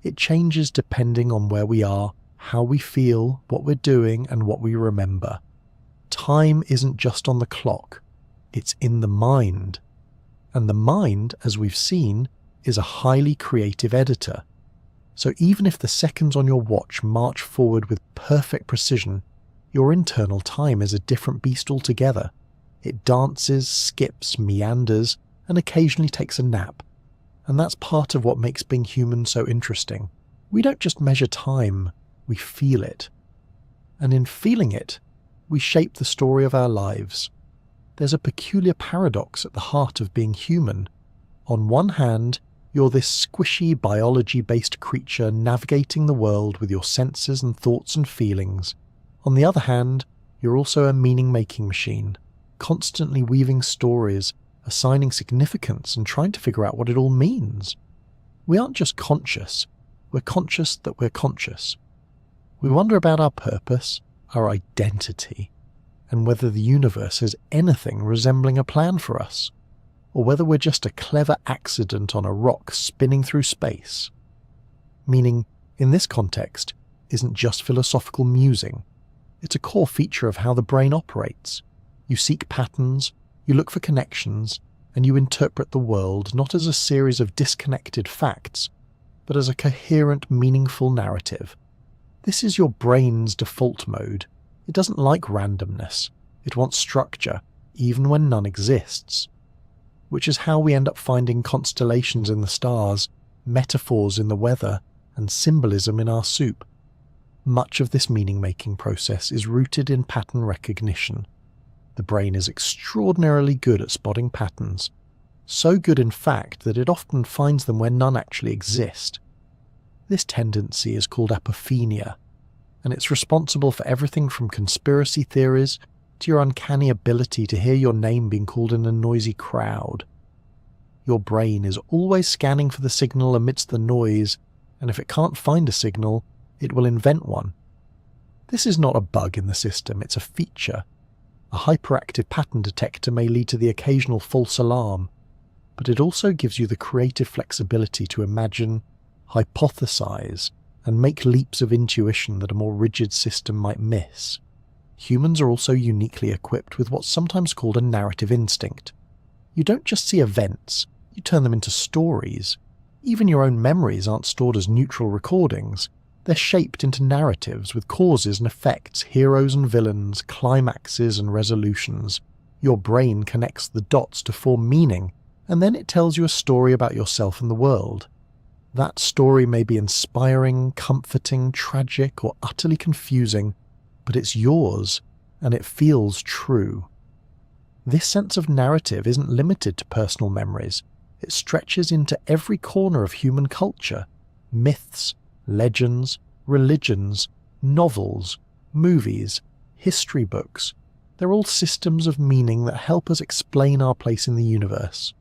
It changes depending on where we are, how we feel, what we're doing, and what we remember. Time isn't just on the clock, it's in the mind. And the mind, as we've seen, is a highly creative editor. So even if the seconds on your watch march forward with perfect precision, your internal time is a different beast altogether. It dances, skips, meanders, and occasionally takes a nap. And that's part of what makes being human so interesting. We don't just measure time, we feel it. And in feeling it, we shape the story of our lives. There's a peculiar paradox at the heart of being human. On one hand, you're this squishy, biology-based creature navigating the world with your senses and thoughts and feelings. On the other hand, you're also a meaning-making machine, constantly weaving stories, assigning significance and trying to figure out what it all means. We aren't just conscious, we're conscious that we're conscious. We wonder about our purpose, our identity, and whether the universe has anything resembling a plan for us, or whether we're just a clever accident on a rock spinning through space. Meaning, in this context, isn't just philosophical musing. It's a core feature of how the brain operates. You seek patterns, you look for connections, and you interpret the world not as a series of disconnected facts, but as a coherent, meaningful narrative. This is your brain's default mode. It doesn't like randomness. It wants structure, even when none exists. Which is how we end up finding constellations in the stars, metaphors in the weather, and symbolism in our soup. Much of this meaning-making process is rooted in pattern recognition. The brain is extraordinarily good at spotting patterns, so good in fact that it often finds them where none actually exist. This tendency is called apophenia, and it's responsible for everything from conspiracy theories to your uncanny ability to hear your name being called in a noisy crowd. Your brain is always scanning for the signal amidst the noise, and if it can't find a signal, it will invent one. This is not a bug in the system, it's a feature. A hyperactive pattern detector may lead to the occasional false alarm, but it also gives you the creative flexibility to imagine, hypothesize, and make leaps of intuition that a more rigid system might miss. Humans are also uniquely equipped with what's sometimes called a narrative instinct. You don't just see events, you turn them into stories. Even your own memories aren't stored as neutral recordings. They're shaped into narratives with causes and effects, heroes and villains, climaxes and resolutions. Your brain connects the dots to form meaning, and then it tells you a story about yourself and the world. That story may be inspiring, comforting, tragic, or utterly confusing, but it's yours, and it feels true. This sense of narrative isn't limited to personal memories. It stretches into every corner of human culture. Myths, legends, religions, novels, movies, history books. They're all systems of meaning that help us explain our place in the universe.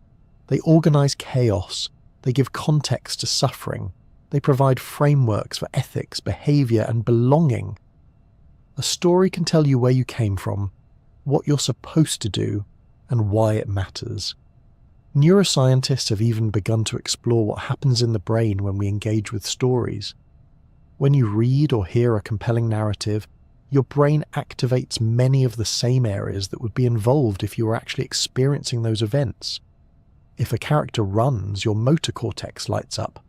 They organize chaos. They give context to suffering. They provide frameworks for ethics, behavior, and belonging. A story can tell you where you came from, what you're supposed to do, and why it matters. Neuroscientists have even begun to explore what happens in the brain when we engage with stories. When you read or hear a compelling narrative, your brain activates many of the same areas that would be involved if you were actually experiencing those events. If a character runs, your motor cortex lights up.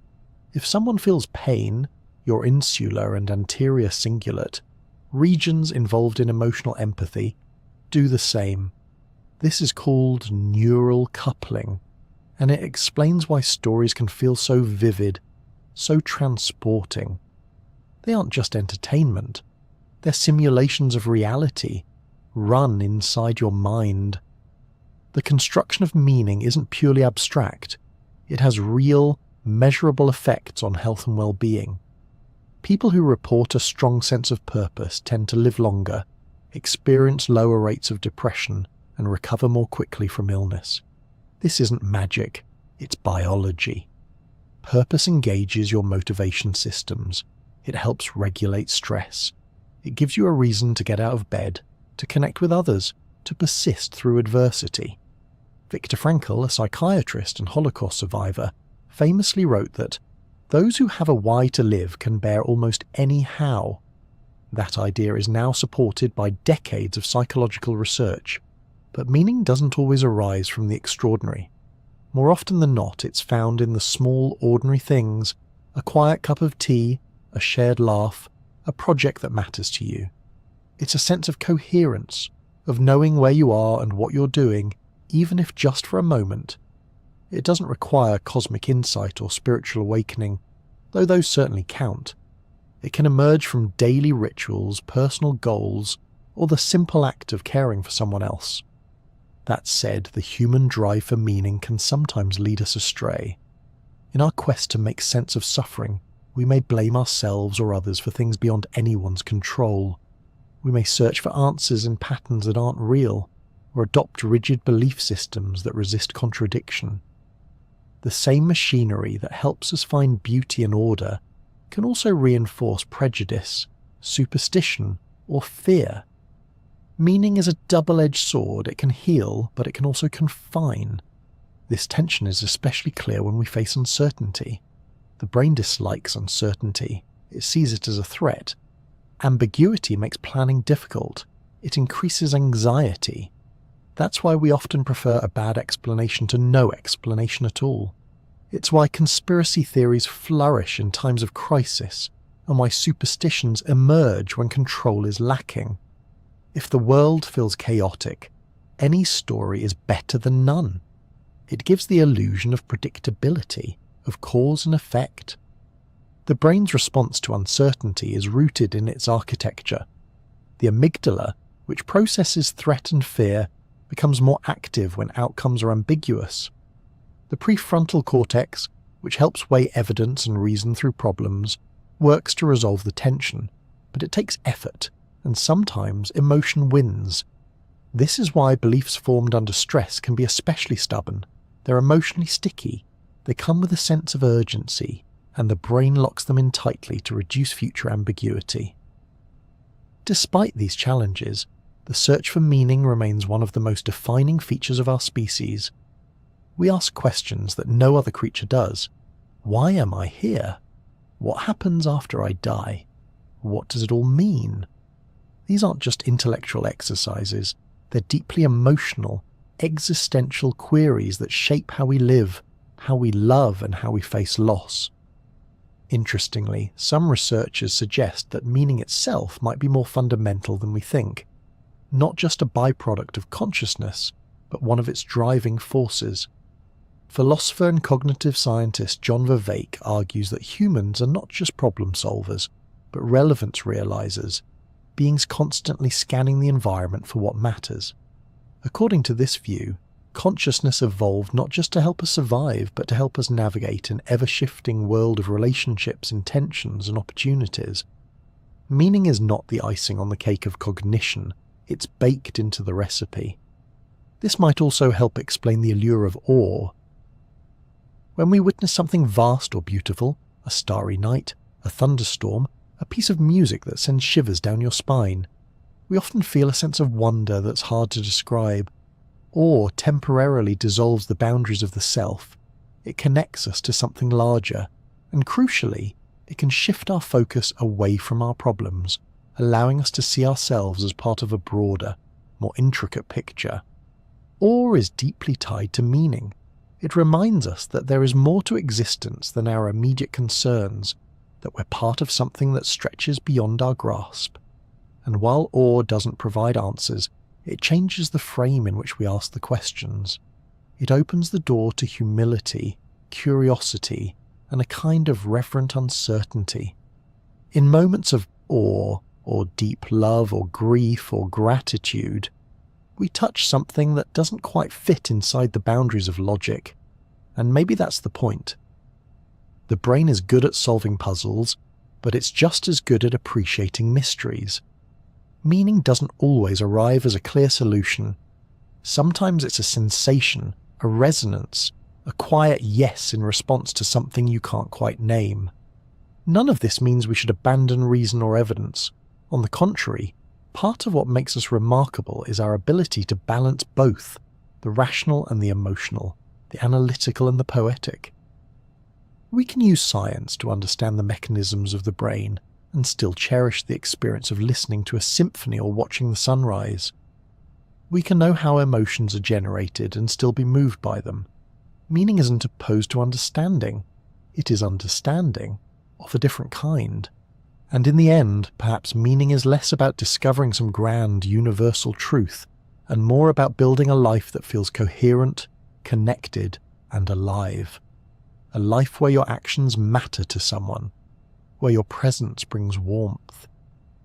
If someone feels pain, your insular and anterior cingulate, regions involved in emotional empathy, do the same. This is called neural coupling, and it explains why stories can feel so vivid, so transporting. They aren't just entertainment. They're simulations of reality, run inside your mind. The construction of meaning isn't purely abstract. It has real, measurable effects on health and well-being. People who report a strong sense of purpose tend to live longer, experience lower rates of depression, and recover more quickly from illness. This isn't magic, it's biology. Purpose engages your motivation systems. It helps regulate stress. It gives you a reason to get out of bed, to connect with others, to persist through adversity. Viktor Frankl, a psychiatrist and Holocaust survivor, famously wrote that those who have a why to live can bear almost any how. That idea is now supported by decades of psychological research, but meaning doesn't always arise from the extraordinary. More often than not, it's found in the small, ordinary things: a quiet cup of tea, a shared laugh, a project that matters to you. It's a sense of coherence, of knowing where you are and what you're doing, even if just for a moment. It doesn't require cosmic insight or spiritual awakening, though those certainly count. It can emerge from daily rituals, personal goals, or the simple act of caring for someone else. That said, the human drive for meaning can sometimes lead us astray. In our quest to make sense of suffering, we may blame ourselves or others for things beyond anyone's control. We may search for answers in patterns that aren't real, or adopt rigid belief systems that resist contradiction. The same machinery that helps us find beauty and order can also reinforce prejudice, superstition, or fear. Meaning is a double-edged sword. It can heal, but it can also confine. This tension is especially clear when we face uncertainty. The brain dislikes uncertainty. It sees it as a threat. Ambiguity makes planning difficult. It increases anxiety. That's why we often prefer a bad explanation to no explanation at all. It's why conspiracy theories flourish in times of crisis, and why superstitions emerge when control is lacking. If the world feels chaotic, any story is better than none. It gives the illusion of predictability, of cause and effect. The brain's response to uncertainty is rooted in its architecture. The amygdala, which processes threat and fear, becomes more active when outcomes are ambiguous. The prefrontal cortex, which helps weigh evidence and reason through problems, works to resolve the tension, but it takes effort, and sometimes emotion wins. This is why beliefs formed under stress can be especially stubborn. They're emotionally sticky. They come with a sense of urgency, and the brain locks them in tightly to reduce future ambiguity. Despite these challenges, the search for meaning remains one of the most defining features of our species. We ask questions that no other creature does. Why am I here? What happens after I die? What does it all mean? These aren't just intellectual exercises. They're deeply emotional, existential queries that shape how we live, how we love, and how we face loss. Interestingly, some researchers suggest that meaning itself might be more fundamental than we think, not just a byproduct of consciousness, but one of its driving forces. Philosopher and cognitive scientist John Vervaeke argues that humans are not just problem solvers, but relevance realizers, beings constantly scanning the environment for what matters. According to this view, consciousness evolved not just to help us survive, but to help us navigate an ever-shifting world of relationships, intentions, and opportunities. Meaning is not the icing on the cake of cognition, it's baked into the recipe. This might also help explain the allure of awe. When we witness something vast or beautiful, a starry night, a thunderstorm, a piece of music that sends shivers down your spine, we often feel a sense of wonder that's hard to describe. Awe temporarily dissolves the boundaries of the self. It connects us to something larger, and crucially, it can shift our focus away from our problems, allowing us to see ourselves as part of a broader, more intricate picture. Awe is deeply tied to meaning. It reminds us that there is more to existence than our immediate concerns, that we're part of something that stretches beyond our grasp. And while awe doesn't provide answers, it changes the frame in which we ask the questions. It opens the door to humility, curiosity, and a kind of reverent uncertainty. In moments of awe, or deep love, or grief, or gratitude, we touch something that doesn't quite fit inside the boundaries of logic. And maybe that's the point. The brain is good at solving puzzles, but it's just as good at appreciating mysteries. Meaning doesn't always arrive as a clear solution. Sometimes it's a sensation, a resonance, a quiet yes in response to something you can't quite name. None of this means we should abandon reason or evidence. On the contrary, part of what makes us remarkable is our ability to balance both, the rational and the emotional, the analytical and the poetic. We can use science to understand the mechanisms of the brain and still cherish the experience of listening to a symphony or watching the sunrise. We can know how emotions are generated and still be moved by them. Meaning isn't opposed to understanding. It is understanding, of a different kind. And in the end, perhaps meaning is less about discovering some grand, universal truth, and more about building a life that feels coherent, connected, and alive. A life where your actions matter to someone, where your presence brings warmth,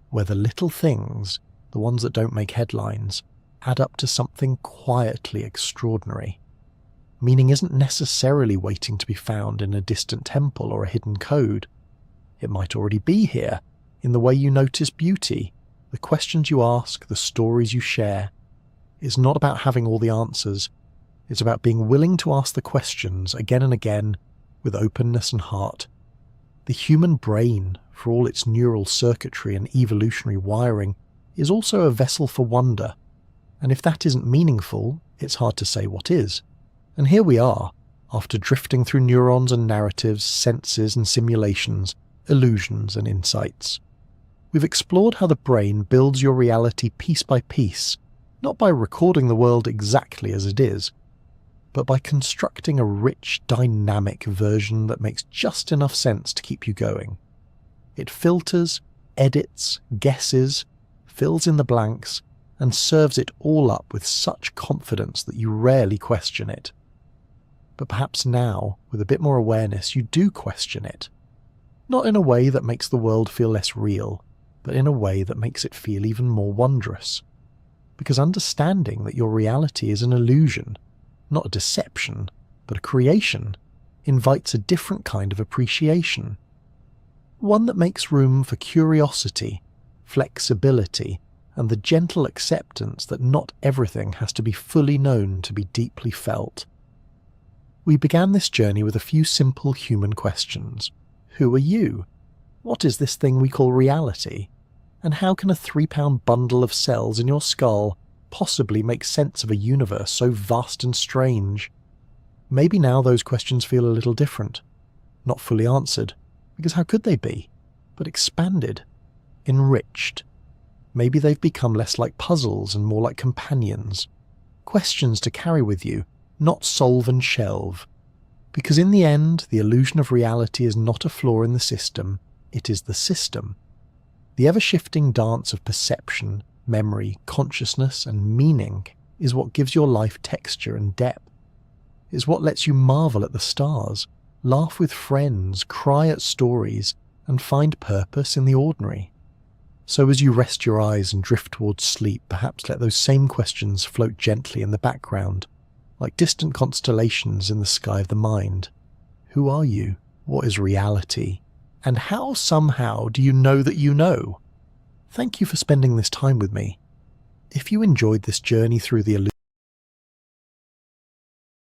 where the little things, the ones that don't make headlines, add up to something quietly extraordinary. Meaning isn't necessarily waiting to be found in a distant temple or a hidden code. It might already be here, in the way you notice beauty, the questions you ask, the stories you share. It's not about having all the answers. It's about being willing to ask the questions again and again, with openness and heart. The human brain, for all its neural circuitry and evolutionary wiring, is also a vessel for wonder. And if that isn't meaningful, it's hard to say what is. And here we are, after drifting through neurons and narratives, senses and simulations, illusions and insights. We've explored how the brain builds your reality piece by piece, not by recording the world exactly as it is, but by constructing a rich, dynamic version that makes just enough sense to keep you going. It filters, edits, guesses, fills in the blanks, and serves it all up with such confidence that you rarely question it. But perhaps now, with a bit more awareness, you do question it. Not in a way that makes the world feel less real, but in a way that makes it feel even more wondrous. Because understanding that your reality is an illusion, not a deception, but a creation, invites a different kind of appreciation. One that makes room for curiosity, flexibility, and the gentle acceptance that not everything has to be fully known to be deeply felt. We began this journey with a few simple human questions. Who are you? What is this thing we call reality? And how can a 3-pound bundle of cells in your skull possibly make sense of a universe so vast and strange? Maybe now those questions feel a little different. Not fully answered, because how could they be? But expanded, enriched. Maybe they've become less like puzzles and more like companions. Questions to carry with you, not solve and shelve. Because in the end, the illusion of reality is not a flaw in the system, it is the system. The ever-shifting dance of perception, memory, consciousness, and meaning is what gives your life texture and depth. It's what lets you marvel at the stars, laugh with friends, cry at stories, and find purpose in the ordinary. So as you rest your eyes and drift towards sleep, perhaps let those same questions float gently in the background, like distant constellations in the sky of the mind. Who are you? What is reality? And how somehow do you know that you know? Thank you for spending this time with me. If you enjoyed this journey through the illusion